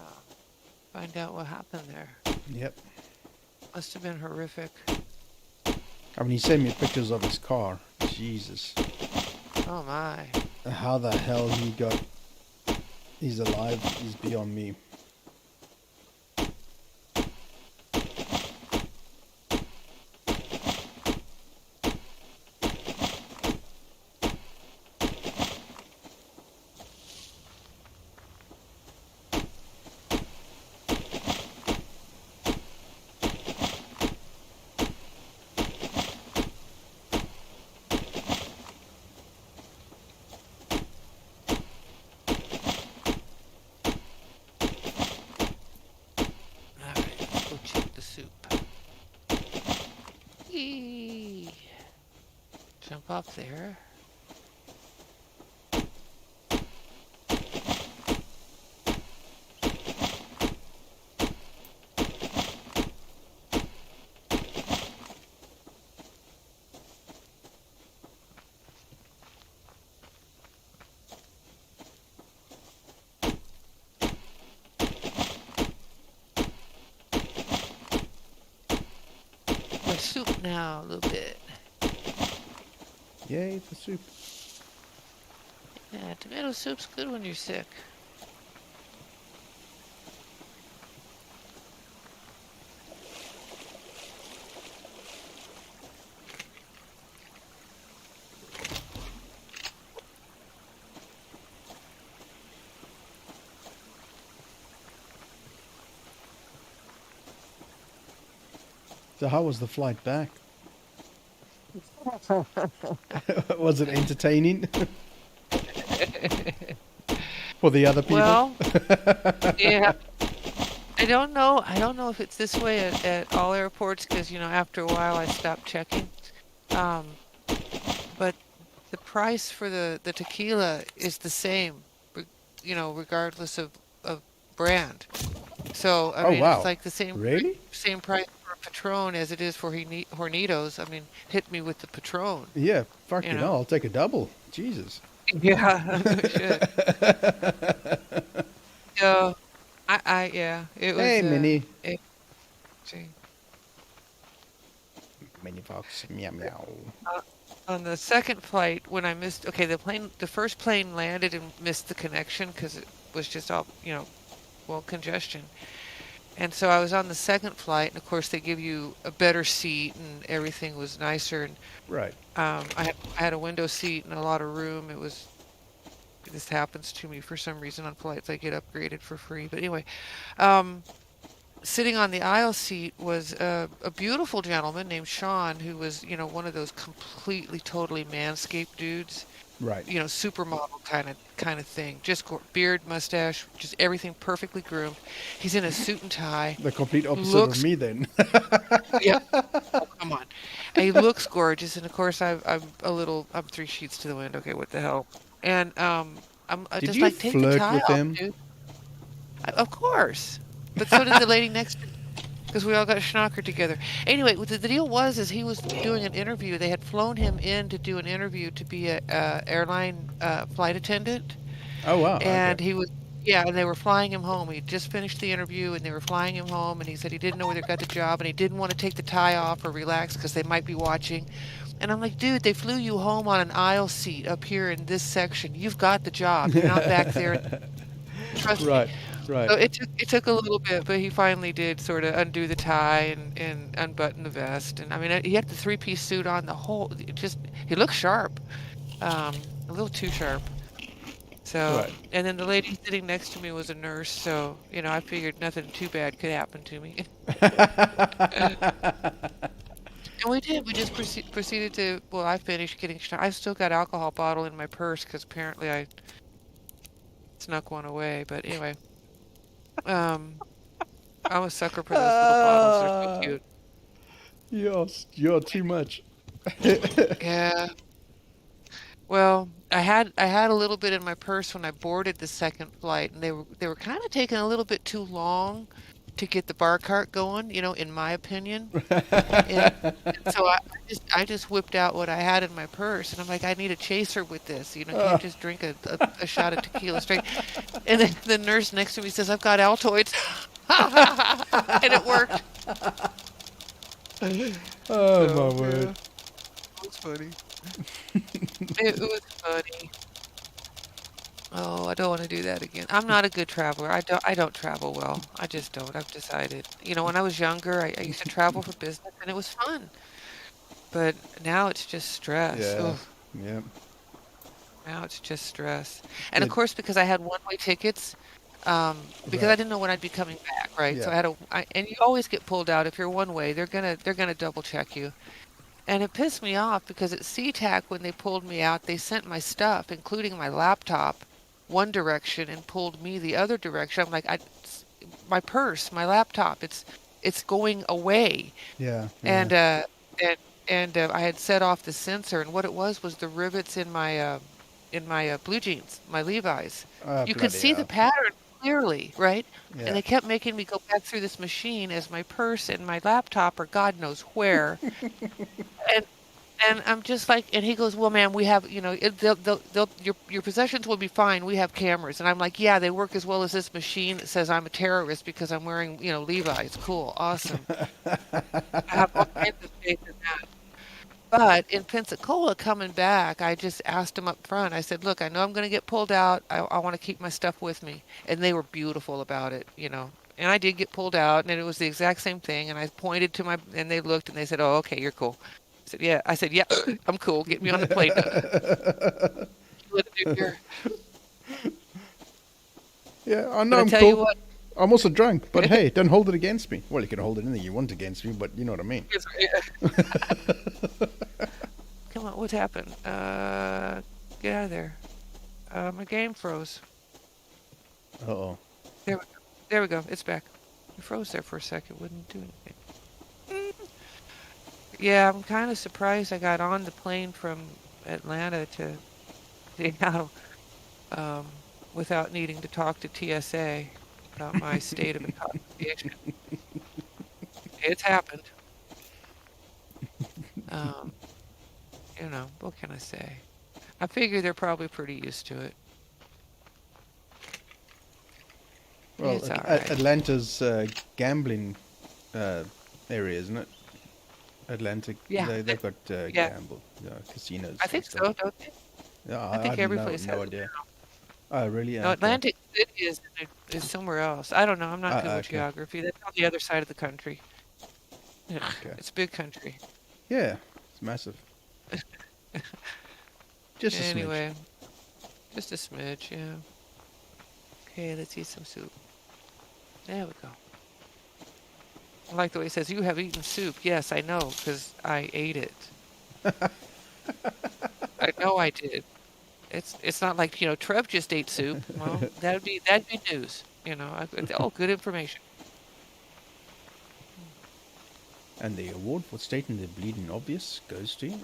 Find out what happened there. Yep. Must have been horrific. I mean, he sent me pictures of his car. Jesus. Oh my. How the hell he's alive is beyond me. Jump up there. The soup now, a little bit. Yay for soup. Yeah, tomato soup's good when you're sick. So how was the flight back? Was it entertaining? For the other people? Well, yeah. I don't know if it's this way at all airports because, you know, after a while I stopped checking. But the price for the tequila is the same, you know, regardless of brand. So, I mean, wow. it's like the same Really? same price for a Patron as it is for Hornitos. I mean, hit me with the Patron. Yeah, fucking You know? hell, I'll take a double. Jesus. Yeah, shit. So, yeah, it was. Hey, Minnie. See, Minnie Fox, meow meow. on the second flight, when I missed, the first plane landed and missed the connection because it was just all, you know, well, congestion. And so I was on the second flight, and of course they give you a better seat, and everything was nicer. And Right. I had a window seat and a lot of room. This happens to me for some reason on flights. I get upgraded for free. But anyway, sitting on the aisle seat was a beautiful gentleman named Sean, who was, you know, one of those completely, totally manscaped dudes. Right. You know, supermodel kind of thing. Just beard, mustache, just everything perfectly groomed. He's in a suit and tie. The complete opposite of me then. Yeah. Oh, come on. And he looks gorgeous, and of course I'm 3 sheets to the wind. Okay, what the hell? And I'm Did just you like, take the flirt tie with off, him? dude. Of course. But so did the lady next to me, because we all got schnockered together. Anyway, what the deal was is he was doing an interview. They had flown him in to do an interview to be a airline flight attendant. Oh wow. And Okay. he was, yeah, and they were flying him home. He just finished the interview, and they were flying him home, and he said he didn't know whether he got the job, and he didn't want to take the tie off or relax because they might be watching. And I'm like, dude, they flew you home on an aisle seat up here in this section. You've got the job. You're not back there. Trust me. Right. Right. So it took a little bit, but he finally did sort of undo the tie and unbutton the vest. And I mean, he had the three-piece suit on the whole. He looked sharp, a little too sharp. So, Right. and then the lady sitting next to me was a nurse, so I figured nothing too bad could happen to me. And we did. We just proceeded to. Well, I finished getting. I've still got alcohol bottle in my purse because apparently I snuck one away. But anyway, um, I'm a sucker for those little bottles. They're so cute. You're too much. Yeah. Well, I had a little bit in my purse when I boarded the second flight, and they were kind of taking a little bit too long to get the bar cart going, in my opinion. And so I just whipped out what I had in my purse, and I'm like, I need a chaser with this. Can't just drink a shot of tequila straight. And then the nurse next to me says, I've got Altoids. And it worked. Oh, So, my word. yeah, it was funny. It was funny. Oh, I don't want to do that again. I'm not a good traveler. I don't travel well. I just don't. I've decided. When I was younger, I used to travel for business and it was fun. But now it's just stress. Yeah. Ugh, Yeah. now it's just stress. And of It, course, because I had one-way tickets, because I right. didn't know when I'd be coming back, right? So Yeah. and you always get pulled out if you're one way. They're gonna double check you. And it pissed me off because at SeaTac, when they pulled me out, they sent my stuff, including my laptop, one direction and pulled me the other direction. I'm like, my purse, my laptop, it's going away. Yeah. Yeah. And I had set off the sensor, and what it was the rivets in my blue jeans, my Levi's. Ah, You could bloody see the hell. pattern clearly, right? And Yeah. they kept making me go back through this machine as my purse and my laptop are God knows where. And and I'm just like, and he goes, well, ma'am, we have, your possessions will be fine. We have cameras. And I'm like, yeah, they work as well as this machine that says I'm a terrorist because I'm wearing, Levi's. Cool. Awesome. I have all kinds of faith in that. But in Pensacola coming back, I just asked him up front. I said, look, I know I'm going to get pulled out. I want to keep my stuff with me. And they were beautiful about it. And I did get pulled out, and it was the exact same thing. And I pointed to and they looked, and they said, oh, okay, you're cool. I said, yeah. I said, yeah, I'm cool. Get me on the plane. What to do here? Yeah, I know But I I'm tell you cool. what. I'm also drunk, but hey, don't hold it against me. Well, you can hold it anything you want against me, but you know what I mean. Come on, what happened? Get out of there. My game froze. Uh-oh. There we go. There we go. It's back. It froze there for a second. Wouldn't do anything. Yeah, I'm kind of surprised I got on the plane from Atlanta to Seattle without needing to talk to TSA about my state of intoxication. It's happened. Um, what can I say? I figure they're probably pretty used to it. Well, It's all right. Atlanta's gambling area, isn't it? Atlantic, Yeah, they've got yeah. gamble casinos I and think stuff. so, don't they? Yeah, I I think have every place no has it idea. now. Oh, really? No, Okay. Atlantic City is somewhere else. I don't know. I'm not good with Okay. geography. That's on the other side of the country. Yeah, Okay. it's a big country. Yeah, it's massive. Just a smidge. Anyway, just a smidge, yeah. Okay, let's eat some soup. There we go. I like the way he says, you have eaten soup. Yes, I know, because I ate it. I know I did. It's not like, Trev just ate soup. Well, that'd be news. Oh, good information. And the award for stating the bleeding obvious goes to you.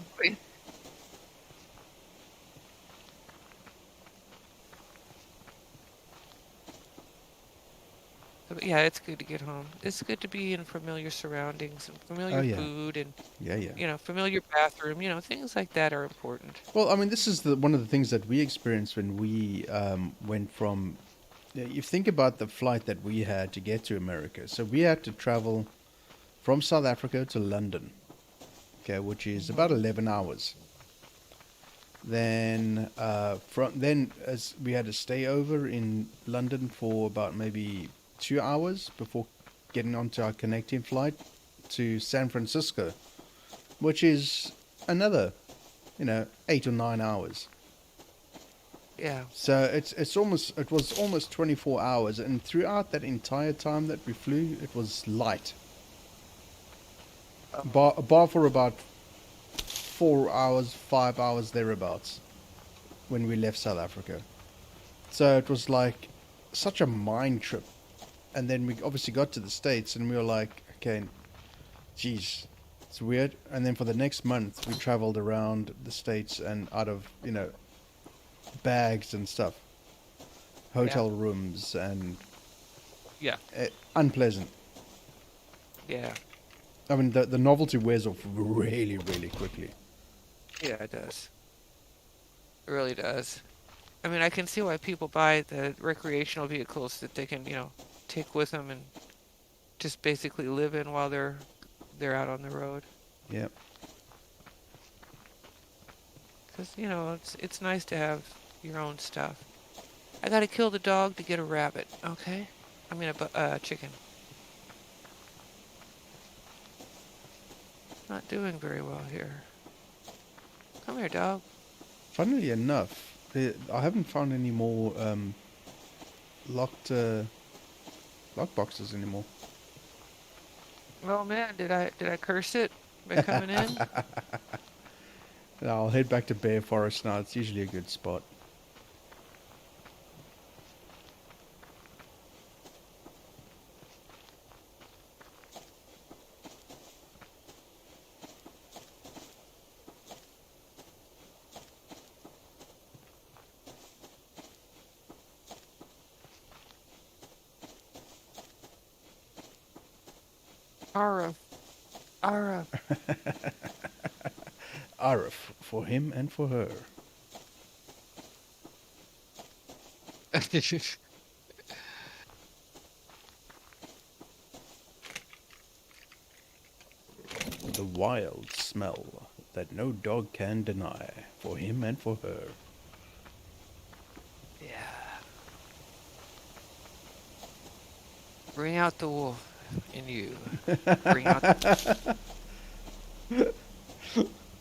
But yeah, it's good to get home. It's good to be in familiar surroundings and familiar yeah. food and, Yeah. familiar bathroom. Things like that are important. Well, I mean, this is one of the things that we experienced when we went from. You think about the flight that we had to get to America. So we had to travel from South Africa to London, okay, which is about 11 hours. Then as we had to stay over in London for about maybe 2 hours before getting onto our connecting flight to San Francisco, which is another, 8 or 9 hours. Yeah. So it was almost 24 hours, and throughout that entire time that we flew, it was light. Bar for about 4 hours, 5 hours thereabouts when we left South Africa. So it was like such a mind trip. And then we obviously got to the States and we were like, okay, geez, it's weird. And then for the next month, we traveled around the States and out of, bags and stuff. Hotel rooms and... Yeah. Unpleasant. Yeah. I mean, the novelty wears off really, really quickly. Yeah, it does. It really does. I mean, I can see why people buy the recreational vehicles that they can, take with them and just basically live in while they're out on the road. Yep. Because, it's nice to have your own stuff. I gotta kill the dog to get a rabbit, okay? I mean, a chicken. Not doing very well here. Come here, dog. Funnily enough, I haven't found any more locked boxes anymore. Oh man, did I curse it by coming in? I'll head back to Bear Forest now. It's usually a good spot. Arf. Arf. Arf, for him and for her. The wild smell that no dog can deny, for him and for her. Yeah. Bring out the wolf in you. Bring out the...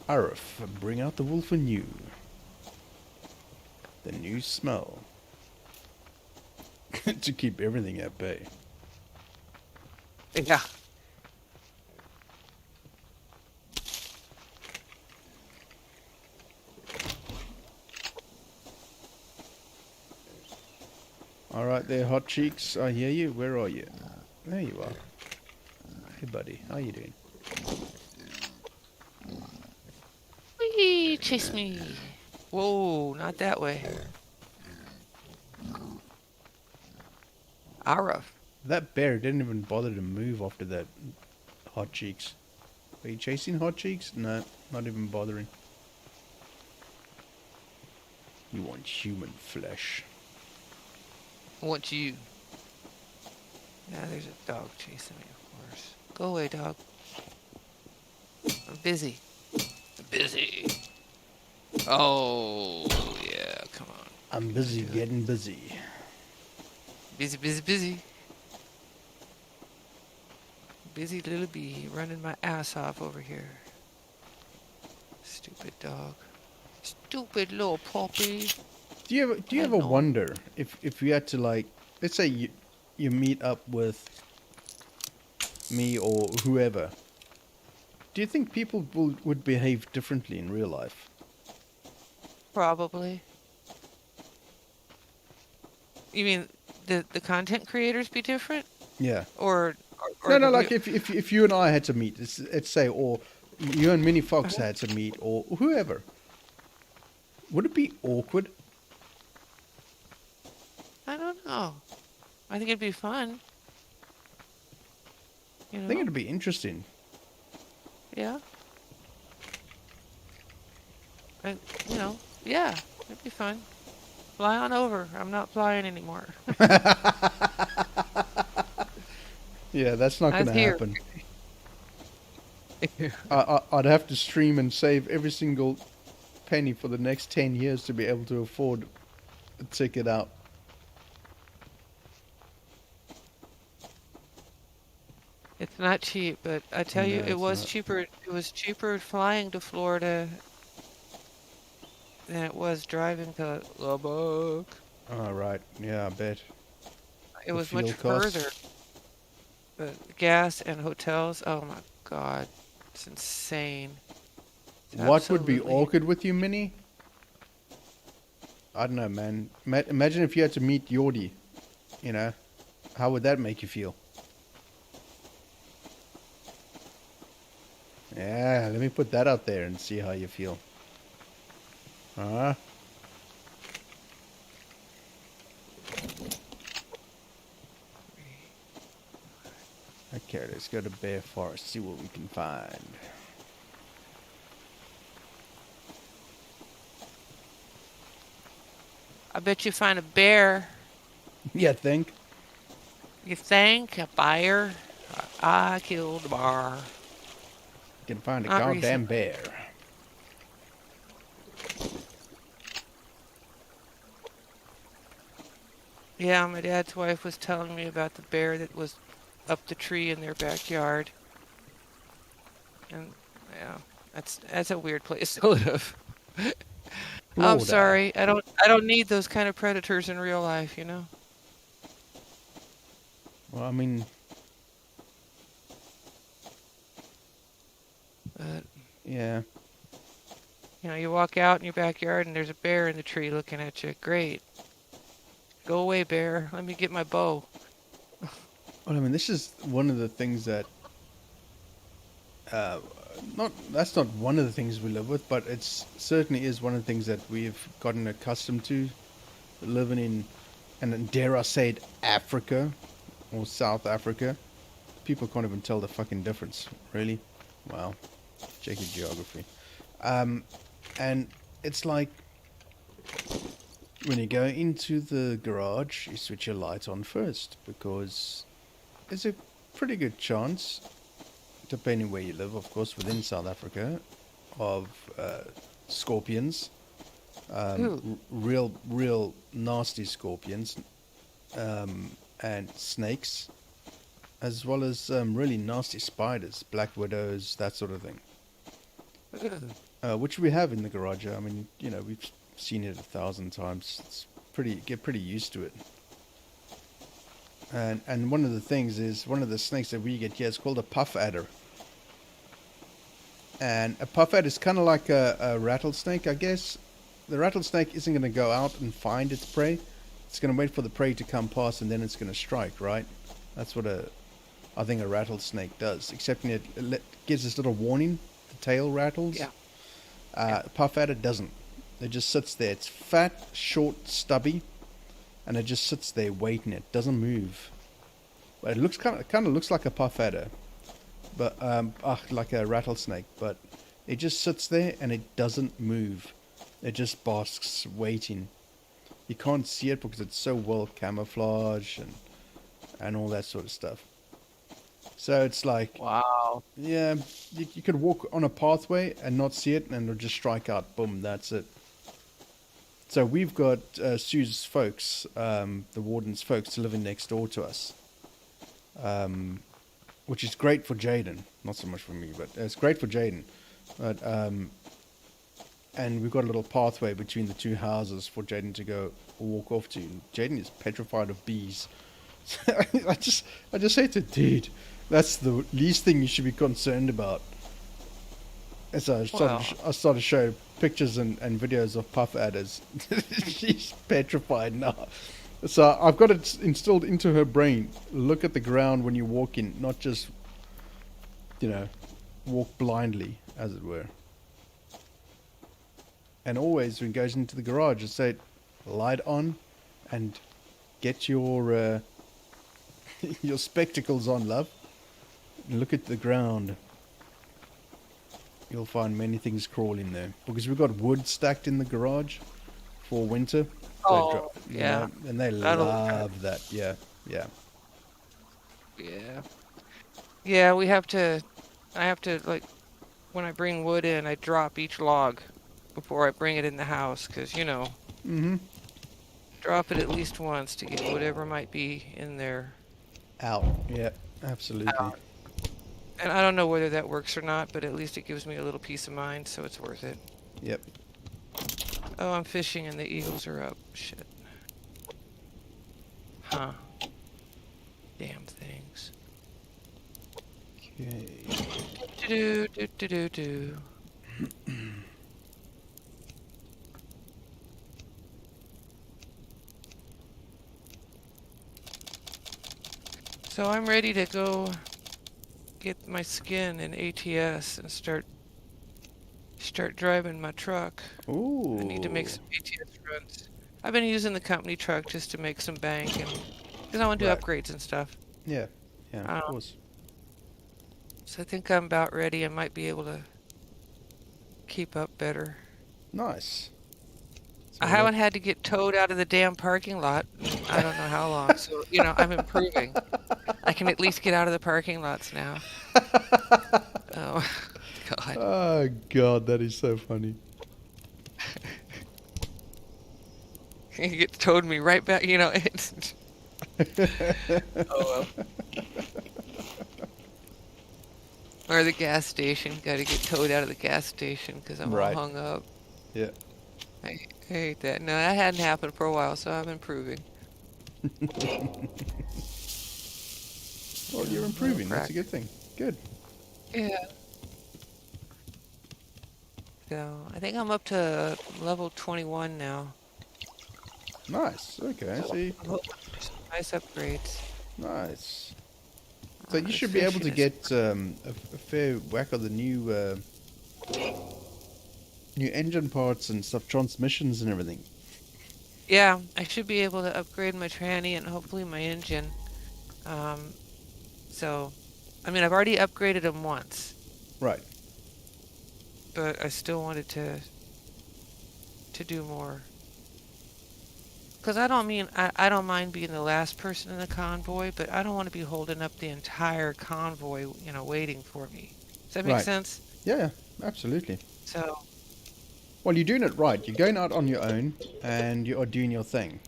Arf, bring out the wolf in you. The new smell. To keep everything at bay. Yeah. Alright there, hot cheeks. I hear you. Where are you? There you are. Hey buddy, how you doing? Whee! Chase me. Whoa, not that way. Arf. That bear didn't even bother to move after that hot cheeks. Are you chasing hot cheeks? No, not even bothering. You want human flesh. Want you. Now there's a dog chasing me, of course. Go away, dog. I'm busy. I'm busy. Oh, yeah, come on. I'm busy getting busy. Busy, busy, busy. Busy little bee running my ass off over here. Stupid dog. Stupid little puppy. Do you ever wonder if you had to, like, let's say you meet up with me or whoever, do you think people would behave differently in real life? Probably. You mean the content creators be different? Yeah. Or no, like if you and I had to meet, let's say, or you and Minnie Fox had to meet, or whoever, would it be awkward? I don't know. I think it'd be fun. You know? I think it'd be interesting. Yeah. Yeah, it'd be fun. Fly on over. I'm not flying anymore. Yeah, that's not going to happen. I'd have to stream and save every single penny for the next 10 years to be able to afford a ticket out. It's not cheap, but I tell you, No, it it's was not. cheaper. It was cheaper flying to Florida than it was driving to Lubbock. All right. Yeah, I bet. It The was much fuel costs. further. But gas and hotels, oh my God, it's insane. It's What would be absolutely. awkward with you, Minnie? I don't know, man. Imagine if you had to meet Yordi. You know, how would that make you feel? Yeah, let me put that out there and see how you feel. Huh? Okay, let's go to Bear Forest, see what we can find. I bet you find a bear. Yeah, think? You think a bear? I killed a bear. You can find a Not goddamn recently. bear. Yeah, my dad's wife was telling me about the bear that was up the tree in their backyard. And yeah, that's a weird place to live. I'm Florida. sorry. I don't need those kind of predators in real life, you know? Well, I mean, But yeah. you know, you walk out in your backyard and there's a bear in the tree looking at you. Great. Go away, bear. Let me get my bow. Well, I mean, this is one of the things that, that's not one of the things we live with, but it's certainly is one of the things that we've gotten accustomed to living in, and then dare I say it, Africa or South Africa. People can't even tell the fucking difference, really. Wow. Check your geography. And it's like when you go into the garage, you switch your lights on first because there's a pretty good chance, depending where you live, of course, within South Africa, of scorpions, Ooh. real nasty scorpions, and snakes, as well as really nasty spiders, black widows, that sort of thing. Which we have in the garage. I mean, you know, we've seen it 1,000 times. It's get pretty used to it. And one of the things is, one of the snakes that we get here is called a puff adder. And a puff adder is kind of like a rattlesnake, I guess. The rattlesnake isn't going to go out and find its prey. It's going to wait for the prey to come past and then it's going to strike, right? That's what I think a rattlesnake does. Except it gives this little warning. The tail rattles. Yeah. Puff adder doesn't. It just sits there. It's fat, short, stubby, and it just sits there waiting. It doesn't move. But it looks kind of looks like a puff adder, but like a rattlesnake. But it just sits there and it doesn't move. It just basks, waiting. You can't see it because it's so well camouflaged and all that sort of stuff. So it's like, Wow. yeah, you could walk on a pathway and not see it, and it'll just strike out. Boom, that's it. So we've got Sue's folks, the warden's folks, living next door to us, which is great for Jaden. Not so much for me, but it's great for Jaden. But and we've got a little pathway between the two houses for Jaden to go walk off to. Jaden is petrified of bees. I just say to dude, that's the least thing you should be concerned about. And so I started to show pictures and videos of puff adders. She's petrified now. So I've got it instilled into her brain. Look at the ground when you walk in, not just, walk blindly, as it were. And always when it goes into the garage, just say, light on and get your your spectacles on, love. And look at the ground. You'll find many things crawling there. Because we've got wood stacked in the garage for winter. Oh, yeah. And they love that. Yeah, yeah. Yeah. Yeah, I have to, like, when I bring wood in, I drop each log before I bring it in the house, because, you know, Mm-hmm. drop it at least once to get whatever might be in there Out. Yeah, absolutely. out. And I don't know whether that works or not, but at least it gives me a little peace of mind, so it's worth it. Yep. Oh, I'm fishing and the eagles are up. Shit. Huh. Damn things. Okay. Do do do do do. So I'm ready to go get my skin in ATS and start driving my truck. Ooh. I need to make some ATS runs. I've been using the company truck just to make some bank and because I want to do Right. upgrades and stuff. Yeah. Yeah, of course. So I think I'm about ready. I might be able to keep up better. Nice. I haven't had to get towed out of the damn parking lot in I don't know how long. So, you know, I'm improving. I can at least get out of the parking lots now. Oh, God. Oh, God, that is so funny. He gets towed me right back, you know. It's... Oh, well. Or the gas station. Got to get towed out of the gas station because I'm all hung up. Yeah. I hate that. No, that hadn't happened for a while, so I'm improving. Well, you're improving. That's a good thing. Good. Yeah. So I think I'm up to level 21 now. Nice. Okay. See. Nice upgrades. Nice. So you should be able to get a fair whack of the new engine parts and stuff, transmissions and everything. Yeah, I should be able to upgrade my tranny and hopefully my engine. So, I mean, I've already upgraded them once. Right. But I still wanted to do more. Because I don't mind being the last person in the convoy, but I don't want to be holding up the entire convoy, you know, waiting for me. Does that make sense? Yeah, absolutely. So. Well, you're doing it right. You're going out on your own, and you are doing your thing.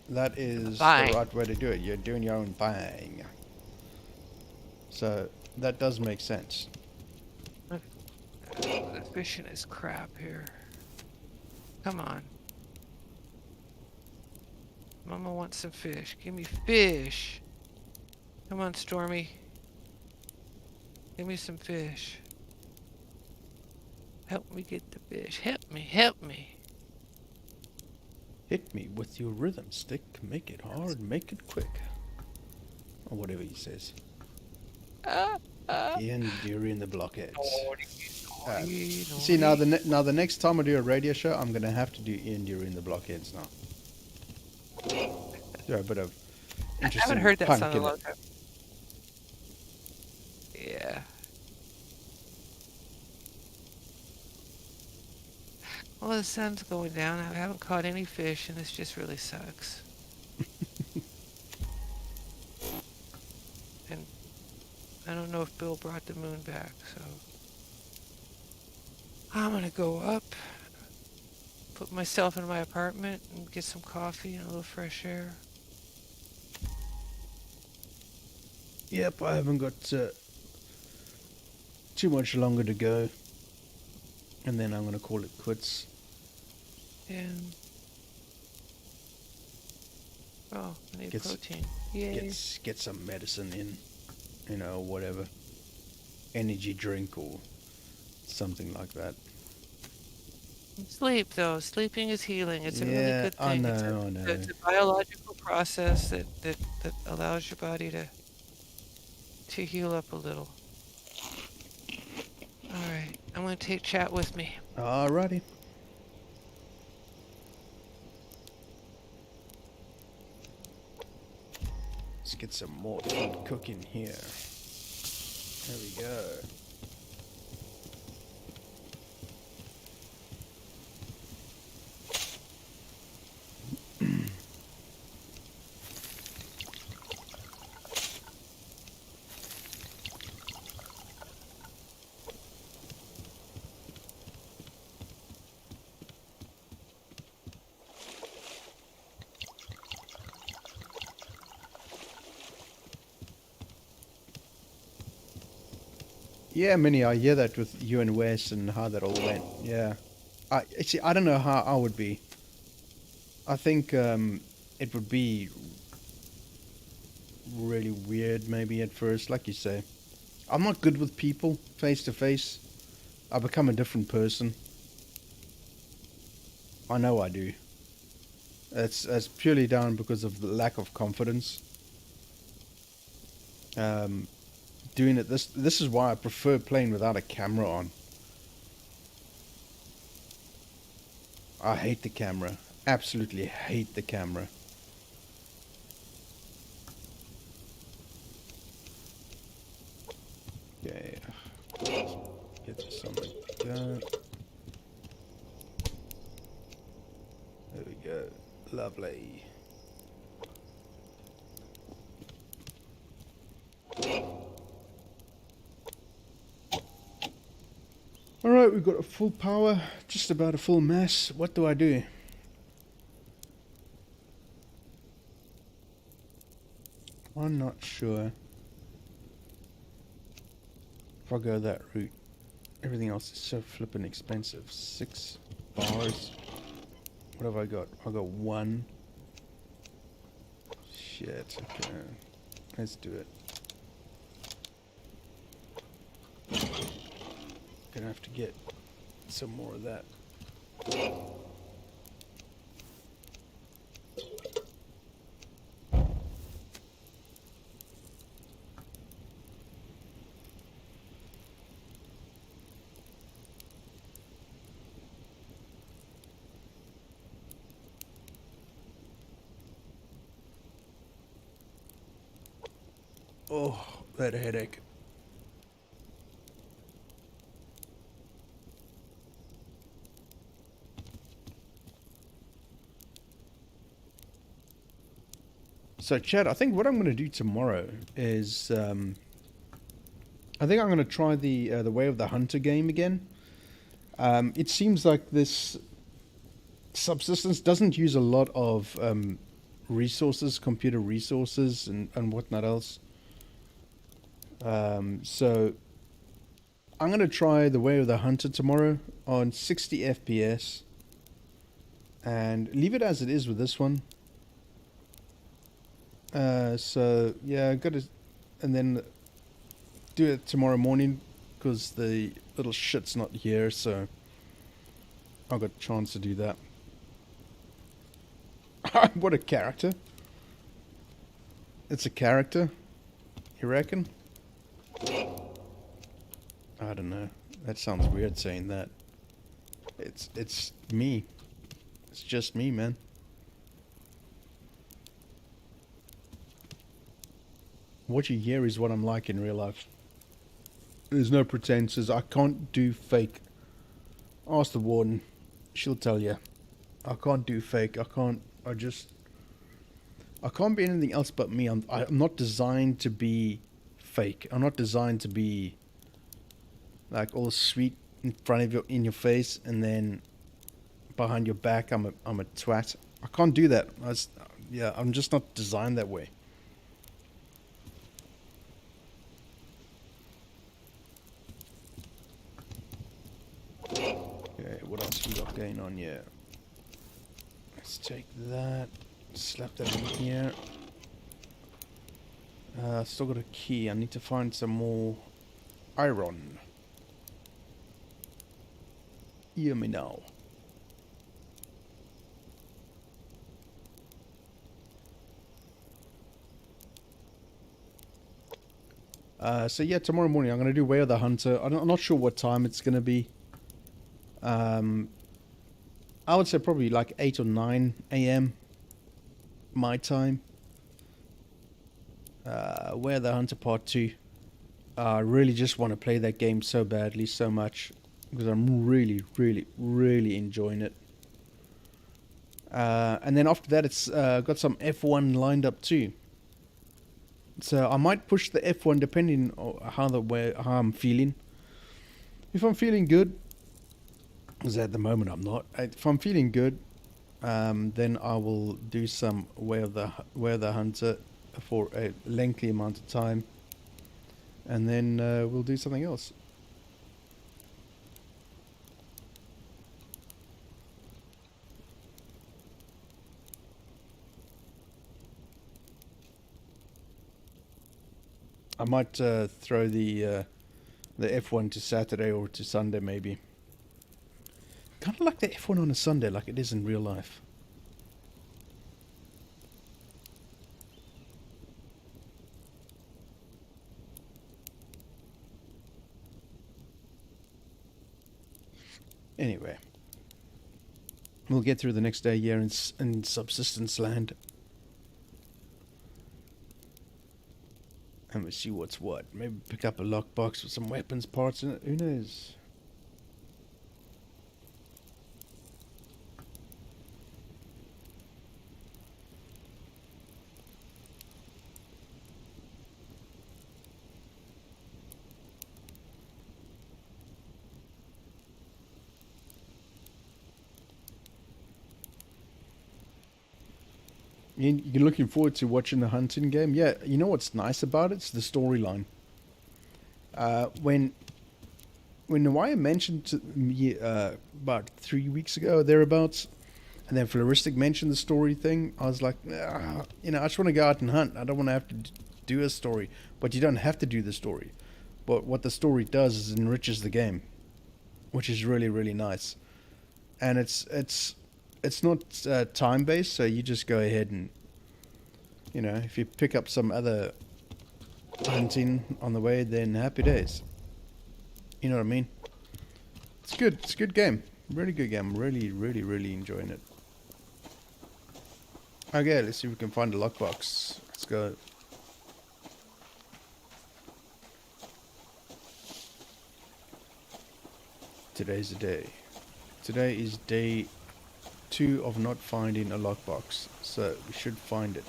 That is the right way to do it. You're doing your own thing. So, that does make sense. The fishing is crap here. Come on. Mama wants some fish. Give me fish. Come on, Stormy. Give me some fish. Help me get the fish. Help me, help me. Hit me with your rhythm stick. Make it hard, make it quick. Or whatever he says. Ian during the blockheads. See, now the next time I do a radio show, I'm going to have to do Ian during the blockheads now. Yeah, a bit of interesting. I haven't heard that song in a long time. Yeah. Well, the sun's going down. I haven't caught any fish, and this just really sucks. And I don't know if Bill brought the moon back, so I'm gonna go up, put myself in my apartment, and get some coffee and a little fresh air. Yep, I haven't got too much longer to go, and then I'm gonna call it quits. And oh, I need protein. Yay. Get some medicine in, you know, whatever, energy drink or something like that. Sleep, though. Sleeping is healing. It's a really good thing. I know. It's a biological process that allows your body to heal up a little. All right, I'm going to take chat with me. Alrighty. Let's get some more food cooking here. There we go. Yeah, Minnie, I hear that with you and Wes and how that all went. Yeah. See, I don't know how I would be. I think it would be really weird maybe at first, like you say. I'm not good with people face to face. I become a different person. I know I do. It's purely down because of the lack of confidence. Doing it this is why I prefer playing without a camera on. I hate the camera. Absolutely hate the camera. Okay. Get some like that. There we go. Lovely. Alright, we've got a full power, just about a full mass. What do I do? I'm not sure. If I go that route, everything else is so flippin' expensive. 6 bars. What have I got? I got 1. Shit, okay. Let's do it. Gonna have to get some more of that. Oh, that headache. So, Chad, I think what I'm going to do tomorrow is, I think I'm going to try the Way of the Hunter game again. It seems like this Subsistence doesn't use a lot of resources, computer resources, and whatnot else. So, I'm going to try the Way of the Hunter tomorrow on 60 FPS, and leave it as it is with this one. So yeah, I gotta, and then do it tomorrow morning because the little shit's not here, so I got a chance to do that. What a character! It's a character, you reckon? I don't know. That sounds weird saying that. It's me. It's just me, man. What you hear is what I'm like in real life. There's no pretenses. I can't do fake. Ask the warden. She'll tell you. I can't do fake. I can't be anything else but me. I'm not designed to be fake. I'm not designed to be like all sweet in front of in your face, and then behind your back I'm a twat. I can't do that. I'm just not designed that way. Okay, what else we got going on here? Let's take that, slap that in here. Still got a key. I need to find some more iron. Hear me now. So yeah, tomorrow morning I'm going to do Way of the Hunter. I'm not sure what time it's going to be. I would say probably like 8 or 9 a.m. my time. Way of the Hunter Part 2. I really just want to play that game so badly, so much, because I'm really, really, really enjoying it. And then after that, it's got some F1 lined up too. So I might push the F1 depending on how I'm feeling. If I'm feeling good, because at the moment I'm not. If I'm feeling good, then I will do some Way of the Hunter for a lengthy amount of time, and then we'll do something else. I might throw the F1 to Saturday or to Sunday maybe. Kind of like the F1 on a Sunday, like it is in real life. Anyway, we'll get through the next day here in Subsistence land. And we'll see what's what. Maybe pick up a lockbox with some weapons parts in it. Who knows? You're looking forward to watching the hunting game? Yeah, you know what's nice about it? It's the storyline. When Nawaya mentioned to me about 3 weeks ago or thereabouts, and then Flaristic mentioned the story thing, I was like, I just want to go out and hunt. I don't want to have to do a story. But you don't have to do the story. But what the story does is enriches the game, which is really, really nice. And it's not time based, so you just go ahead and, if you pick up some other hunting on the way, then happy days. You know what I mean? It's good. It's a good game. Really good game. Really, really, really enjoying it. Okay, let's see if we can find a lockbox. Let's go. Today's the day. Today is day 2 of not finding a lockbox, so we should find it.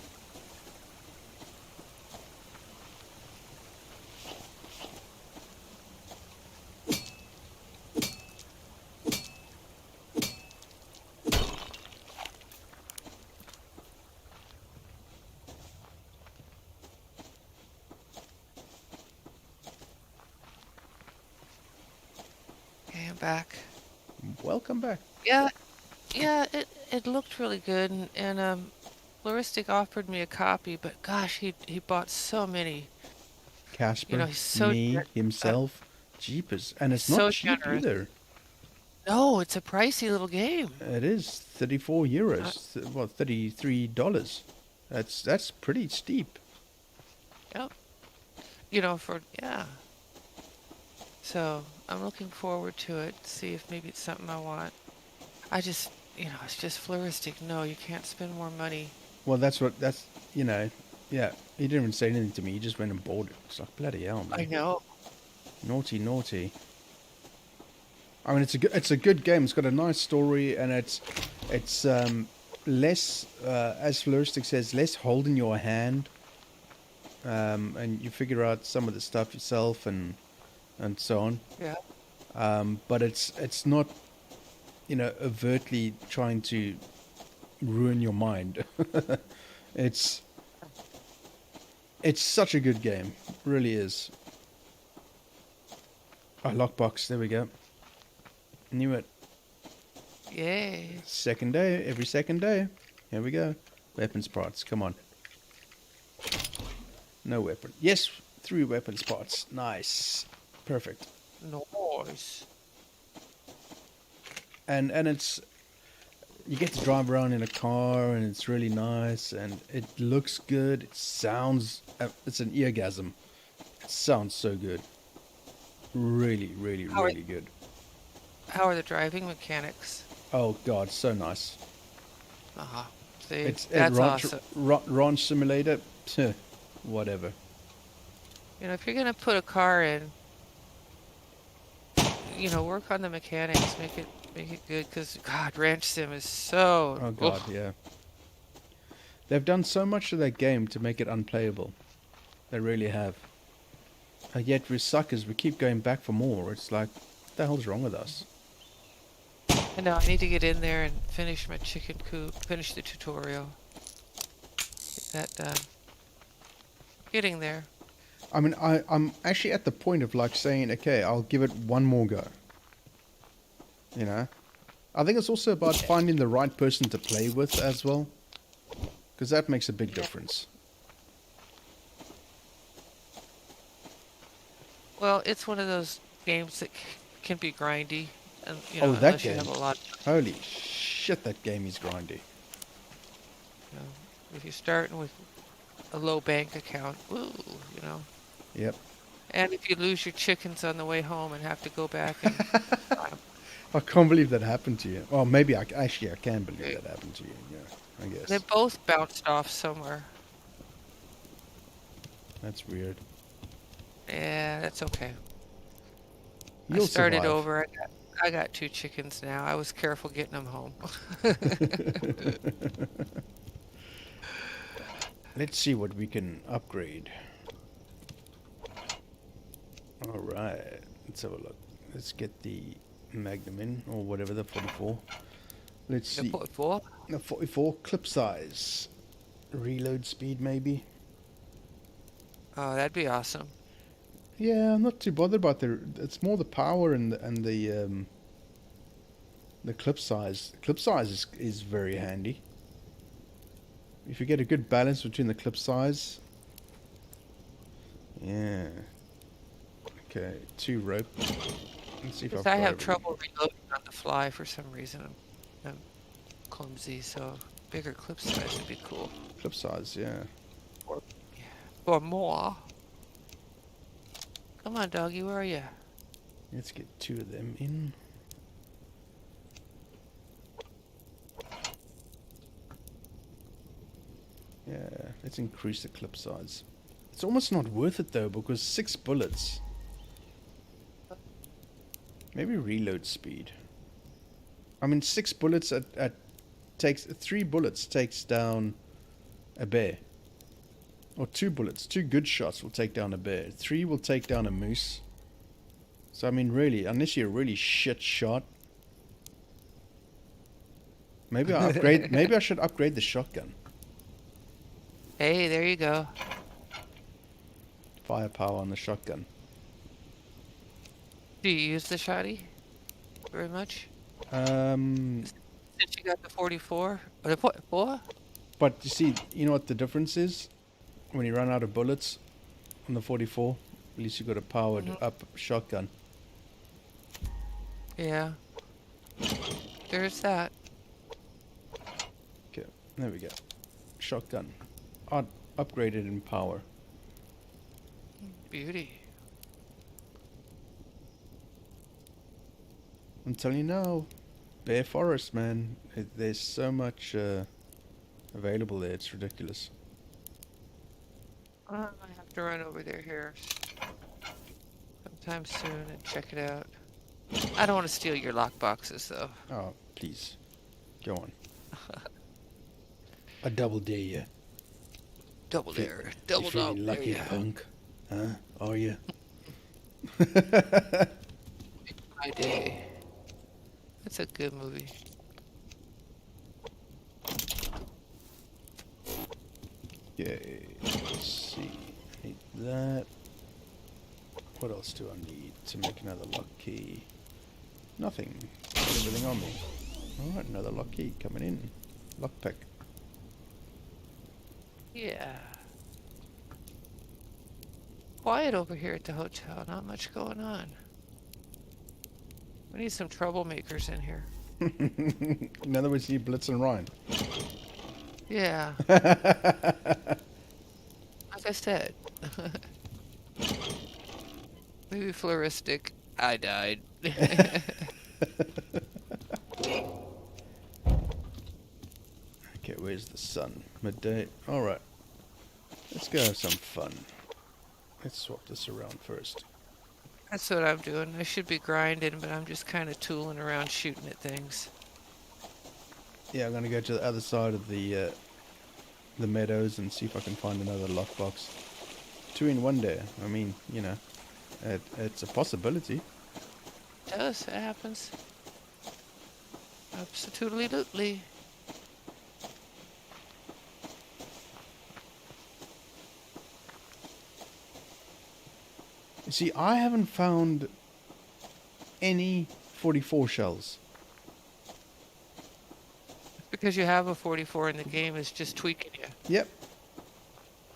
Okay, I'm back. Welcome back. Yeah, it looked really good, and Flaristic offered me a copy, but gosh, he bought so many. Casper, He's so me, himself, jeepers, and it's so not cheap generous. either. No, it's a pricey little game. It is 34 euros. Well, $33. That's pretty steep. Yep. Yeah. So I'm looking forward to it. See if maybe it's something I want. It's just Flaristic. No, you can't spend more money. Well, yeah. He didn't even say anything to me. He just went and bought it. It's like, bloody hell, man. I know. Naughty, naughty. I mean, it's a good game. It's got a nice story, and it's less, as Flaristic says, less holding your hand, and you figure out some of the stuff yourself, and so on. Yeah. But it's not, overtly trying to ruin your mind. It's such a good game, really is. Oh, lockbox, there we go. Knew it. Yay. Second day, every second day. Here we go. Weapons parts, come on. No weapon. Yes, 3 weapons parts. Nice. Perfect. Nice. And it's, you get to drive around in a car, and it's really nice, and it looks good. It sounds, it's an eargasm. It sounds so good. Really, really, really good. How are the driving mechanics? Oh God, so nice. Uh-huh. See, That's awesome. Ranch Simulator, whatever. If you're gonna put a car in, work on the mechanics, make it good, because God, Ranch Sim is so. Oh God, yeah. They've done so much to that game to make it unplayable. They really have. And yet we're suckers. We keep going back for more. It's like, what the hell's wrong with us? I know. I need to get in there and finish my chicken coop. Finish the tutorial. Get that done. Getting there. I mean, I'm actually at the point of like saying, okay, I'll give it one more go. I think it's also about finding the right person to play with as well, because that makes a big difference. Well, it's one of those games that can be grindy, and Oh, that unless you have game. a lot. Holy shit, that game is grindy. You know, if you're starting with a low bank account, ooh, you know. Yep. And if you lose your chickens on the way home and have to go back and buy 'em. I can't believe that happened to you. Well, maybe I can believe They that happened to you. Yeah, I they guess. both bounced off somewhere. That's weird. Yeah, that's okay. I You'll started survive. over. I got 2 chickens now. I was careful getting them home. Let's see what we can upgrade. Alright, let's have a look. Let's get the Magnum in, or whatever, the 44. Let's see. 44? The 44 clip size. Reload speed, maybe. Oh, that'd be awesome. Yeah, I'm not too bothered about it's more the power and the clip size. Clip size is very handy. If you get a good balance between the clip size. Yeah. Okay, 2 rope. Let's see if Because I've I got have everything. trouble reloading on the fly for some reason. I'm clumsy, so bigger clip size would be cool. Clip size, yeah. Or more. Come on, doggy, where are you? Let's get 2 of them in. Yeah, let's increase the clip size. It's almost not worth it though, because 6 bullets. Maybe reload speed. I mean, 6 bullets takes 3 bullets takes down a bear. Or 2 bullets, 2 good shots will take down a bear. 3 will take down a moose. So I mean, really, unless you're a really shit shot. Maybe I upgrade. Maybe I should upgrade the shotgun. Hey, there you go. Firepower on the shotgun. Do you use the shotty very much? Um, Since you got the 44? Or the 44? but you know what the difference is? When you run out of bullets on the 44, at least you got a powered up shotgun. Yeah. There's that. Okay, there we go. Shotgun. Upgraded in power. Beauty. I'm telling you now, Bear Forest, man. There's so much available there. It's ridiculous. I have to run over there here sometime soon and check it out. I don't want to steal your lock boxes, though. Oh, please. Go on. I double dare you. Double dare. Double You dog. feeling lucky, punk? Huh? Are you? My day. That's a good movie. Okay, let's see. Need that. What else do I need to make another lock key? Nothing. Everything on me. Alright, another lock key coming in. Lockpick. Yeah. Quiet over here at the hotel. Not much going on. We need some troublemakers in here. In other words, you Blitz and Ryan. Yeah. Like I said. Maybe Flaristic. I died. Okay, where's the sun? Midday. Alright. Let's go have some fun. Let's swap this around first. That's what I'm doing. I should be grinding, but I'm just kind of tooling around shooting at things. Yeah, I'm gonna go to the other side of the meadows and see if I can find another lockbox. 2 in 1 day. I mean, you know, it's a possibility. It does. It happens. Absolutely. You see, I haven't found any 44 shells. Because you have a 44 and the game is just tweaking you. Yep.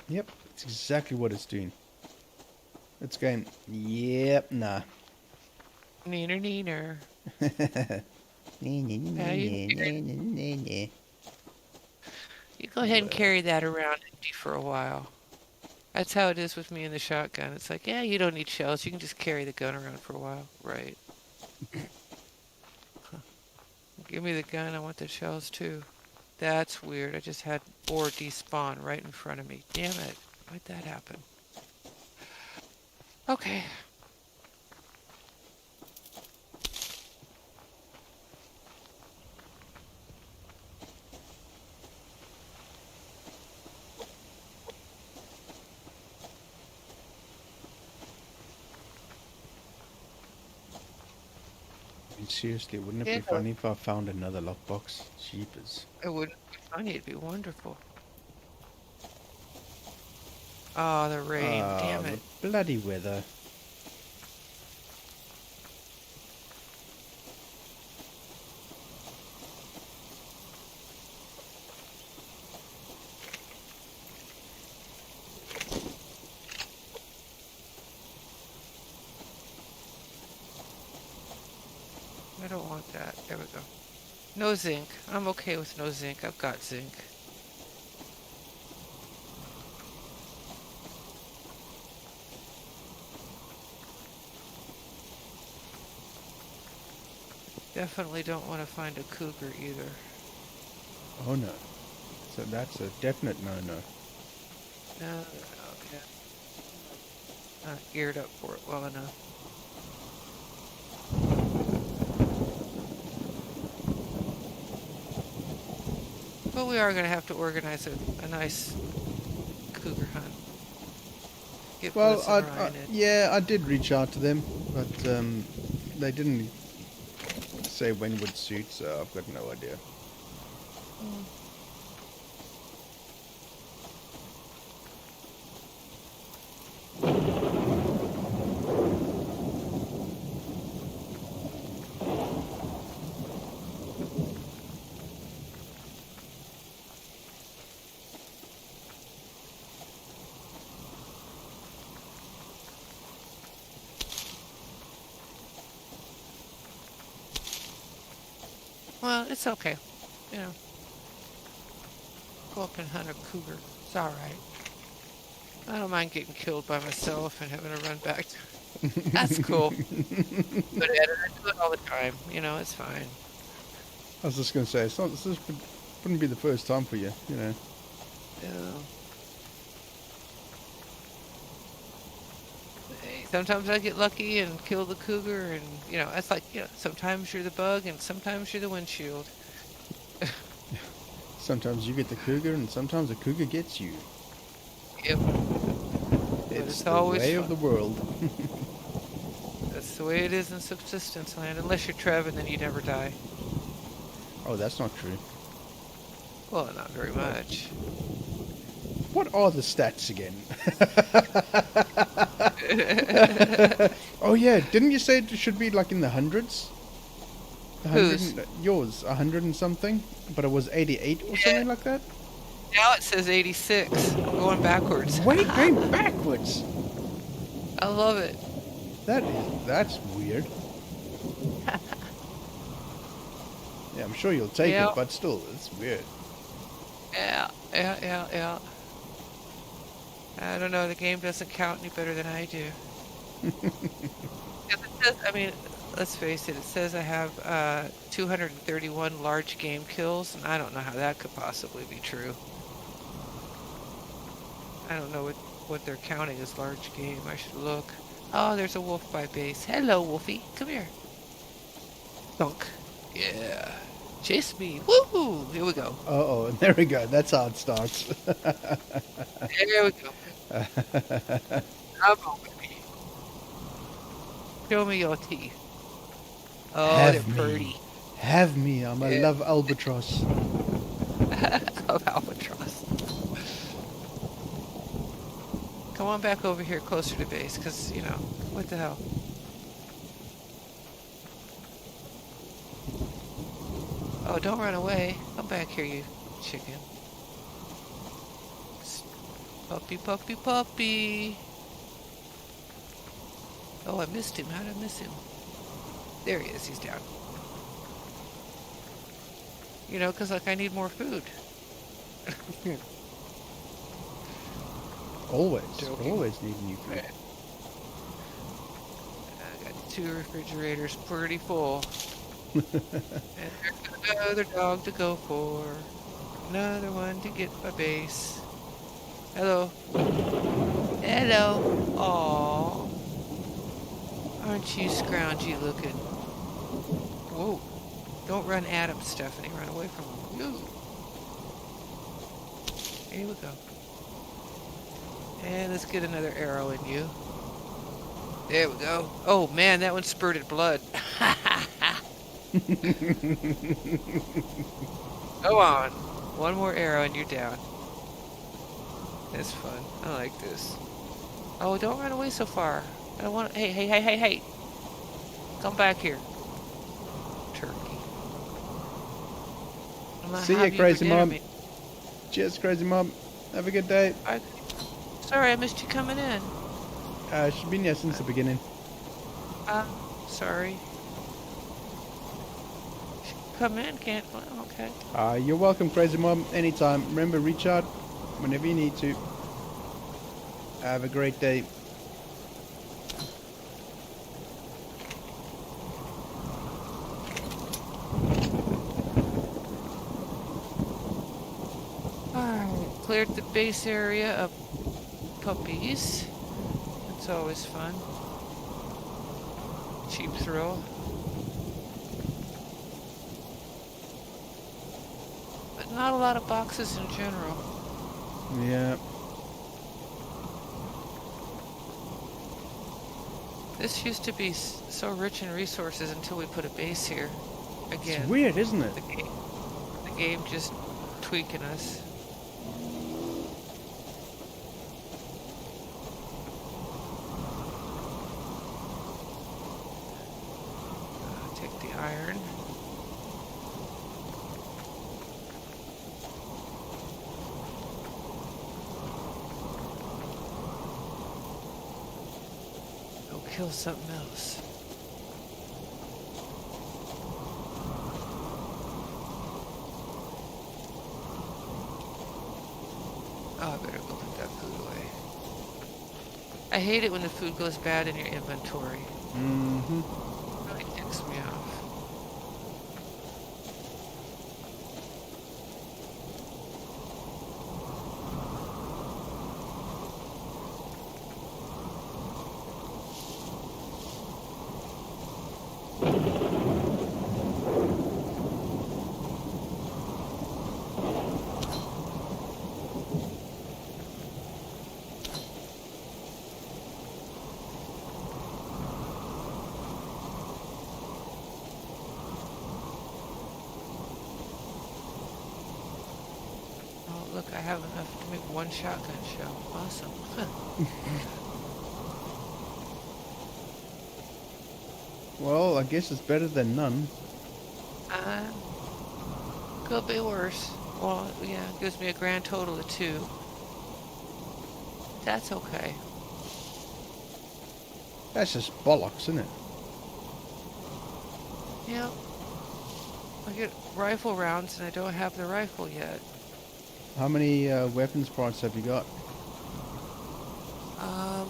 Yep. It's exactly what it's doing. It's going, yep, nah. Neener, neener. You go ahead and carry that around empty for a while. That's how it is with me in the shotgun. It's like, yeah, you don't need shells. You can just carry the gun around for a while. Right. Give me the gun. I want the shells too. That's weird. I just had ore despawn right in front of me. Damn it. Why'd that happen? Okay. Seriously, wouldn't it be funny if I found another lockbox? Jeepers. It would be funny. It'd be wonderful. Oh, the rain. Damn it. The bloody weather. I don't want that. There we go. No zinc. I'm okay with no zinc. I've got zinc. Definitely don't want to find a cougar either. Oh no. So that's a definite no-no. No, okay. Not geared up for it well enough. But we are going to have to organize a nice cougar hunt. Get Well, Ryan in. yeah, I did reach out to them, but they didn't say when would suit, so I've got no idea. Well, it's okay. You know, go up and hunt a cougar. It's all right. I don't mind getting killed by myself and having to run back. That's cool. But I do it all the time. You know, it's fine. I was just going to say, this wouldn't be the first time for you, you know. Yeah. Sometimes I get lucky and kill the cougar, and you know, it's like, you know, sometimes you're the bug and sometimes you're the windshield. Sometimes you get the cougar and sometimes the cougar gets you. Yep. It's the way of the world. That's the way it is in subsistence land, unless you're Trev and then you never die. Oh, that's not true. Well, not very much. What are the stats again? Oh yeah, didn't you say it should be like in the hundreds? Yours, 100 and something, but it was 88 or something like that? Now it says 86, going backwards. Wait, going backwards? I love it. That's weird. Yeah, I'm sure you'll take it, but still, it's weird. Yeah. I don't know, the game doesn't count any better than I do. It says, I mean, let's face it says I have 231 large game kills, and I don't know how that could possibly be true. I don't know what they're counting as large game. I should look. Oh, there's a wolf by base. Hello, Wolfie. Come here. Dunk. Yeah. Chase me. Woo! Here we go. Uh-oh, there we go. That's how it starts. There we go. Come on, baby. Show me your teeth. Oh, they're pretty. Have me. I'm a love albatross. Love albatross. Come on back over here closer to base, because, you know, what the hell. Oh, don't run away. Come back here, you chicken. Puppy, puppy, puppy. Oh, I missed him. How did I miss him? There he is. He's down. You know, because, like, I need more food. Always Joking. need new food. I got 2 refrigerators pretty full. And there's another dog to go for. Another one to get my base. Hello. Hello. Aww. Aren't you scroungy looking? Whoa. Don't run at him, Stephanie. Run away from him. Woo. Here we go. And let's get another arrow in you. There we go. Oh man, that one spurted blood. Go on. One more arrow and you're down. That's fun. I like this. Oh, don't run away so far. I don't want to. Hey. Come back here. Turkey. See ya, Crazy Mom. Cheers, Crazy Mom. Have a good day. Sorry, I missed you coming in. She's been here since the beginning. Sorry. Come in, can't. Well, okay. You're welcome, Crazy Mom. Anytime. Remember, reach out whenever you need to. Have a great day. Alright, cleared the base area of puppies. It's always fun. Cheap thrill. But not a lot of boxes in general. Yeah. This used to be so rich in resources until we put a base here. Again. It's weird, isn't it? The game just tweaking us. Take the iron. Go kill something else. Oh, I better go put that food away. I hate it when the food goes bad in your inventory. Mm-hmm. It really ticks me off. Look, I have enough to make one shotgun shell. Awesome. Well, I guess it's better than none. Could be worse. Well, yeah, it gives me a grand total of 2. That's okay. That's just bollocks, isn't it? Yeah. I get rifle rounds and I don't have the rifle yet. How many weapons parts have you got?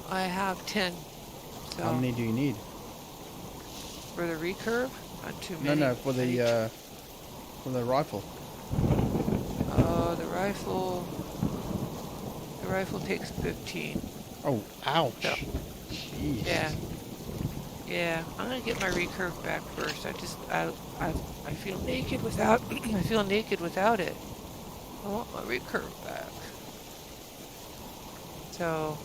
I have 10. So How many do you need? for the recurve? Not too many. No, for the rifle. The rifle takes 15. Oh, ouch. So, Jeez. yeah. I'm gonna get my recurve back first. I feel naked without. I feel naked without it. I want my recurve back. So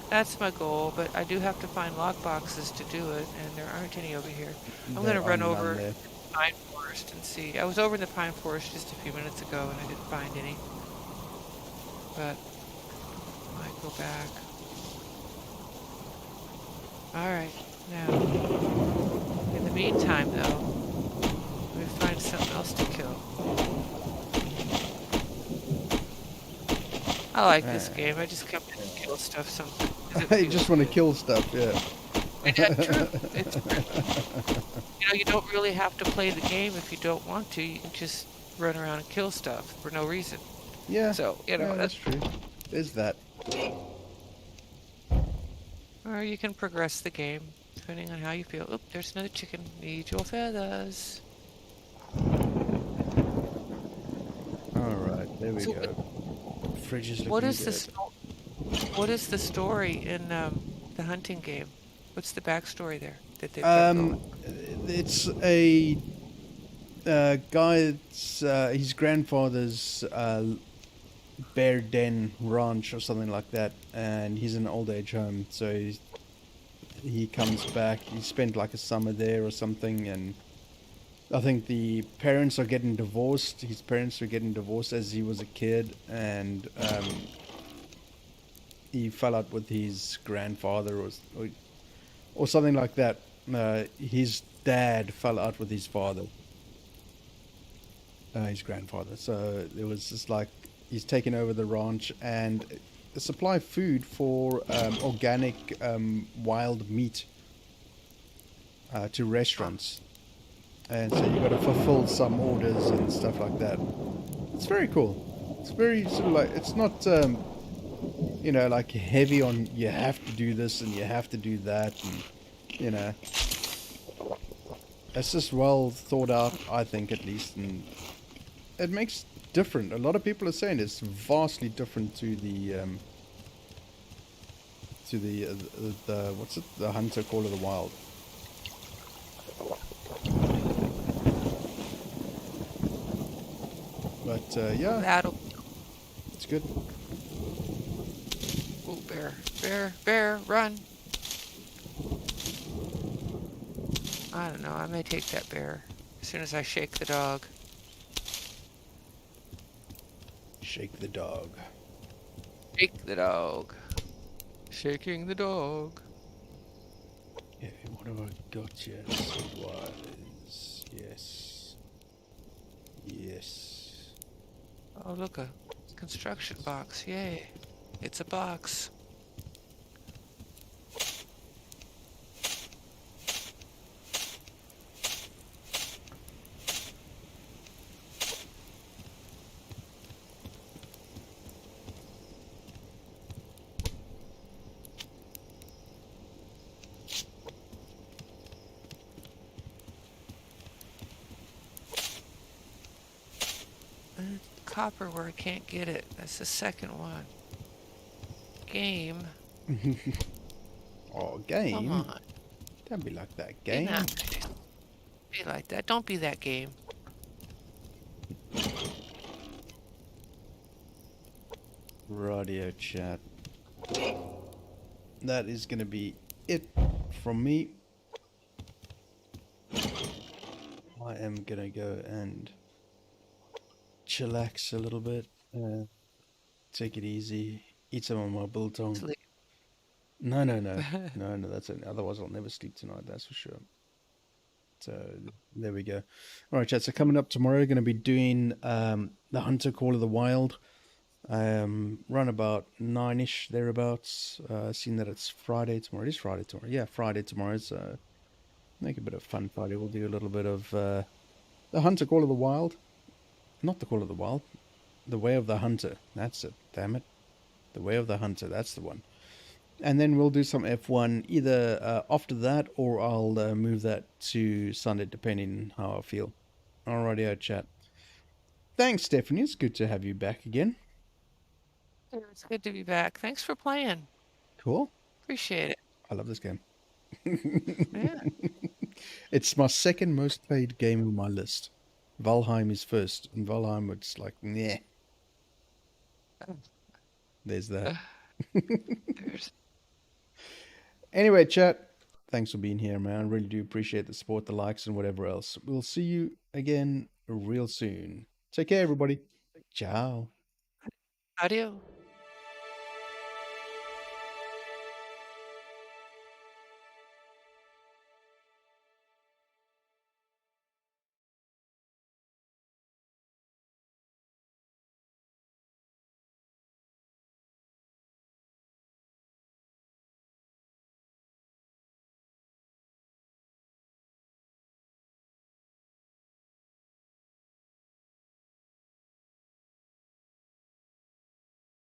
that's my goal, but I do have to find lock boxes to do it, and there aren't any over here. I'm gonna run over the pine forest and see. I was over in the pine forest just a few minutes ago, and I didn't find any. But I might go back. All right, now. In the meantime, though, let me find something else to kill. I like this game. I just come in and kill stuff sometimes. I just want to kill stuff, yeah. True. It's you don't really have to play the game if you don't want to. You can just run around and kill stuff for no reason. Yeah. So, Yeah, that's that's true. There's that. or you can progress the game depending on how you feel. Oop, there's another chicken. Need your feathers. All right, there we So go. Fridge is what looking is good. what is the story in the hunting game? What's the backstory there that they've got going? It's a guy. His grandfather's bear den ranch or something like that, and he's in an old age home. So he comes back. He spent like a summer there or something, and I think the parents are getting divorced. His parents were getting divorced as he was a kid, and he fell out with his grandfather or something like that. His dad fell out with his father, his grandfather. So it was just like he's taken over the ranch and supply food for organic wild meat to restaurants. And so you got to fulfill some orders and stuff like that. It's very cool. It's very sort of like, it's not like heavy on you have to do this and you have to do that, and it's just well thought out, I think, at least, and it makes different. A lot of people are saying it's vastly different to the what's it, the Hunter Call of the Wild. But yeah, it's good. Oh, bear, run! I don't know. I may take that bear as soon as I shake the dog. Shake the dog. Shake the dog. Shaking the dog. Yeah, what have I got? Yes, it was. Yes. Yes. Oh, look, a construction box. Yay. It's a box. Copper where I can't get it. That's the second one. Game. Oh, game? Come on. Don't be like that, game. Be like that. Don't be that game. Radio chat. That is going to be it from me. I am going to go and chillax a little bit. Take it easy. Eat some of my biltong. Sleep. No, that's it. Otherwise, I'll never sleep tonight, that's for sure. So, there we go. All right, chat. So, coming up tomorrow, going to be doing the Hunter Call of the Wild. Run about 9-ish, thereabouts. Seeing that it's Friday tomorrow. It is Friday tomorrow. Yeah, Friday tomorrow. So, make a bit of fun Friday. We'll do a little bit of the Hunter Call of the Wild. Not the Call of the Wild. The Way of the Hunter. That's it. Damn it. The Way of the Hunter. That's the one. And then we'll do some F1 either after that, or I'll move that to Sunday, depending how I feel. Alrighty, chat. Thanks, Stephanie. It's good to have you back again. It's good to be back. Thanks for playing. Cool. Appreciate it. I love this game. Yeah. It's my second most played game on my list. Valheim is first, and Valheim it's like, nah. There's that. Anyway, chat, thanks for being here, man. I really do appreciate the support, the likes, and whatever else. We'll see you again real soon. Take care, everybody. Ciao. Audio.